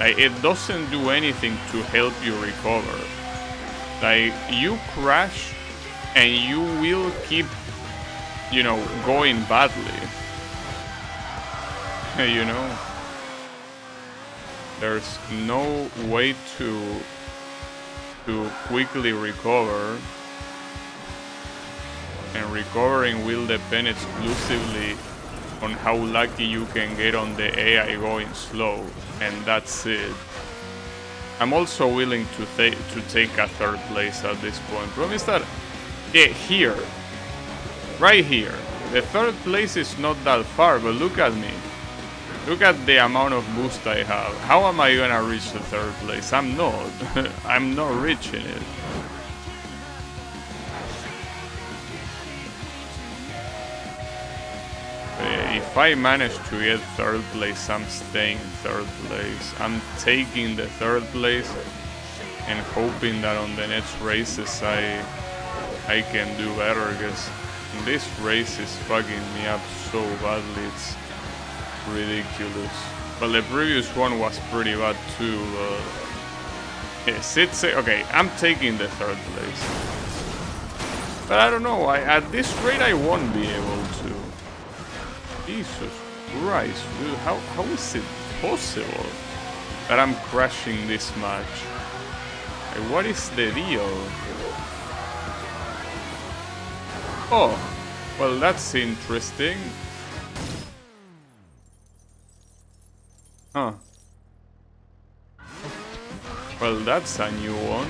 A: Like, it doesn't do anything to help you recover. Like, you crash and you will keep, you know, going badly. You know? There's no way to quickly recover, and recovering will depend exclusively on how lucky you can get on the AI going slow, and that's it. I'm also willing to take a 3rd place at this point. Problem is that, yeah, here, right here, the 3rd place is not that far, but look at me. Look at the amount of boost I have. How am I gonna reach the 3rd place? I'm not. I'm not reaching it. If I manage to get 3rd place, I'm staying 3rd place. I'm taking the 3rd place and hoping that on the next races I can do better, because this race is fucking me up so badly. It's ridiculous. But the previous one was pretty bad too. Okay, I'm taking the 3rd place. But I don't know, at this rate I won't be able to. Jesus Christ, dude, how is it possible that I'm crashing this much? Like, what is the deal? Oh, well, that's interesting. Huh. Well, that's a new one.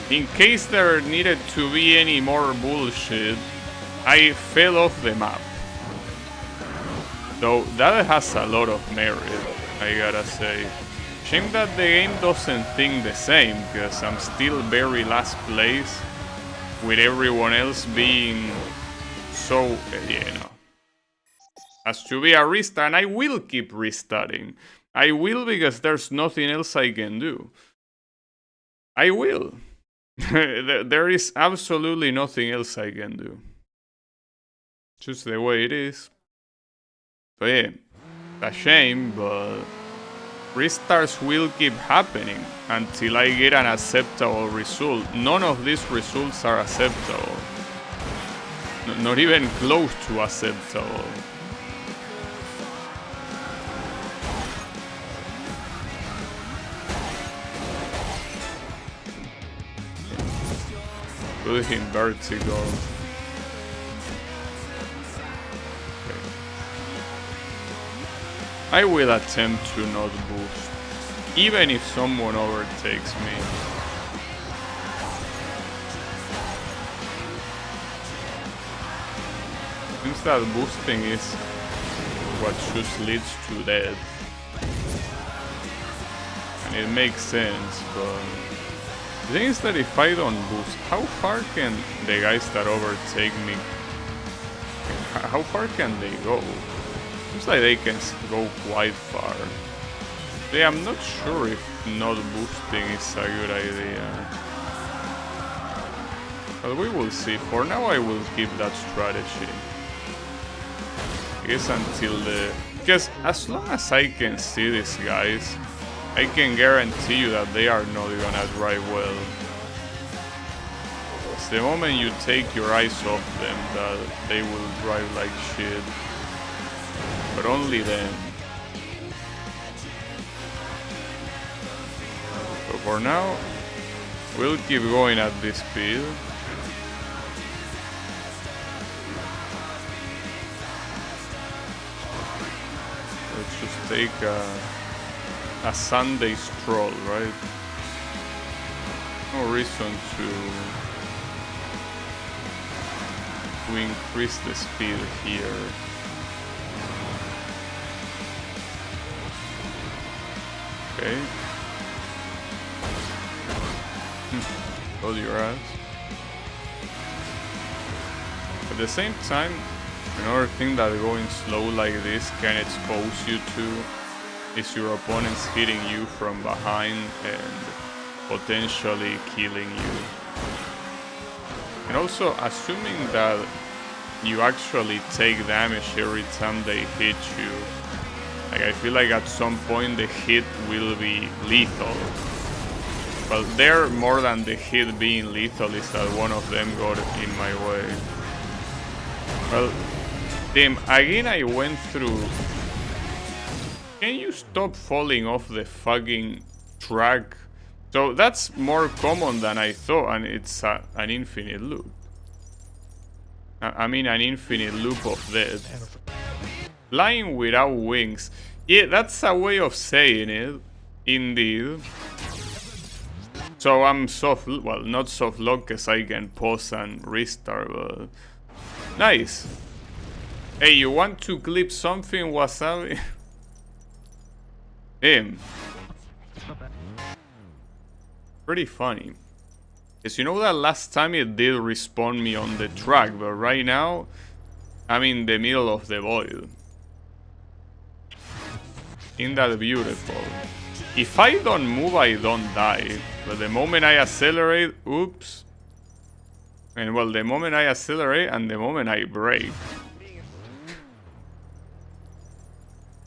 A: in case there needed to be any more bullshit, I fell off the map. So that has a lot of merit, I gotta say. Shame that the game doesn't think the same, because I'm still very last place, with everyone else being so, has to be a restart, and I will keep restarting. I will, because there's nothing else I can do. I will. There is absolutely nothing else I can do. Just the way it is. So yeah, a shame, but restarts will keep happening until I get an acceptable result. None of these results are acceptable. Not even close to acceptable. Put him vertical. Okay. I will attempt to not boost, even if someone overtakes me. Seems that boosting is what just leads to death. And it makes sense, but the thing is that if I don't boost, how far can the guys that overtake me, how far can they go? Seems like they can go quite far. Yeah, I'm not sure if not boosting is a good idea. But we will see. For now I will keep that strategy. I guess until the... Because as long as I can see these guys, I can guarantee you that they are not gonna drive well. It's the moment you take your eyes off them that they will drive like shit. But only then. So for now, we'll keep going at this speed. Let's just take a Sunday stroll, right? No reason to increase the speed here. Okay. Hold your ass. At the same time, another thing that going slow like this can expose you to is your opponents hitting you from behind and potentially killing you. And also assuming that you actually take damage every time they hit you. Like, I feel like at some point the hit will be lethal. But there, more than the hit being lethal, is that one of them got in my way. Well, damn, again I went through... Can you stop falling off the fucking track? So that's more common than I thought, and it's an infinite loop. I mean an infinite loop of death. Flying without wings. Yeah, that's a way of saying it, indeed. So I'm soft, well, not soft lock because I can pause and restart, but... Nice. Hey, you want to clip something, Wasabi? Him. Pretty funny. Because you know that last time it did respawn me on the track, but right now I'm in the middle of the void. Isn't that beautiful? If I don't move, I don't die. But the moment I accelerate, oops. And well, the moment I accelerate and the moment I brake.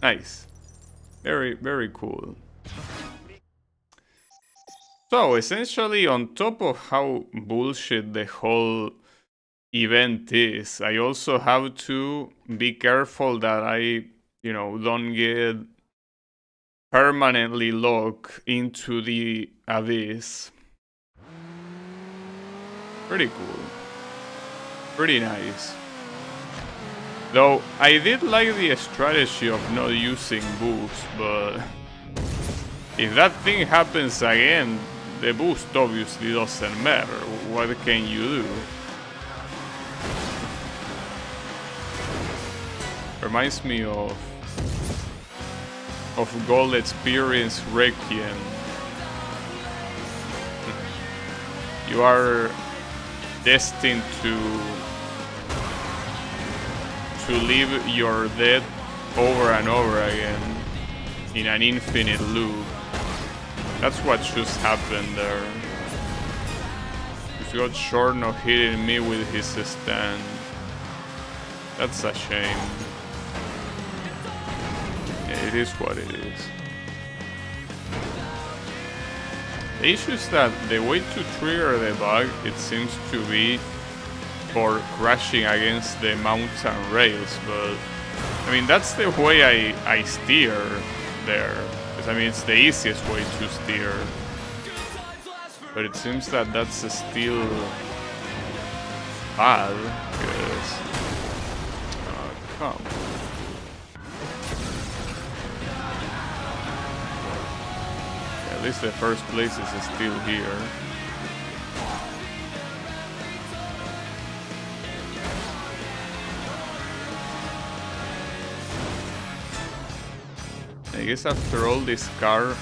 A: Nice. Very, very cool. So, essentially, on top of how bullshit the whole event is, I also have to be careful that I, don't get permanently locked into the abyss. Pretty cool. Pretty nice. Though, I did like the strategy of not using boost, but if that thing happens again, the boost obviously doesn't matter. What can you do? Reminds me of Gold Experience Requiem. You are destined to live your death over and over again in an infinite loop. That's what just happened there. He got short of hitting me with his stand. That's a shame. Yeah, it is what it is. The issue is that the way to trigger the bug, it seems to be for crashing against the mountain rails, but I mean that's the way I steer there. Because I mean it's the easiest way to steer. But it seems that that's still bad, because come. At least the first place is still here. I guess after all, this car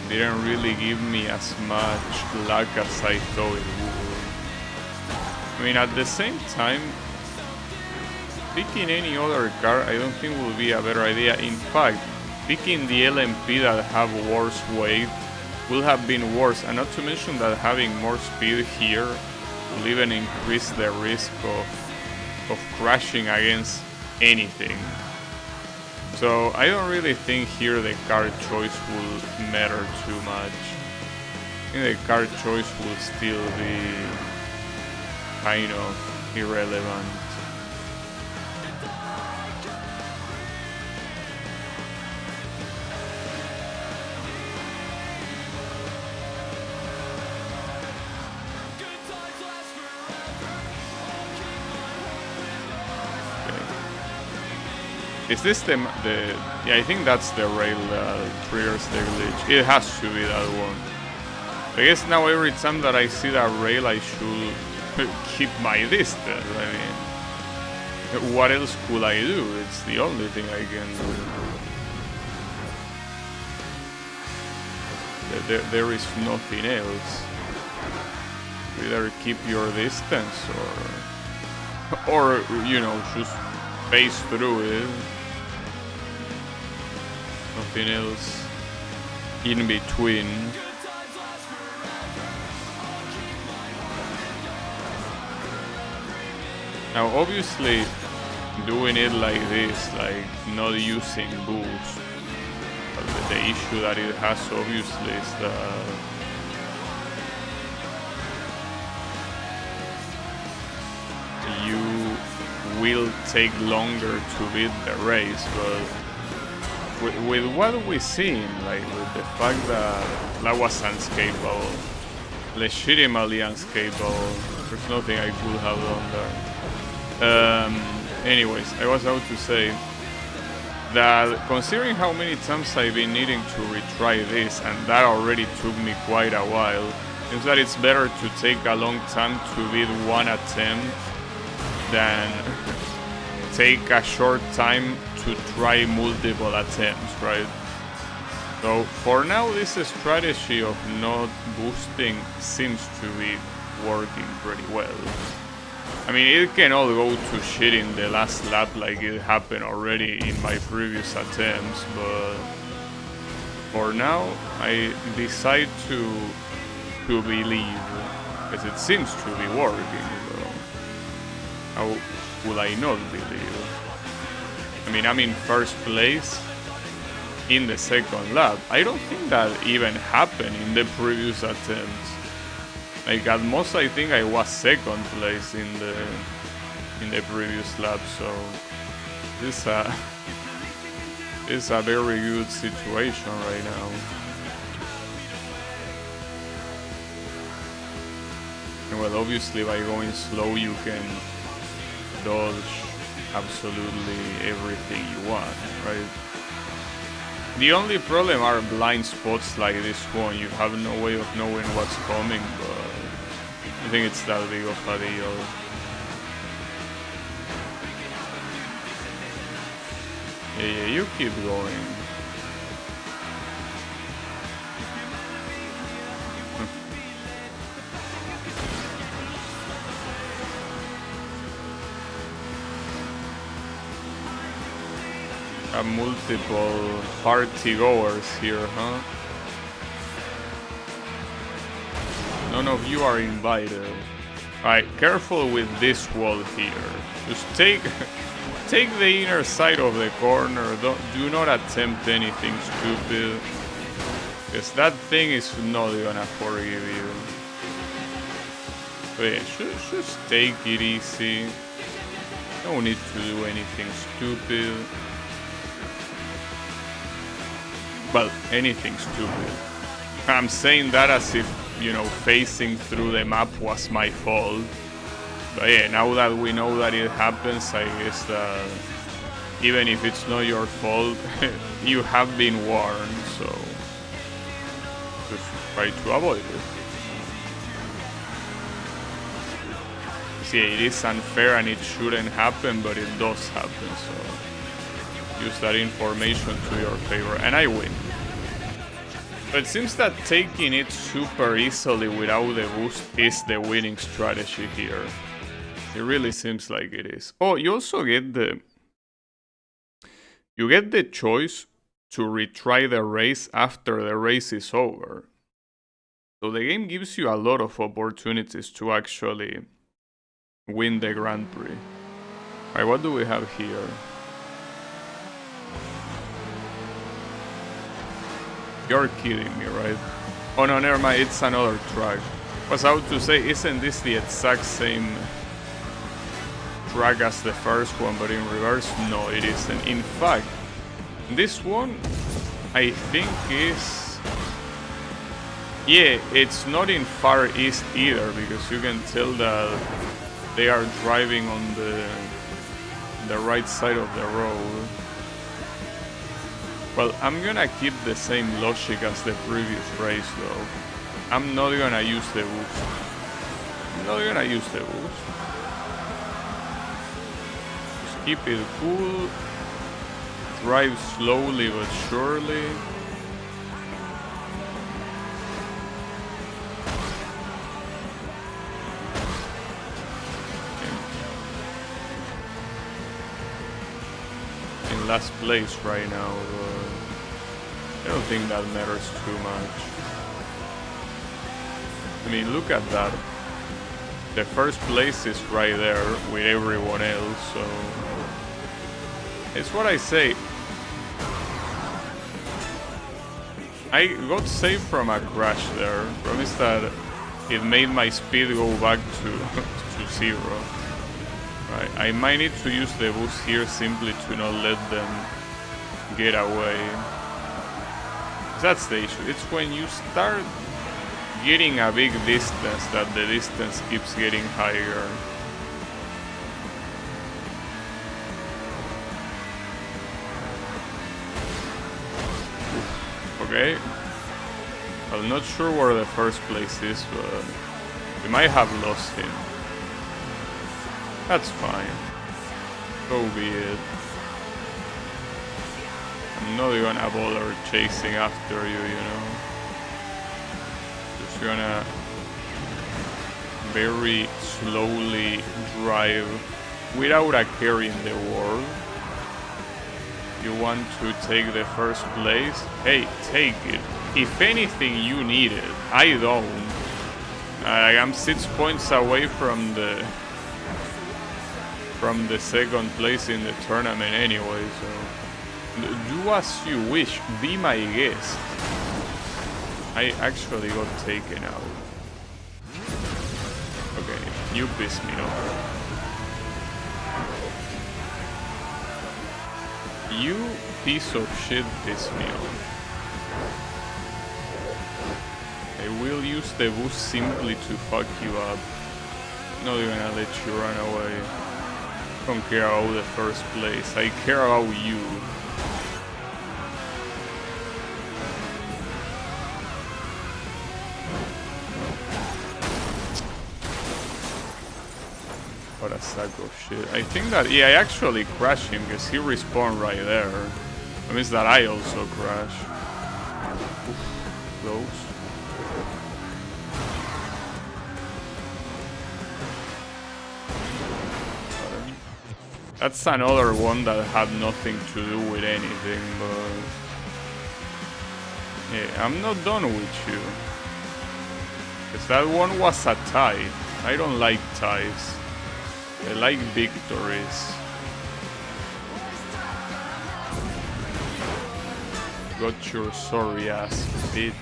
A: didn't really give me as much luck as I thought it would. I mean, at the same time, picking any other car I don't think will be a better idea. In fact, picking the LMP that have worse weight will have been worse, and not to mention that having more speed here will even increase the risk of crashing against anything. So I don't really think here the car choice will matter too much. I think the car choice will still be kind of irrelevant. Is this the yeah, I think that's the rail that triggers the glitch. It has to be that one. I guess now every time that I see that rail I should keep my distance. I mean, what else could I do? It's the only thing I can do. There is nothing else. Either keep your distance or you know, just pace through it. Nothing else in between. Now obviously doing it like this, like not using boost, but the issue that it has obviously is that you will take longer to beat the race, but with what we've seen, like with the fact that that was unscapable, legitimately unscapable, there's nothing I could have done there. Anyways, I was about to say that considering how many times I've been needing to retry this, and that already took me quite a while, seems that it's better to take a long time to beat one attempt than take a short time to try multiple attempts, right? So for now, this strategy of not boosting seems to be working pretty well. I mean, it can all go to shit in the last lap like it happened already in my previous attempts, but for now I decide to believe, because it seems to be working, so how would I not believe? I mean, I'm in first place in the second lap. I don't think that even happened in the previous attempts. Like at most, I think I was second place in the previous lap. So this is a very good situation right now. And well, obviously by going slow, you can dodge absolutely everything you want, right? The only problem are blind spots like this one. You have no way of knowing what's coming, but I think it's that big of a deal. Yeah, you keep going. Multiple party goers here, huh? None of you are invited. Alright, careful with this wall here. Just take the inner side of the corner. Do not attempt anything stupid, because that thing is not gonna forgive you. But yeah, just take it easy. No need to do anything stupid. Well, anything stupid. I'm saying that as if, you know, facing through the map was my fault. But yeah, now that we know that it happens, I guess that even if it's not your fault, you have been warned, so just try to avoid it. See, it is unfair and it shouldn't happen, but it does happen, so use that information to your favor, and I win. But it seems that taking it super easily without the boost is the winning strategy here. It really seems like it is. Oh, you also get the choice to retry the race after the race is over. So the game gives you a lot of opportunities to actually win the Grand Prix. Alright, what do we have here? You're kidding me, right? Oh no, never mind, it's another track. Was about to say, isn't this the exact same track as the first one, but in reverse? No, it isn't. In fact, this one, I think is... Yeah, it's not in Far East either, because you can tell that they are driving on the right side of the road. Well, I'm gonna keep the same logic as the previous race though. I'm not gonna use the boost. Just keep it cool. Drive slowly but surely. In last place right now, I don't think that matters too much. I mean, look at that. The first place is right there with everyone else, so... It's what I say. I got saved from a crash there. Promise that it made my speed go back to 0. Right, I might need to use the boost here simply to not let them get away. That's the issue. It's when you start getting a big distance that the distance keeps getting higher. Okay. I'm not sure where the first place is, but we might have lost him. That's fine. So be it. I'm not gonna bother chasing after you, you know. Just gonna very slowly drive without a care in the world. You want to take the first place? Hey, take it. If anything, you need it. I don't. I'm 6 points away from the second place in the tournament anyway, so do as you wish. Be my guest. I actually got taken out. Okay, you pissed me off. You piece of shit pissed me off. I will use the boost simply to fuck you up. Not gonna let you run away. Don't care about the first place. I care about you. What a sack of shit. I think that, yeah, I actually crashed him because he respawned right there. That means that I also crash. Oof, close. That's another one that had nothing to do with anything, but... yeah, I'm not done with you. Because that one was a tie. I don't like ties. I like victories. Got your sorry ass, bitch.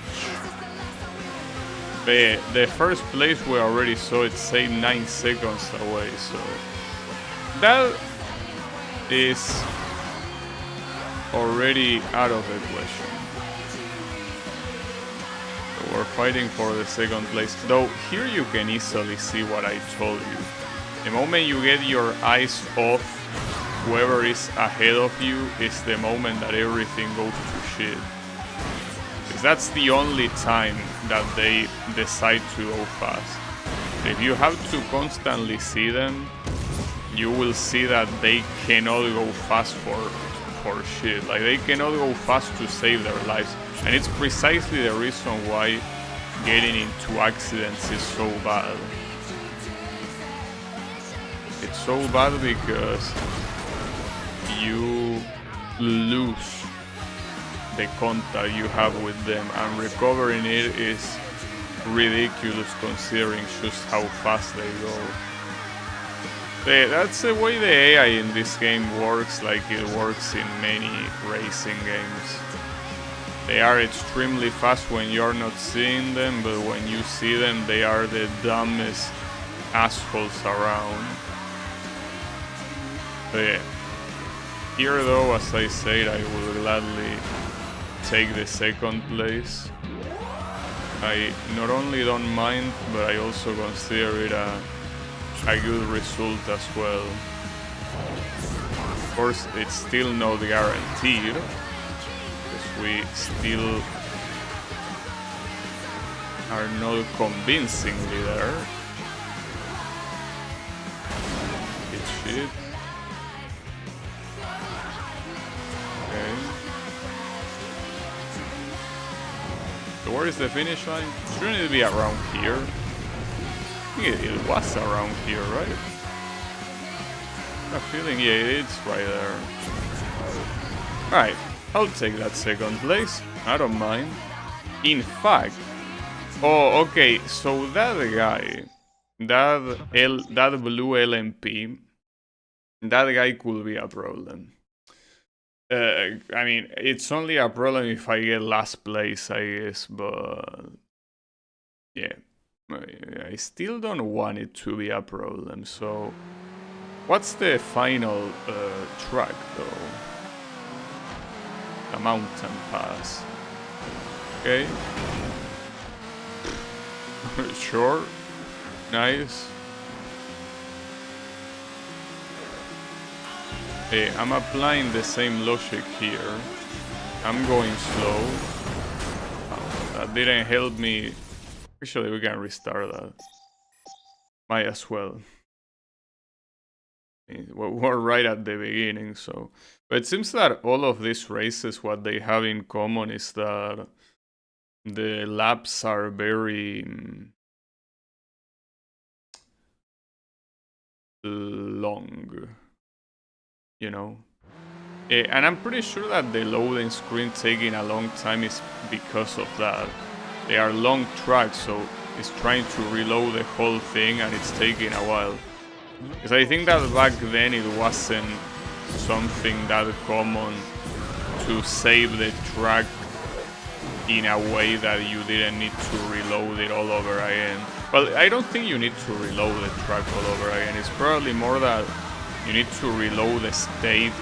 A: The first place we already saw it say 9 seconds away, so... that is already out of the question. So we're fighting for the second place. Though here you can easily see what I told you. The moment you get your eyes off whoever is ahead of you is the moment that everything goes to shit. Because that's the only time that they decide to go fast. If you have to constantly see them, you will see that they cannot go fast for shit. Like, they cannot go fast to save their lives. And it's precisely the reason why getting into accidents is so bad. It's so bad because you lose the contact you have with them, and recovering it is ridiculous considering just how fast they go. That's the way the AI in this game works, like it works in many racing games. They are extremely fast when you're not seeing them, but when you see them, they are the dumbest assholes around. But yeah. Here though, as I said, I will gladly take the second place. I not only don't mind, but I also consider it a good result as well. Of course, it's still not guaranteed, because we still are not convincingly there. It's shit. Okay. So where is the finish line? Shouldn't it be around here? I think it was around here, right? I have a feeling, yeah, it's right there. Alright, I'll take that second place. I don't mind. In fact... oh, okay, so that guy... that blue LMP... that guy could be a problem. I mean, it's only a problem if I get last place, I guess, but... yeah. I still don't want it to be a problem, so... what's the final track, though? A mountain pass. Okay. Sure. Nice. Hey, I'm applying the same logic here. I'm going slow. Oh, that didn't help me. Actually, we can restart that. Might as well. We're right at the beginning, so... but it seems that all of these races, what they have in common is that the laps are very long, you know? And I'm pretty sure that the loading screen taking a long time is because of that. They are long tracks, so it's trying to reload the whole thing and it's taking a while. Because I think that back then it wasn't something that common to save the track in a way that you didn't need to reload it all over again. Well, I don't think you need to reload the track all over again. It's probably more that you need to reload the state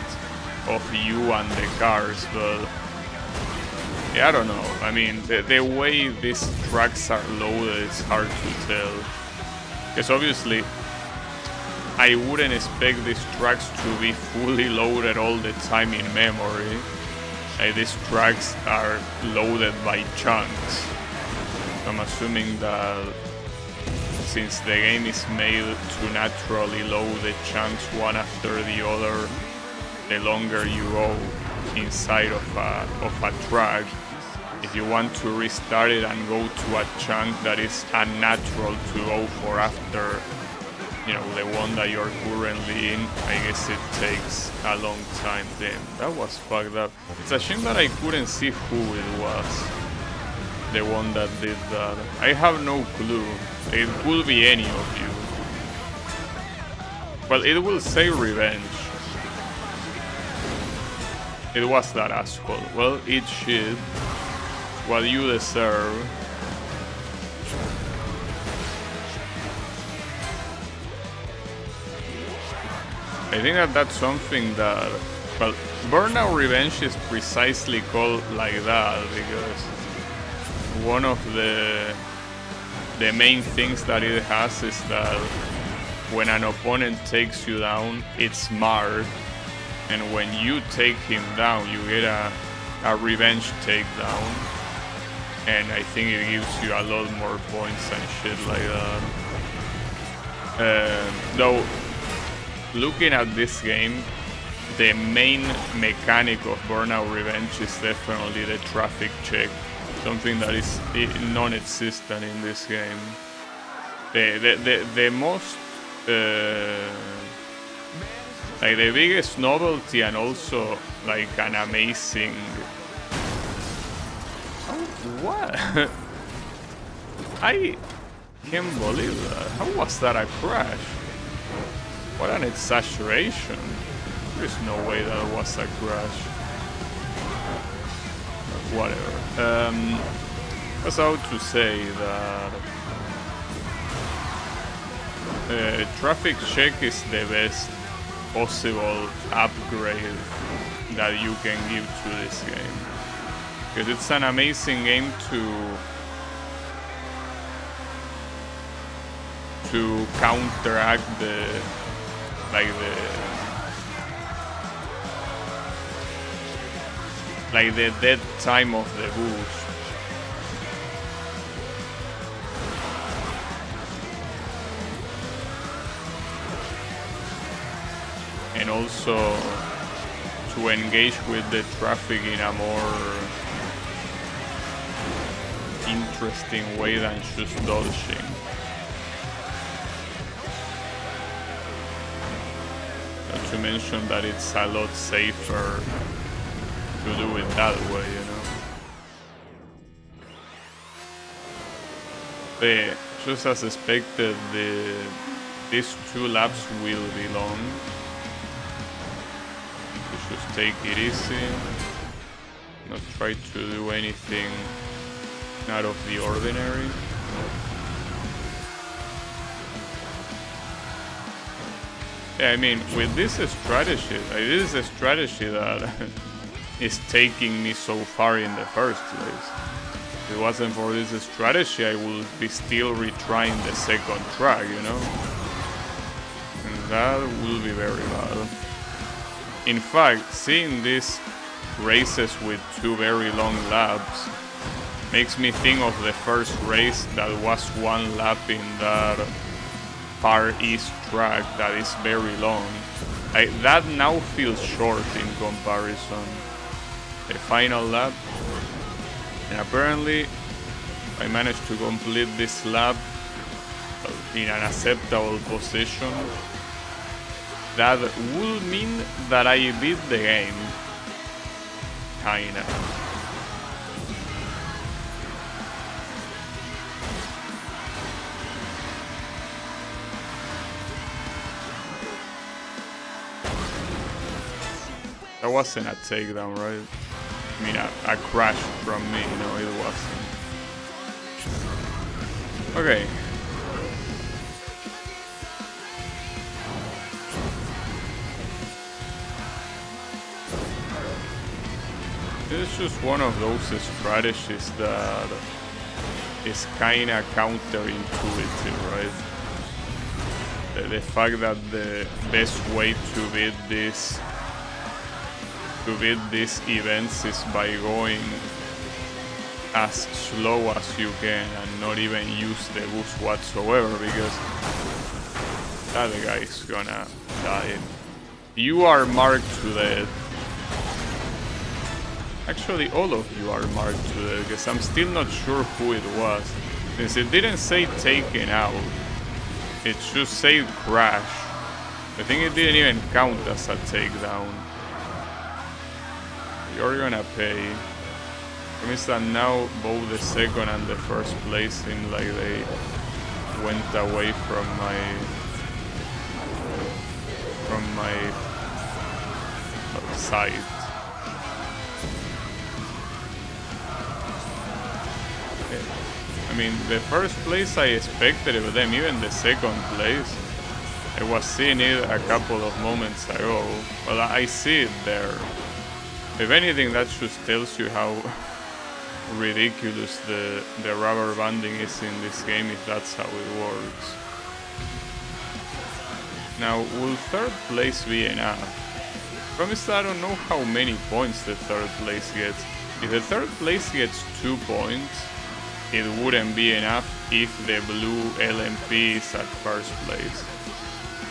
A: of you and the cars, but yeah, I don't know. I mean, the way these tracks are loaded is hard to tell. Because obviously, I wouldn't expect these tracks to be fully loaded all the time in memory. These tracks are loaded by chunks. I'm assuming that since the game is made to naturally load the chunks one after the other, the longer you go inside of a track, if you want to restart it and go to a chunk that is unnatural to go for after, you know, the one that you're currently in, I guess it takes a long time. Damn, that was fucked up. It's a shame that I couldn't see who it was, the one that did that. I have no clue. It could be any of you. Well, it will say revenge. It was that asshole. Well, eat shit. What you deserve. I think that that's something that, well, Burnout Revenge is precisely called like that because one of the main things that it has is that when an opponent takes you down, it's marred, and when you take him down, you get a revenge takedown, and I think it gives you a lot more points and shit like that. Though, looking at this game, the main mechanic of Burnout Revenge is definitely the traffic check, something that is non-existent in this game. The most, like the biggest novelty and also like an amazing... Oh, what? I can't believe that. How was that a crash? What an exaggeration. There's no way that was a crash. Whatever. I was about to say that traffic check is the best possible upgrade that you can give to this game. Because it's an amazing game to counteract the dead time of the boost. And also to engage with the traffic in a more interesting way than just dodging. Not to mention that it's a lot safer to do it that way, you know. But just as expected, these 2 laps will be long. So just take it easy, not try to do anything out of the ordinary. Yeah, I mean, with this strategy, this is a strategy that is taking me so far in the first place. If it wasn't for this strategy, I would be still retrying the second track, you know? And that will be very bad. In fact, seeing these races with 2 very long laps makes me think of the first race that was 1 lap in that Far East track that is very long. That now feels short in comparison. The final lap, and apparently I managed to complete this lap in an acceptable position. That would mean that I beat the game, kinda. That wasn't a takedown, right? I mean, a crash from me, no, it wasn't. Okay. This is just one of those strategies that is kinda counterintuitive, right? The fact that the best way to beat these events is by going as slow as you can and not even use the boost whatsoever, because that guy is gonna die. You are marked to death. Actually, all of you are marked to death, because I'm still not sure who it was. Since it didn't say taken out, it should say crash. I think it didn't even count as a takedown. You're gonna pay. It means that now both the second and the first place seem like they went away from my side. I mean, the first place I expected of them, even the second place. I was seeing it a couple of moments ago. Well, I see it there. If anything, that just tells you how ridiculous the rubber banding is in this game, if that's how it works. Now, will third place be enough? Promise, I don't know how many points the third place gets. If the third place gets 2 points, it wouldn't be enough if the blue LMP is at first place.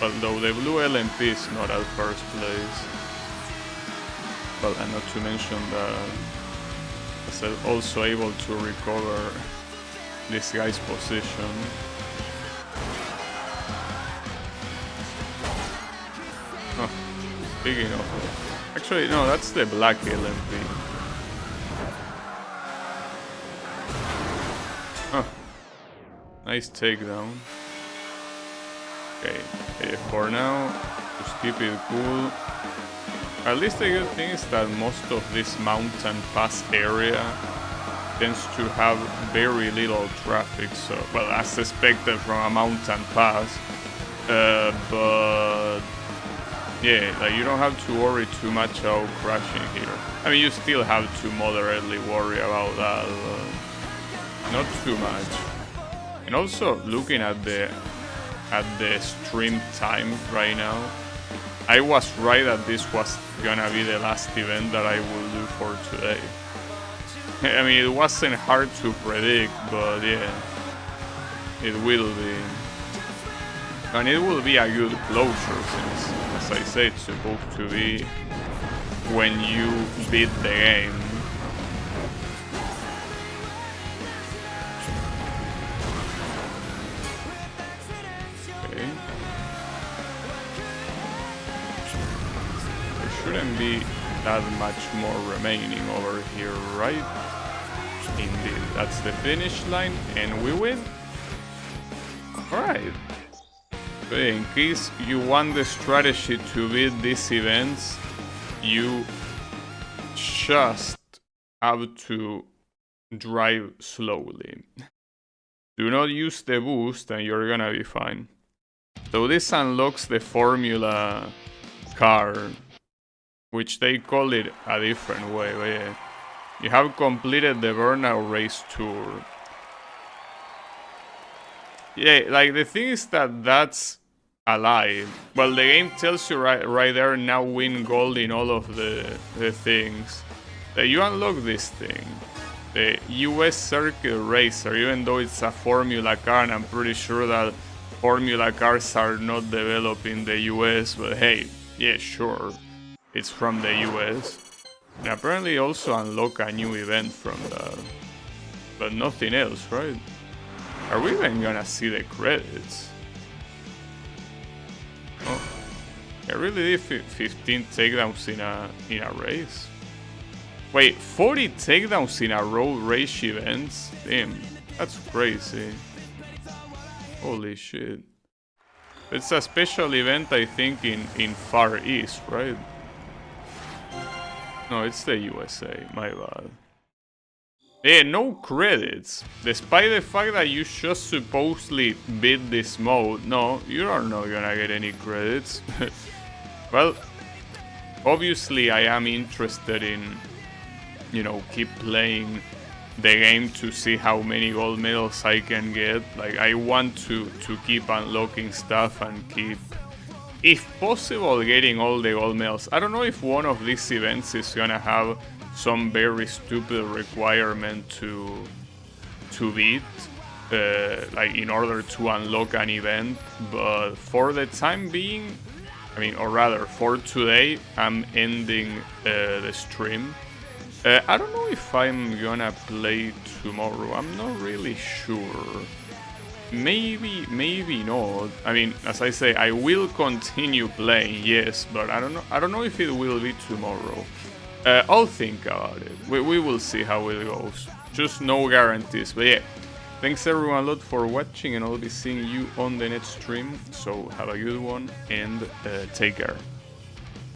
A: Although the blue LMP is not at first place. Well, and not to mention that it's also able to recover this guy's position. Oh, speaking of... Actually, no, that's the black LMP. Oh, nice takedown. Okay, for now, just keep it cool. At least the good thing is that most of this mountain pass area tends to have very little traffic, so, well, as expected from a mountain pass. But yeah, like, you don't have to worry too much about crashing here. I mean, you still have to moderately worry about that, but not too much. And also, looking at the stream time right now, I was right that this was gonna be the last event that I will do for today. I mean, it wasn't hard to predict, but yeah, it will be. And it will be a good closure, since, as I said, it's supposed to be when you beat the game. Okay. Shouldn't be that much more remaining over here, right? Indeed, that's the finish line, and we win. Alright. So in case you want the strategy to beat these events, you just have to drive slowly. Do not use the boost and you're gonna be fine. So this unlocks the Formula car, which they call it a different way, but yeah. You have completed the Burnout race tour. Yeah, like, the thing is that that's a lie. Well, the game tells you right there, now win gold in all of the things. That you unlock this thing, the US Circuit Racer, even though it's a Formula car, and I'm pretty sure that Formula cars are not developed in the US, but hey, yeah, sure. It's from the US. And apparently also unlock a new event from that. But nothing else, right? Are we even gonna see the credits? Oh, I really did 15 takedowns in a race. Wait, 40 takedowns in a row race events? Damn, that's crazy. Holy shit. It's a special event, I think, in Far East, right? No, it's the USA, my bad. Yeah, no credits. Despite the fact that you just supposedly beat this mode, no, you are not gonna get any credits. Well, obviously I am interested in, you know, keep playing the game to see how many gold medals I can get. Like, I want to keep unlocking stuff and keep, if possible, getting all the gold medals. I don't know if one of these events is gonna have some very stupid requirement to beat, like in order to unlock an event. But for the time being, I mean, or rather for today, I'm ending the stream. I don't know if I'm gonna play tomorrow. I'm not really sure. Maybe not. I mean, as I say, I will continue playing, yes, but I don't know. I don't know if it will be tomorrow. I'll think about it. We will see how it goes. Just no guarantees. But yeah, thanks everyone a lot for watching, and I'll be seeing you on the next stream. So have a good one and take care.